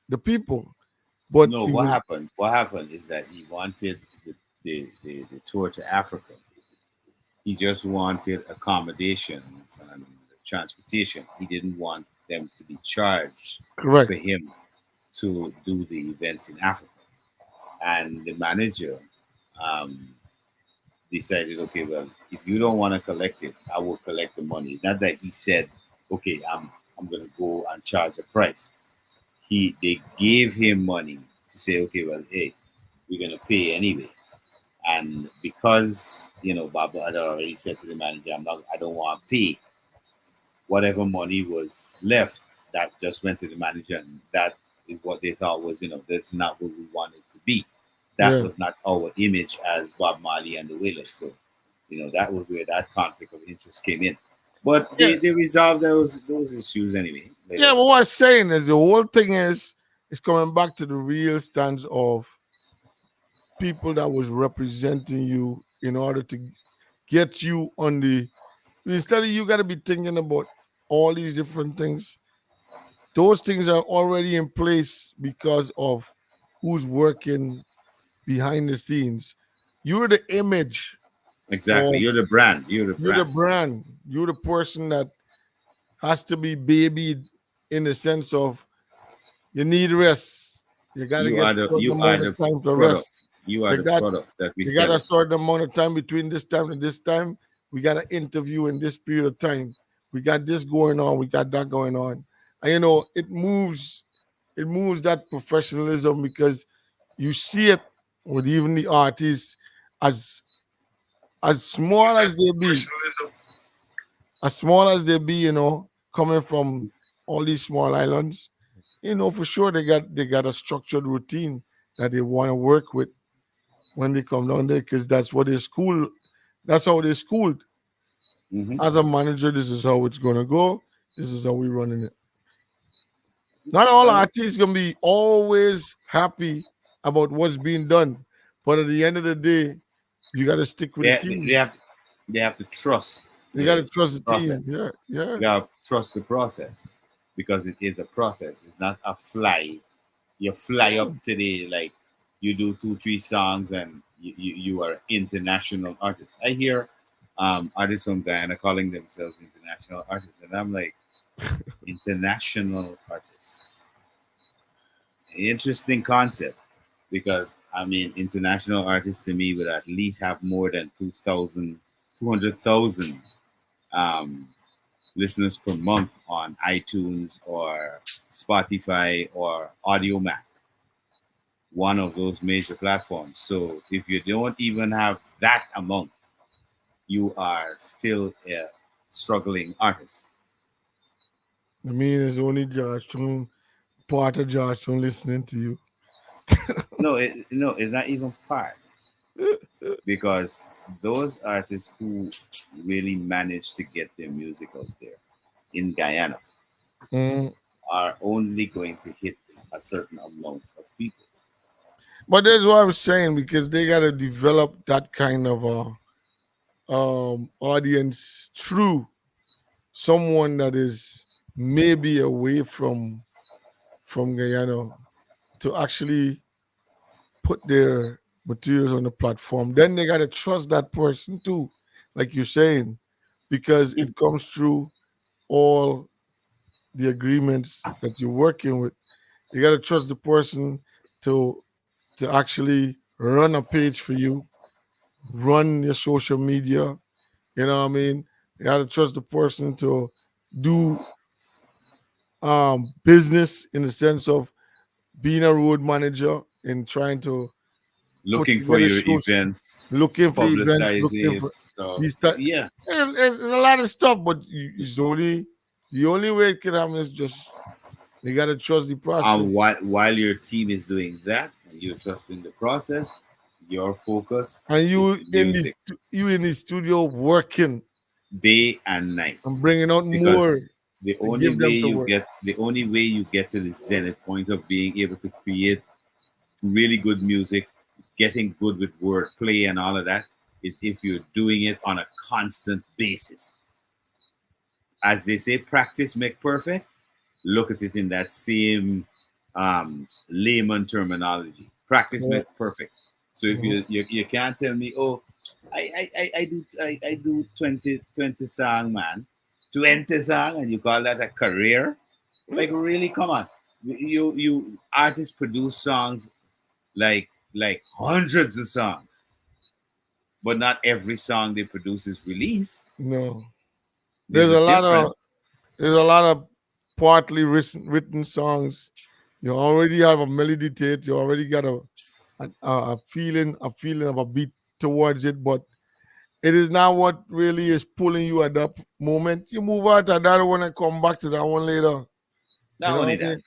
the people. But No, he what was happened? What happened is that he wanted the tour to Africa. He just wanted accommodations and transportation. He didn't want them to be charged correct. for him to do the events in Africa. And the manager um, decided, okay, well, if you don't want to collect it, I will collect the money. Not that he said, okay, I'm gonna go and charge a price. They gave him money to say, okay, well, hey, we're gonna pay anyway. And because Baba had already said to the manager, I don't want to pay, whatever money was left, that just went to the manager, and that is what they thought was, that's not what we wanted to be. That Yeah. was not our image as Bob Marley and the Wailers. So, that was where that conflict of interest came in. But Yeah. they resolved those issues anyway later Yeah, on. but what I'm saying is the whole thing is coming back to the real stance of people that was representing you in order to get you on the instead of you gotta be thinking about all these different things. Those things are already in place because of who's working behind the scenes. You're the image Exactly. of You're the brand. You're the you're the brand. brand. You're the person that has to be babied in the sense of you need rest. You gotta You get are the certain you are amount of the time to product. rest. You are They the got product that we they got a selling. certain amount of time between this time and this time. We got an interview in this period of time. We got this going on. We got that going on. And it moves that professionalism because you see it with even the artists as small as they be, coming from all these small islands, for sure they got a structured routine that they want to work with when they come down there because that's how they're schooled. Hmm. As a manager, this is how it's gonna go. This is how we running it. Not all Well, artists gonna be always happy about what's being done, but at the end of the day, you got to stick with the they team. have to, they have to trust You got to the trust the team. process. Yeah, yeah. You gotta trust the process because it is a process. It's not a fly. You fly up today like you do two, three songs and you are international artists. I hear artists from Guyana calling themselves international artists, and I'm like, international artists. Interesting concept because I mean, international artists to me would at least have more than 2,000, 200,000 um, listeners per month on iTunes or Spotify or AudioMac, one of those major platforms. So if you don't even have that amount, you are still a struggling artist. I mean, it's only Josh Tune, part of Josh Tune listening to you. No, it's not even part because those artists who really manage to get their music out there in Guyana Mm. are only going to hit a certain amount of people. But that's what I'm saying because they got to develop that kind of audience through someone that is maybe away from Guyana to actually put their materials on the platform. Then they got to trust that person too, like you're saying, because Mm. it comes through all the agreements that you're working with. You got to trust the person to actually run a page for you, run your social media. You know what I mean? You got to trust the person to do business in the sense of being a road manager and trying to put Looking for together your shows, events, looking for events, publicize looking it. for So these type. yeah, There's a lot of stuff, but it's only the only way it can happen is just you got to trust the process. and while your team is doing that, and you're trusting the process, your focus And is you the in the music, you in the studio working day and night. and bringing out Because more to give them to work. the only way you get to the zenith point of being able to create really good music, getting good with wordplay and all of that, is if you're doing it on a constant basis. As they say, practice make perfect. Look at it in that same layman terminology. Practice Yeah. makes perfect. So if Mhm. you can't tell me, oh, I do 20 song, man, 20 song, and you call that a career? Like really, come on. You artists produce songs like hundreds of songs, but not every song they produce is released. No, there's There's a a lot of difference. there's a lot of partly written songs. You already have a melody to it. You already got a feeling of a beat towards it, but it is not what really is pulling you at that moment. You move out to that one and come back to that one later. You Not know only what I that, mean?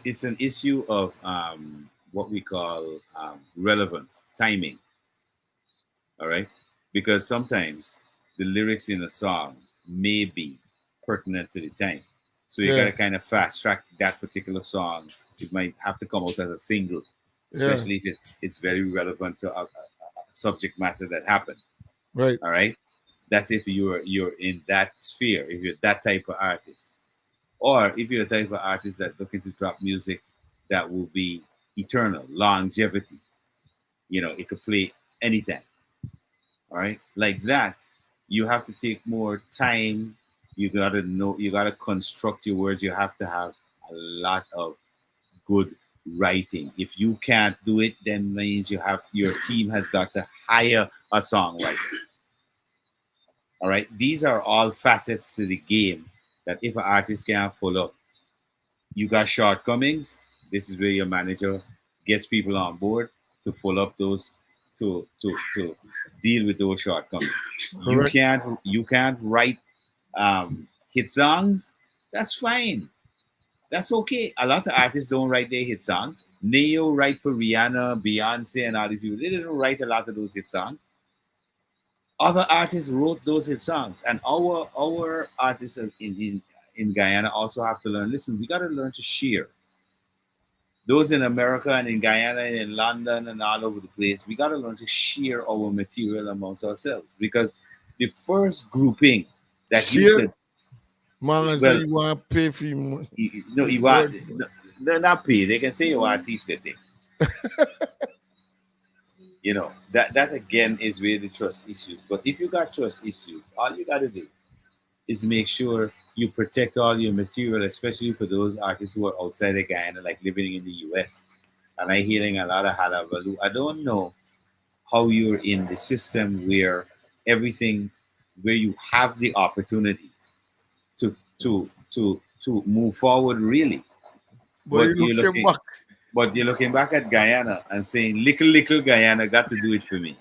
it's an issue of what we call relevance, timing. All right, because sometimes the lyrics in a song may be pertinent to the time, so you got Yeah, to kind of fast track that particular song. It might have to come out as a single, yeah, especially if it's very relevant to a subject matter that happened. right. All right, that's if you're in that sphere, if you're that type of artist. Or if you're the type of artist that's looking to drop music that will be eternal, longevity, it could play anytime. All right. Like that, you have to take more time. You gotta construct your words. You have to have a lot of good writing. If you can't do it, then means your team has got to hire a songwriter. All right, these are all facets to the game that if an artist can't follow, you got shortcomings. This is where your manager gets people on board to follow up those to deal with those shortcomings. Correct. You can't write hit songs. That's fine. That's okay. A lot of artists don't write their hit songs. Neo write for Rihanna, Beyonce, and all these people. They didn't write a lot of those hit songs. Other artists wrote those hit songs, and our artists in Guyana also have to learn. Listen, we got to learn to share. Those in America and in Guyana and in London and all over the place, we got to learn to share our material amongst ourselves because the first grouping that you Share, could, man, I say well, you want to pay for you. no, you want, no, they're not pay. They can say you want to teach the thing. That again is where the trust issues. But if you got trust issues, all you got to do is make sure you protect all your material, especially for those artists who are outside of Guyana, like living in the US. And I'm hearing a lot of halabaloo. I don't know how you're in the system where everything, where you have the opportunities to move forward really. But But you came back. you're looking back at Guyana and saying, little Guyana got to do it for me.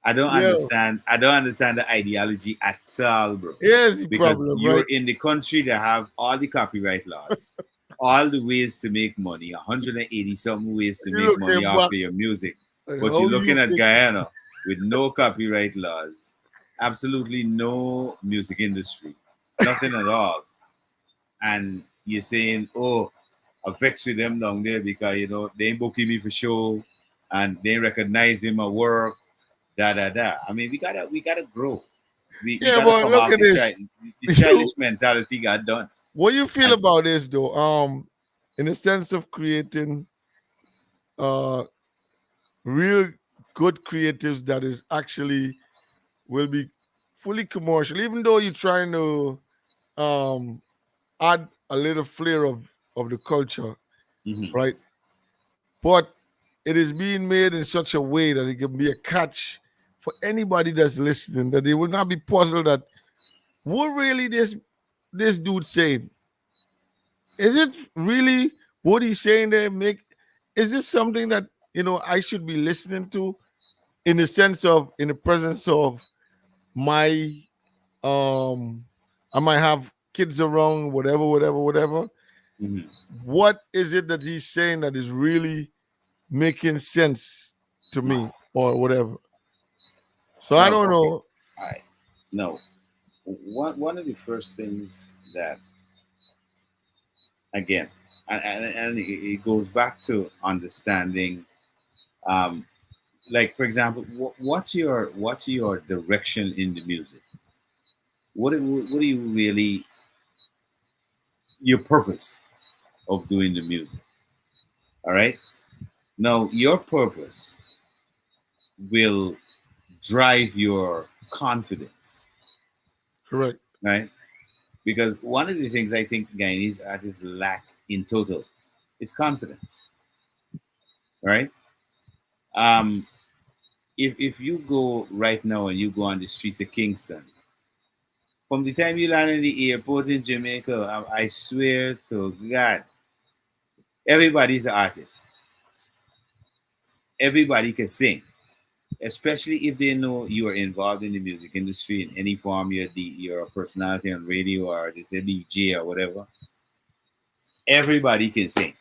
I don't Yeah. understand. I don't understand the ideology at all, bro. Here's the Because problem, you're right? in the country that have all the copyright laws, all the ways to make money, 180 some ways to make You money came off back. of your music. And But how you're looking you at think? Guyana with no copyright laws, absolutely no music industry, nothing at all. And you're saying, oh, I vex with them down there because they ain't booking me for show and they ain't recognizing my work, da da da. I mean, we gotta grow. We Yeah, gotta but come look off at this. the You, childish mentality got done. what you feel And about this though? In the sense of creating uh real good creatives that is actually will be fully commercial, even though you're trying to um add a little flair of the culture, mhm, right? But it is being made in such a way that it can be a catch for anybody that's listening, that they will not be puzzled that what really this dude saying. Is it really what he's saying there? Is this something that I should be listening to in the sense of in the presence of my I might have kids around, whatever, whatever, whatever. mhm. What is it that he's saying that is really making sense to me or whatever? So I Now, don't okay, know. all right. No, one of the first things that again, and it goes back to understanding. Um, like for example, what's your direction in the music? What do you really your purpose of doing the music? All right. Now, your purpose will drive your confidence, Correct. right? Because one of the things I think Guyanese artists lack in total is confidence, right? Um, if you go right now and you go on the streets of Kingston, from the time you land in the airport in Jamaica, I swear to God, everybody's an artist. Everybody can sing, especially if they know you are involved in the music industry in any form. You're a personality on radio or they say DJ or whatever. Everybody can sing,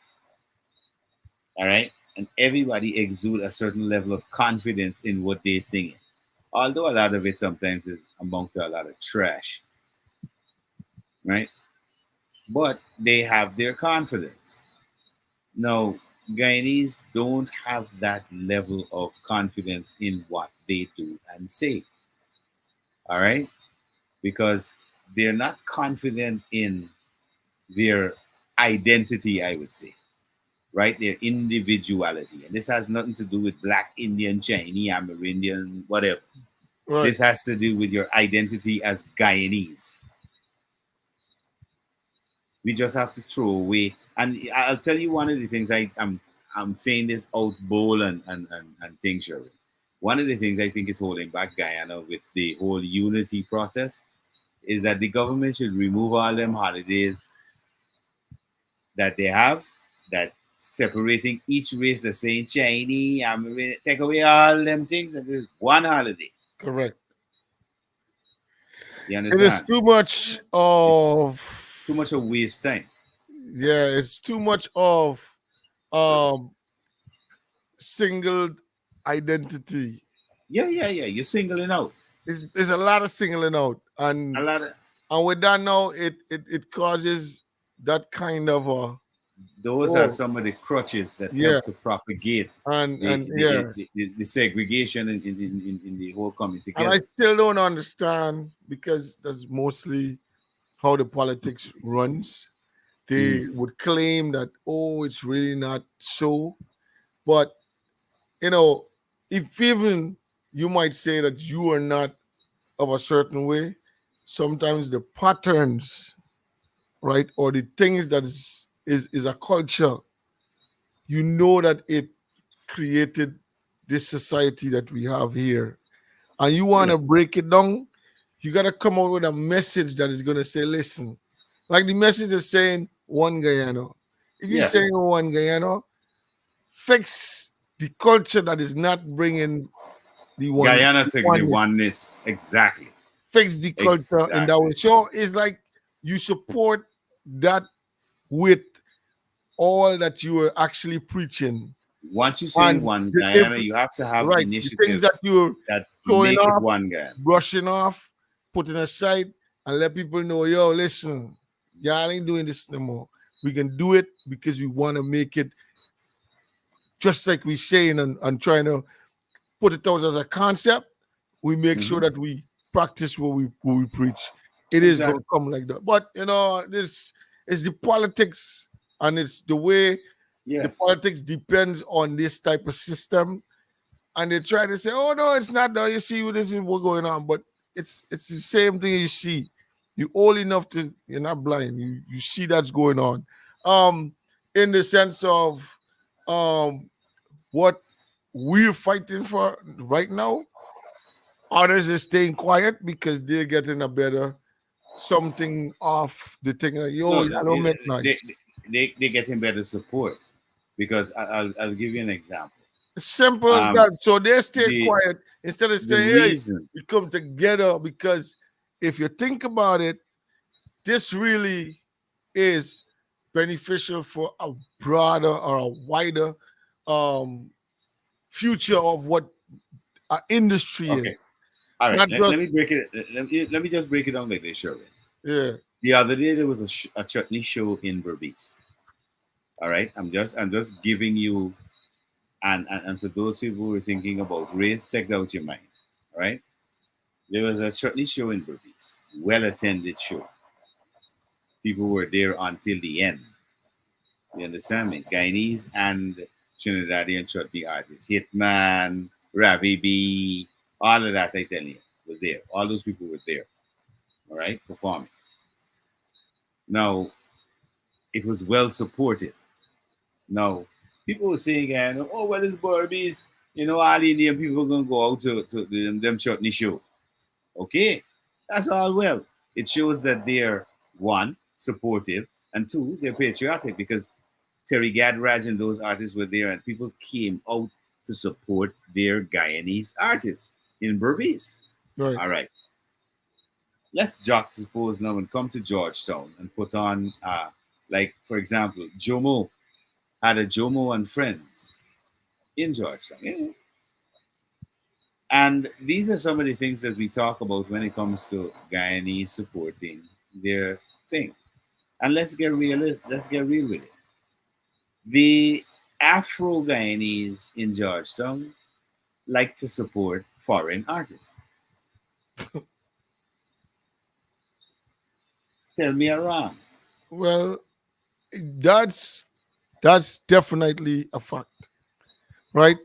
all right, and everybody exude a certain level of confidence in what they're singing. Although a lot of it sometimes is among to a lot of trash, right? But they have their confidence. Now, Guyanese don't have that level of confidence in what they do and say, all right, because they're not confident in their identity, I would say, right? Their individuality. And this has nothing to do with black, Indian, Chinese, Amerindian, whatever. Right. This has to do with your identity as Guyanese, We just have to throw away. And I'll tell you one of the things I'm saying this out bowl and things, Sherwin. One of the things I think is holding back Guyana with the whole unity process is that the government should remove all them holidays that they have, that separating each race, the saying Chinese, take away all them things and there's one holiday. Correct. You It is understand? too much It's of, too much of waste time. yeah, it's too much of um single identity. Yeah. You're singling out There's a lot of singling out, a lot of and with that now, it causes that kind of a, those are oh, some of the crutches that yeah, help to propagate and yeah, the segregation in the whole coming and I together. still don't understand because that's mostly how the politics runs. They Mm, would claim that, oh, it's really not so, but you know, if even you might say that you are not of a certain way, sometimes the patterns, right, or the things that is a culture, you know that it created this society that we have here, and you want yeah, to break it down, you got to come out with a message that is going to say, listen, like the message is saying one Guyana. If you're yeah. saying one Guyana, fix the culture that is not bringing the Guyana took the oneness. oneness exactly, Fix the culture in that way. exactly. So it's like you support that with all that you are actually preaching. Once you say And one the, Guyana, you have to have right, the things that initiatives you're that showing make it off, one Guyana. brushing off, putting aside, and let people know, yo, listen, y'all ain't doing this no more. We can do it because we want to make it just like we saying and trying to put it out as a concept. We make sure Hmm. that we practice what we preach. It is gonna Exactly. come like that. But this is the politics, and it's the way the Yeah. politics depends on this type of system. And they try to say, "Oh no, it's not. Though you see, this is what's going on." But it's the same thing you see. You old enough to you're not blind. You see that's going on. Um, in the sense of um what we're fighting for right now, others are staying quiet because they're getting a better something off the thing. Like, yo, No, I don't make they, noise. they getting better support because I'll give you an example. Simple as Um, that. So they stay the quiet instead of the saying, hey, reason, we come together because if you think about it, this really is beneficial for a broader or a wider um, future of what our industry okay, is. all right. Not just, Let me break it. Let me just break it down like this, Sherwin. yeah, The other day there was a chutney show in Berbice. All right, I'm just giving you and for those people who are thinking about race, take that out your mind. All right, there was a chutney show in Berbice, well attended show. People were there until the end. You understand me? Guyanese and Trinidadian chutney artists, Hitman, Ravi B, all of that I tell you was there. All those people were there. All right, performing. Now it was well supported. Now people were saying, "Oh, well, it's Barbies. You know, all Indian people gonna go out to them chutney show." Okay, that's all well. It shows that they're one supportive and two they're patriotic because Terry Gadraj and those artists were there and people came out to support their Guyanese artists in Berbice. right. All right, let's juxtapose now and come to Georgetown and put on, like for example, Jomo had a Jomo and Friends in Georgetown. Yeah. And these are some of the things that we talk about when it comes to Guyanese supporting their thing. And let's get real with it. The Afro Guyanese in Georgetown like to support foreign artists. Tell me I'm wrong. Well, that's that's definitely a fact, right?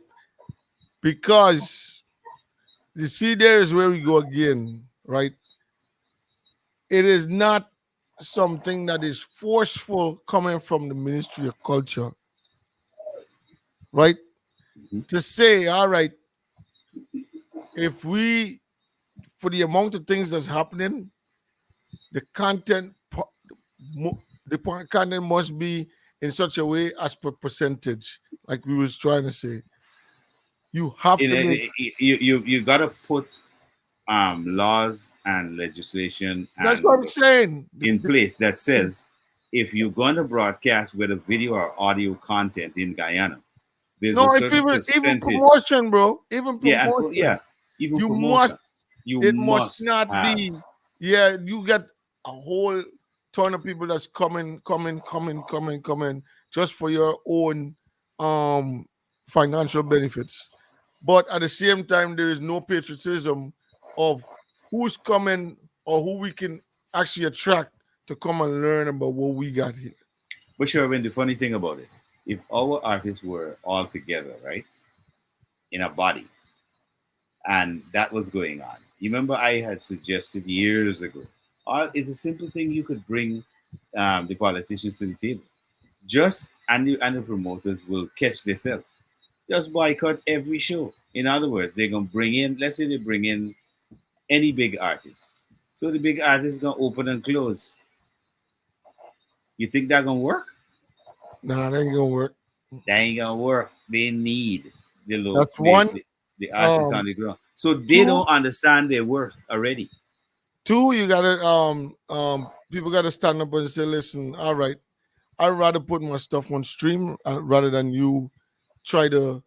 Because you see, there is where we go again, right? It is not something that is forceful coming from the Ministry of Culture, right? Mhm. To say, all right, if we, for the amount of things that's happening, the content, content must be in such a way as per percentage, like we was trying to say. You have In to make. you got to put laws and legislation That's what and I'm saying. in place that says if you're going to broadcast with a video or audio content in Guyana, there's a No, it's certain even percentage. promotion, bro. Even Yeah, promotion. even You promotion. must. You It must must not have. be. Yeah, you get a whole ton of people that's coming, just for your own um financial benefits. But at the same time, there is no patriotism of who's coming or who we can actually attract to come and learn about what we got here. But sure, when the funny thing about it, if our artists were all together, right, in a body, and that was going on. You remember I had suggested years ago. It's a simple thing you could bring the politicians to the table. Just and the promoters will catch themselves. Just boycott every show. In other words, they're gonna bring in. Let's say they bring in any big artist. So the big artist gonna open and close. You think that gonna work? Nah, that ain't gonna work. That ain't gonna work. They need the low That's one. the artists on Um, the ground. So they two, don't understand their worth already. two, you gotta people gotta stand up and say, listen, all right, I'd rather put my stuff on stream rather than you try to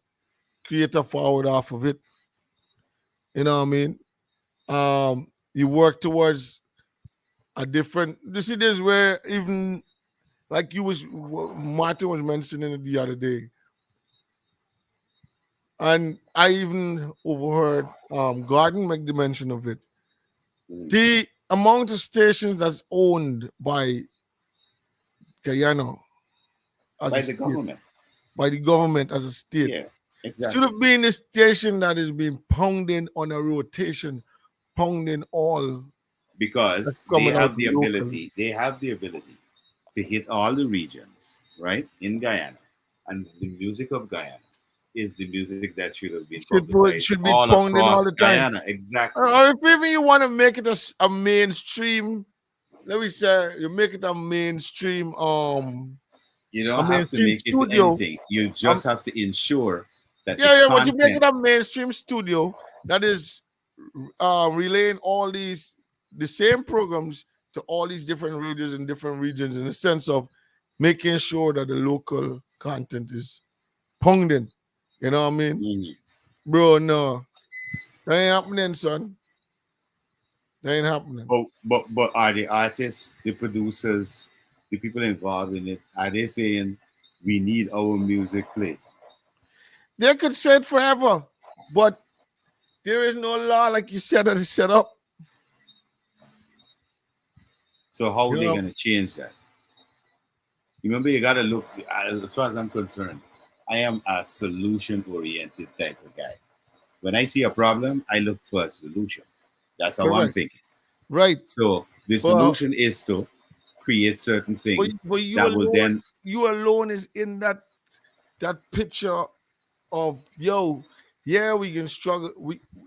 create a forward off of it. You know what I mean? You work towards a different. You see, this where even like Martin was mentioning it the other day, and I even overheard Gordon make the mention of it. The amount of stations that's owned by Guyana as By a the state, government. by the government as a state, Yeah, should exactly. have been a station that is being pounding on a rotation, pounding all that's Because coming out locally. they have the ability to hit all the regions, right, in Guyana. And the music of Guyana is the music that should have been publicized Should be all pounding all across the time. Guyana. Exactly. Or if even you want to make it a mainstream, let me say you make it You a don't have to mainstream make it to studio. anything. You Um just have to ensure that the yeah, but you make it content, a mainstream studio that is relaying all these the same programs to all these different readers in different regions in the sense of making sure that the local content is pounding. You know what I mean? Mhm. Bro, no. That ain't happening, son. That ain't happening. But are the artists, the producers, the people involved in it, are they saying we need our music played? They could say it forever, but there is no law, like you said, that is set up. So how are You they know, gonna change that? Remember, you gotta look. As far as I'm concerned, I am a solution-oriented type of guy. When I see a problem, I look for a solution. That's how I'm correct. thinking. Right. So the But solution is to create certain things but that will then. you alone is in that picture of yo, yeah, we can struggle.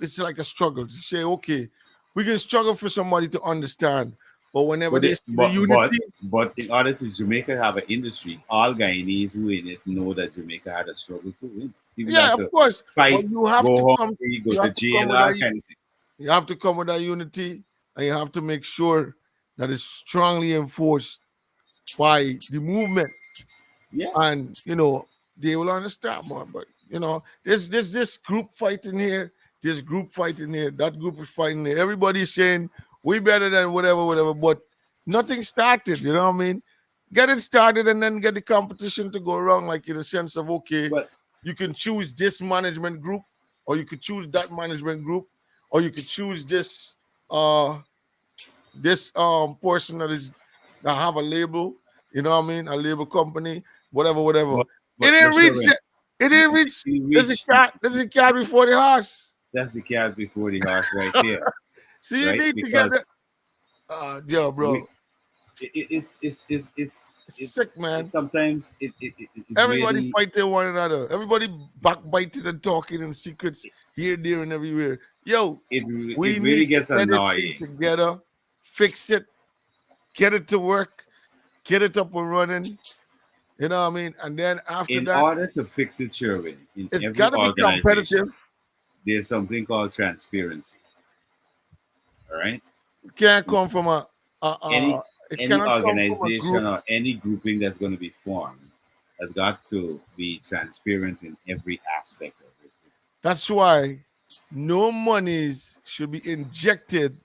It's like a struggle. You say, okay, we can struggle for somebody to understand. But whenever But they they, see the unity, but in order to Jamaica have an industry, all Guyanese who in it know that Jamaica had a struggle to win. People yeah, got of to course. But fight, go hungry, go you to have to come jail, with all that kind of things. you have to come with that unity, and you have to make sure that it's strongly enforced by the movement, Yeah. and they will understand more. But there's this group fighting here, this group fighting here, that group is fighting here. Everybody's saying we better than whatever, whatever, but nothing started. You know what I mean? Get it started and then get the competition to go around, like in a sense of okay, But you can choose this management group, or you could choose that management group, or you could choose uh this person that have a label, you know what I mean, a label company, whatever, whatever. but It but didn't reach Sharon, that. It didn't reach. you There's a reach cat. There's a cat before the horse. that's the cat before the horse right there, So you right? need to get Because the. Yeah, we bro. It's Sick, man. sometimes it's Everybody really fighting one another. Everybody backbiting and talking in secrets here, there, and everywhere. Yo, we it really need to gets get this thing annoying. together, fix it, get it to work, get it up and running. You know what I mean? And then after In that, order to fix it, Sherwin, in it's every got to be organization, competitive. there's something called transparency. All right, It can't come from a any it any cannot come from a organization group. or any grouping that's going to be formed has got to be transparent in every aspect of it. That's why no monies should be injected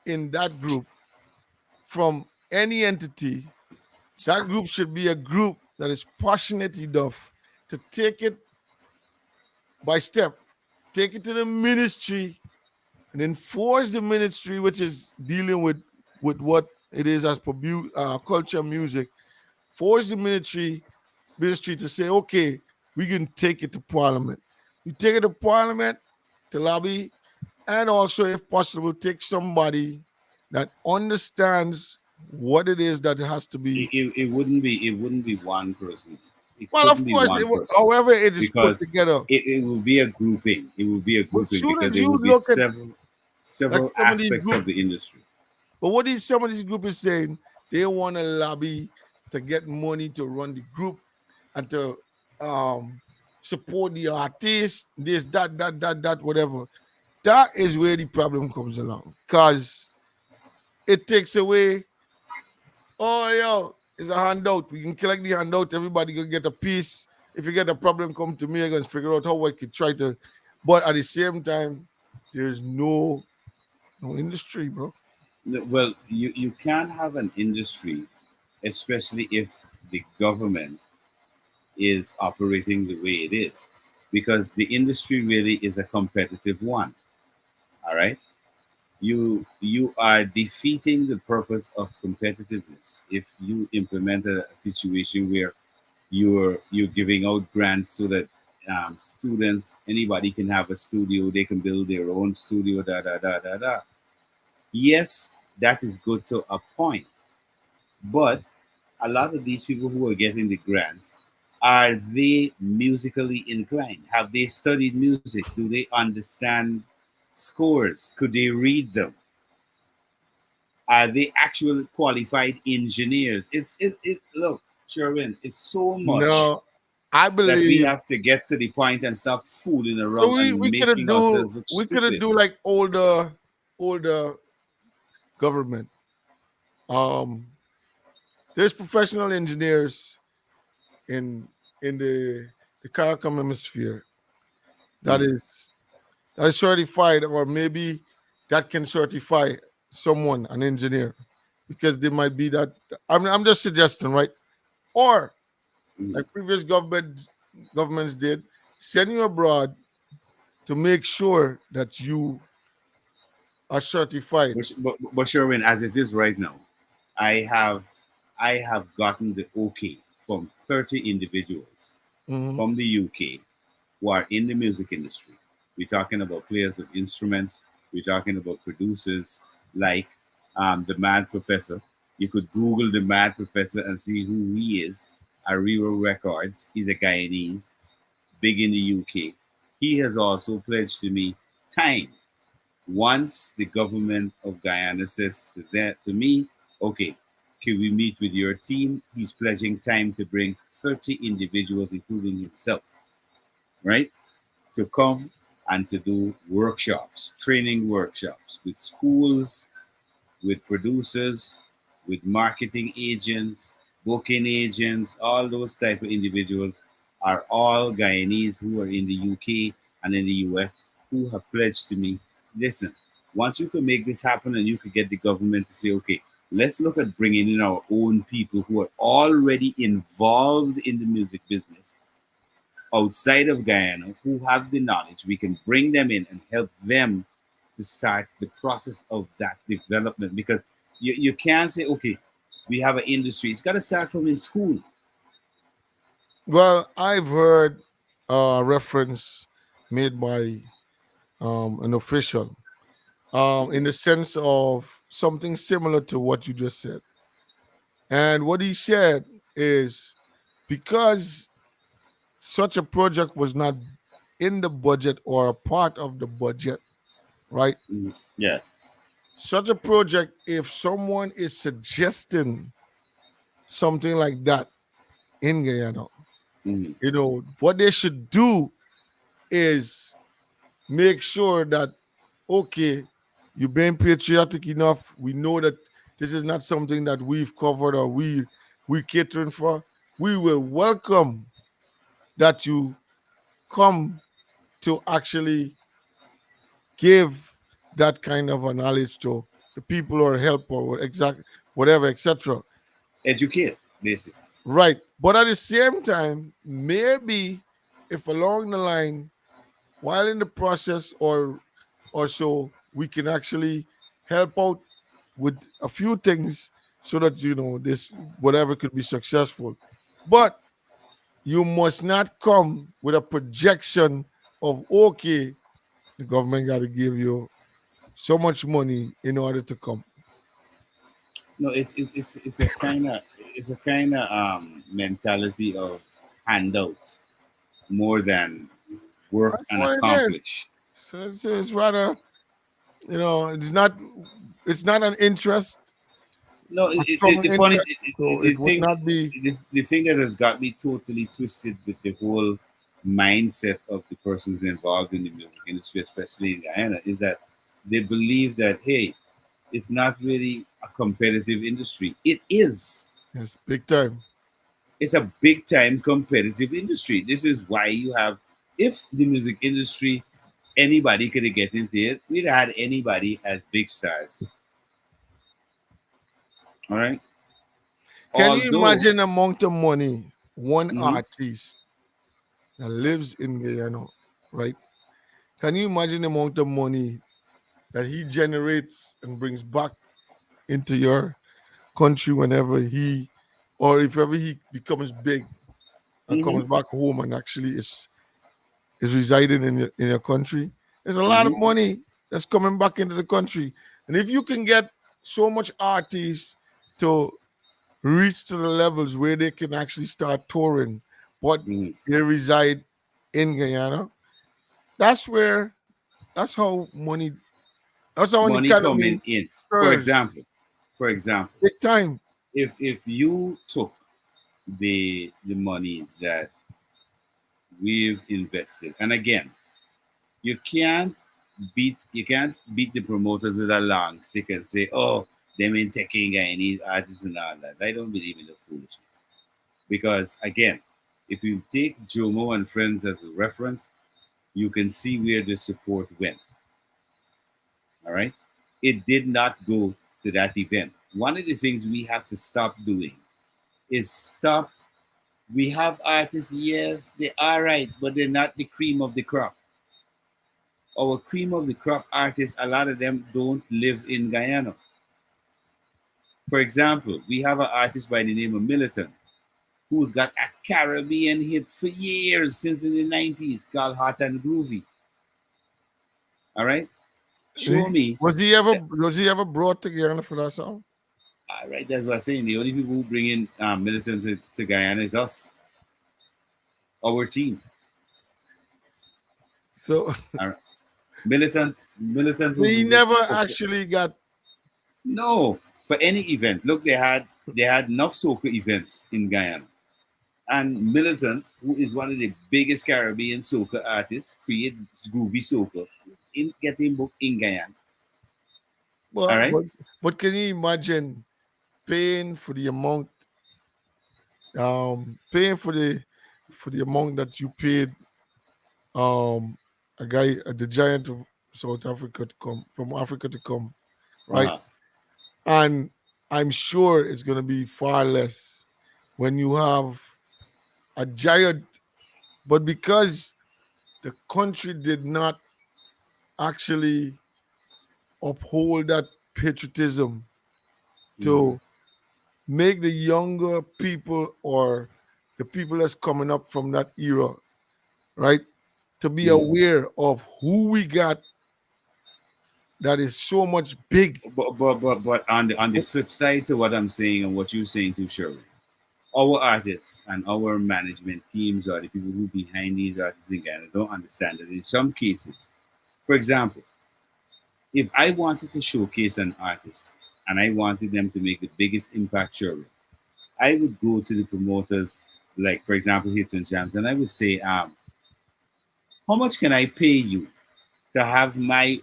in that group from any entity. That group should be a group that is passionate enough to take it by step, take it to the ministry, and then force the ministry, which is dealing with what it is as per culture music, force the ministry to say, okay, we can take it to Parliament. We take it to Parliament to lobby, and also, if possible, take somebody that understands what it is that has to be. It wouldn't be one person. It Well, of couldn't be course, one person however it is put because together. it will be a grouping. It will be a But grouping soon because as there you will be look at like several some of these aspects groups, of the industry. but what these some of these groups is saying, they want to lobby to get money to run the group and to um support the artist, this, that, whatever. That is where the problem comes along. Because it takes away, oh yo, it's a handout. We can collect the handout, everybody can get a piece. If you get a problem, come to me, I'm gonna figure out how I could try to, but at the same time, there's no industry, bro. No, well, you can't have an industry, especially if the government is operating the way it is, because the industry really is a competitive one. All right, you are defeating the purpose of competitiveness if you implement a situation where you're giving out grants so that students, anybody can have a studio, they can build their own studio, da da da da da. Yes, that is good to a point, but a lot of these people who are getting the grants, are they musically inclined? Have they studied music? Do they understand scores? Could they read them? Are they actual qualified engineers? Look, Sherwin, it's so much No, I that we believe have to get to the point and stop fooling so. around We and we could making do ourselves look we could stupid. do like older government. Um, there's professional engineers in the Caracom hemisphere that Mm. is certified, or maybe that can certify someone an engineer, because they might be that. I'm just suggesting, right? Or Mm. like previous governments did, send you abroad to make sure that you are certified. But Sherwin, as it is right now, I have I have gotten the okay from 30 individuals Mhm. from the UK who are in the music industry. We're talking about players of instruments. We're talking about producers like the Mad Professor. You could Google the Mad Professor and see who he is. Ariro Records. He's a Guyanese, big in the UK. He has also pledged to me time. Once the government of Guyana says to me, okay, can we meet with your team? He's pledging time to bring 30 individuals, including himself, right? To come and to do workshops, training workshops with schools, with producers, with marketing agents, booking agents, all those type of individuals are all Guyanese who are in the UK and in the US who have pledged to me, listen, once you can make this happen and you could get the government to say, okay, let's look at bringing in our own people who are already involved in the music business outside of Guyana who have the knowledge. We can bring them in and help them to start the process of that development because you can't say, okay, we have an industry. It's got to start from in school. Well, I've heard a reference made by an official in the sense of something similar to what you just said. And what he said is because such a project was not in the budget or a part of the budget, right? Mhm. Yeah. Such a project, if someone is suggesting something like that in Guyana, Hmm. what they should do is make sure that, okay, you're being patriotic enough. We know that this is not something that we've covered or we're catering for. We will welcome that you come to actually give that kind of a knowledge to the people or help or exact whatever, etc. Educate, basically. Right. But at the same time, maybe if along the line, while in the process or so, we can actually help out with a few things so that this whatever could be successful. But you must not come with a projection of, okay, the government got to give you so much money in order to come. No, it's a kind of mentality of handout more than work That's and what it is. accomplish. So it's rather, it's not an interest, No, a strong the funny interest. So the it would thing not be. the thing that has got me totally twisted with the whole mindset of the persons involved in the music industry, especially in Guyana, is that they believe that hey, it's not really a competitive industry. It is. Yes, big time. It's a big time competitive industry. This is why you have, if the music industry, anybody could get into it, we'd had anybody as big stars. All right. Can you Although, imagine amount of money one mhm, artist that lives in Guyana, right? Can you imagine the amount of money that he generates and brings back into your country whenever or if ever he becomes big and mhm, comes back home and actually is residing in your country? There's a lot of mhm, money that's coming back into the country. And if you can get so much artists to reach to the levels where they can actually start touring, but mhm. they reside in Guyana, that's where that's how an Money coming economy in. For stirs example, for example, big time. if you took the monies that we've invested, and again, you can't beat the promoters with a long stick and say, oh, them ain't taking any artists and all that. I don't believe in the foolishness. Because again, if you take Jomo and Friends as a reference, you can see where the support went. All right. It did not go to that event. One of the things we have to stop doing is stop. We have artists, yes, they are right, but they're not the cream of the crop. Our cream of the crop artists, a lot of them don't live in Guyana. For example, we have an artist by the name of Militant who's got a Caribbean hit for years since in the 90s called Hot and Groovy. All right? Show me Was he ever that. was he ever brought to Guyana for that song? All right, that's what I'm saying. The only people who bring in Militant to Guyana is us, our team. So All right? Militant will he do this. never Okay. actually got. No, for any event. Look, they had enough soca events in Guyana. And Militant, who is one of the biggest Caribbean soca artists, create groovy soca, in getting booked in Guyana. All But right. but, but can you imagine paying for the amount paying for the amount that you paid a guy, the giant of South Africa to come from Africa to come, right? Uh-huh. And I'm sure it's gonna be far less when you have a giant, but because the country did not actually uphold that patriotism Mhm. to make the younger people or the people that's coming up from that era, right, to be Mhm. aware of who we got that is so much big. But on the flip side to what I'm saying and what you're saying too, Sherwin, our artists and our management teams or the people who behind these artists in Ghana don't understand that in some cases, for example, if I wanted to showcase an artist and I wanted them to make the biggest impact, Sherwin, I would go to the promoters, like for example, Hits and Jams, and I would say, how much can I pay you to have my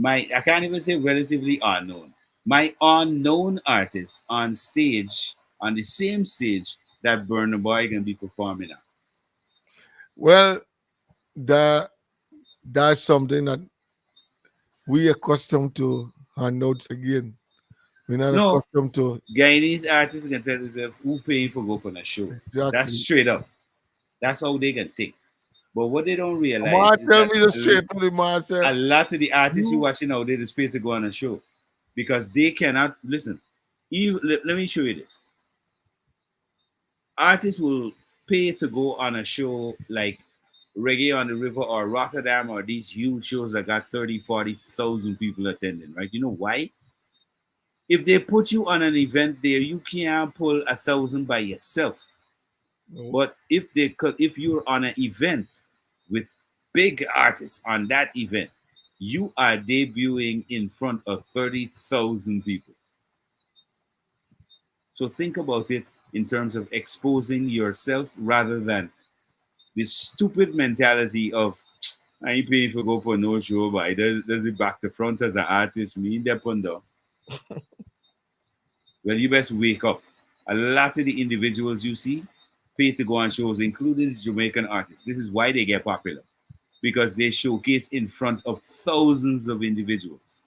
I can't even say relatively unknown, my unknown artist on stage, on the same stage that Burna Boy can be performing at. Well, that that's something that we accustomed to handouts again. We're not No, accustomed to Guyanese artists can tell themselves who paying for go on a show. That's exactly. straight up. That's how they can think. But what they don't realize Ma is tell that me the straight to the man said, a lot of the artists you you watching now, they just pay to go on a show because they cannot listen. Let me show you this. Artists will pay to go on a show like Reggae on the River or Rotterdam or these huge shows that got 30, 40,000 people attending, right? You know why? If they put you on an event there, you can't pull 1,000 by yourself. no. But if you're on an event with big artists on that event, you are debuting in front of 30,000 people. So think about it in terms of exposing yourself rather than this stupid mentality of I ain't paying for go for no show, but does it back to front as an artist, me in that under. Well, you best wake up. A lot of the individuals you see pay to go on shows, including Jamaican artists. This is why they get popular. Because they showcase in front of thousands of individuals.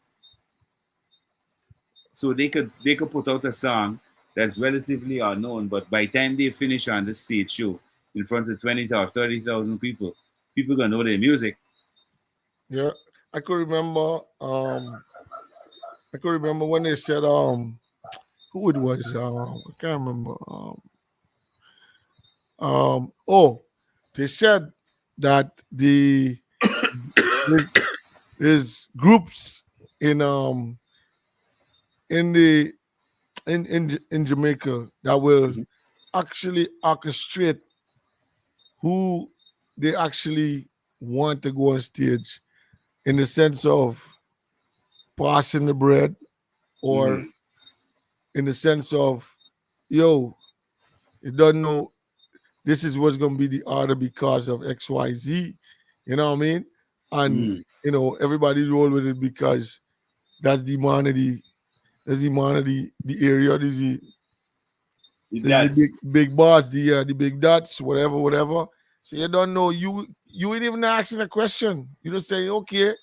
So they could put out a song that's relatively unknown, but by the time they finish on the stage show in front of 20 or 30,000 people, people gonna know their music. Yeah. I could remember when they said who it was, I can't remember. Oh, they said that there's groups in in the in Jamaica that will Mhm. actually orchestrate who they actually want to go on stage in the sense of passing the bread or Mhm. in the sense of yo, you don't know this is what's gonna be the order because of XYZ. You know what I mean? And Mhm. everybody roll with it because that's the man of the area, this is the That's big boss, the big dots, whatever. So you don't know you ain't even asking a question. You just say, okay,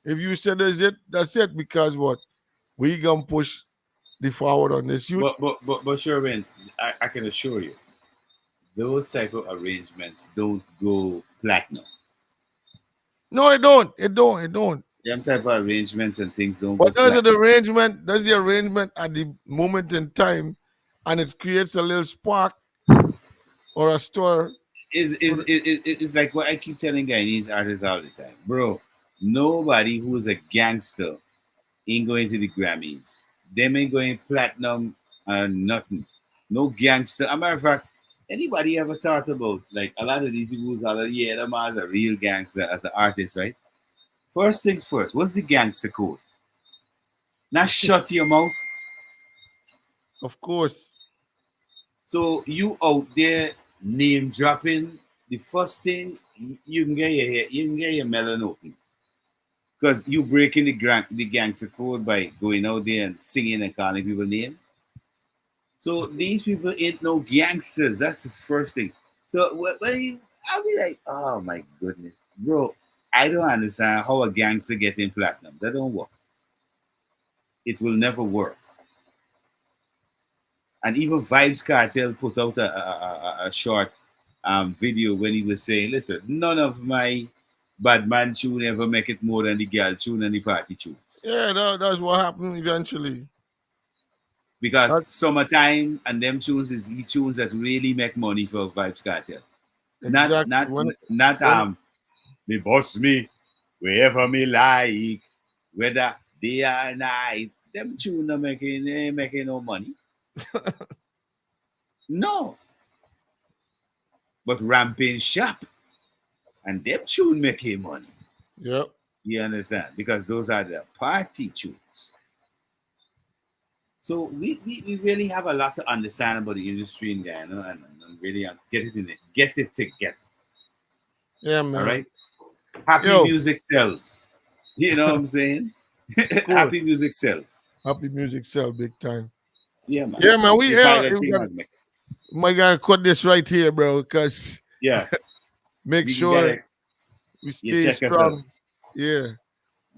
if you said that's it, because what? We gonna push the forward on this youth. but Sherwin, I can assure you, those type of arrangements don't go platinum. No, it don't. It don't. Them type of arrangements and things don't go But platinum. there's the arrangement at the moment in time, and it creates a little spark or a stir. It's like what I keep telling Guyanese artists all the time, bro. Nobody who's a gangster ain't going to the Grammys. Them ain't going platinum and nothing. No gangster. As a matter of fact, anybody ever thought about like a lot of these people who's all yeah, them as a real gangster as an artist, right? First things first, what's the gangster code? Not shut your mouth. Of course. So you out there name dropping. The first thing you can get your melon open because you breaking the gangster code by going out there and singing and calling people names. So these people ain't no gangsters. That's the first thing. So I'll be like, oh my goodness, bro, I don't understand how a gangster get in platinum. That don't work. It will never work. And even Vibes Cartel put out a short video when he was saying, listen, none of my bad man tune ever make it more than the girl tune and the party tunes. Yeah, that's what happened eventually. Because That, summertime and them tunes is the tunes that really make money for Vibes Cartel. Not exactly. not When not when me boss me. Wherever me like, whether day or night. Them tune not making ain't making no money. No. But ramping shop and them tune making money. Yep. You understand? Because those are the party tunes. So we really have a lot to understand about the industry in Ghana and really get it together. Yeah, All man. right. Happy Yo, music sells. You know what I'm saying? of course. Happy music sells. Happy music sell big time. Yeah, man. Yeah, man. We The here. pilot thing has make- My guy, cut this right here, bro, because Yeah, make you can sure get it. we You stay check us out. strong. Yeah.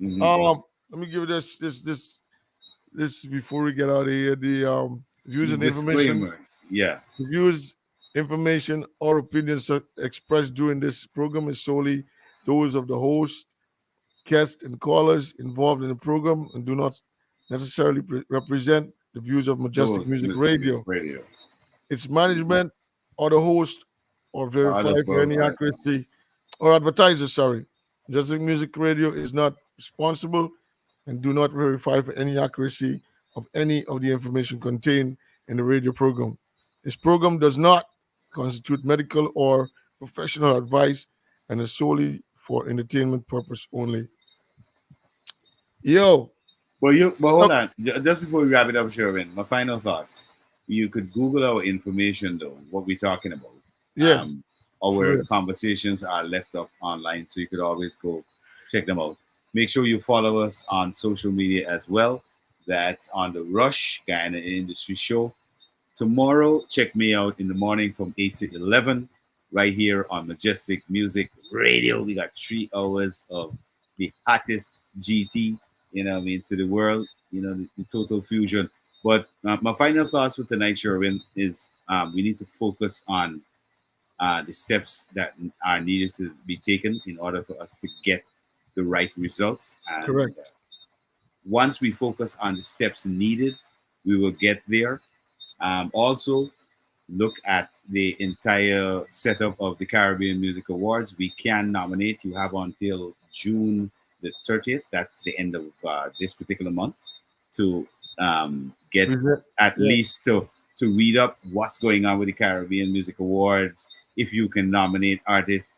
Mhm. Let me give you this before we get out of here. The views The and information, disclaimer. Yeah. the views, information, or opinions expressed during this program is solely those of the host, guests, and callers involved in the program, and do not necessarily represent the views of Majestic Those Music Music Radio, Radio. its management, or the host, or All verify for above. any accuracy or advertiser. Sorry, Majestic Music Radio is not responsible and do not verify for any accuracy of any of the information contained in the radio program. This program does not constitute medical or professional advice and is solely for entertainment purpose only. Yo, But hold look, on. Just before we wrap it up, Sherwin, my final thoughts. You could Google our information though, what we're talking about. yeah, for Our real. conversations are left up online, so you could always go check them out. Make sure you follow us on social media as well. That's on the Rush Guyana Industry Show. Tomorrow, check me out in the morning from 8 to 11 right here on Majestic Music Radio. We got 3 hours of the hottest GT, you know what I mean, to the world, you know, the total fusion. But my final thoughts for tonight, Sherwin, is we need to focus on the steps that are needed to be taken in order for us to get the right results. And Correct. once we focus on the steps needed, we will get there. Also, look at the entire setup of the Caribbean Music Awards. We can nominate. You have until June the 30th. That's the end of this particular month to get at Yeah, least to read up what's going on with the Caribbean Music Awards. If you can nominate artists,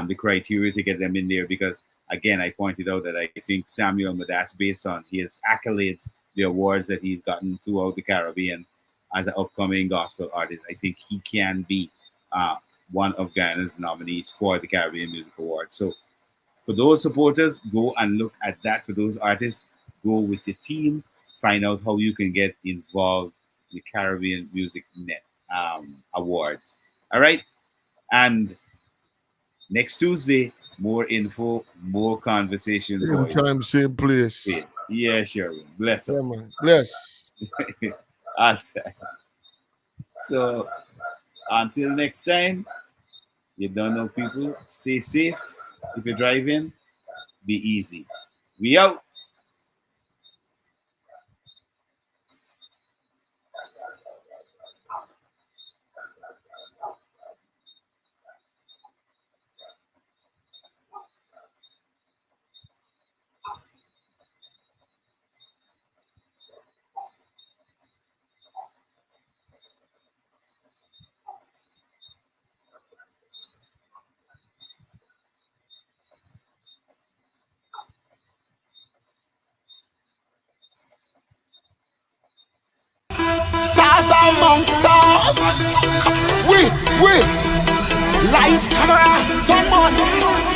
the criteria to get them in there. Because again, I pointed out that I think Samuel Madas, based on his accolades, the awards that he's gotten throughout the Caribbean as an upcoming gospel artist, I think he can be one of Guyana's nominees for the Caribbean Music Awards. So for those supporters, go and look at that. For those artists, go with your team, find out how you can get involved in the Caribbean Music Net Awards. All right. And next Tuesday, more info, more conversation same for you. time, same place. Please. Yeah, Sherwin. Bless Yeah, up. man. Bless. Outside. So until next time, you don't know people. Stay safe. If you're driving, be easy. We out. Stars among stars. We, lights, camera, someone.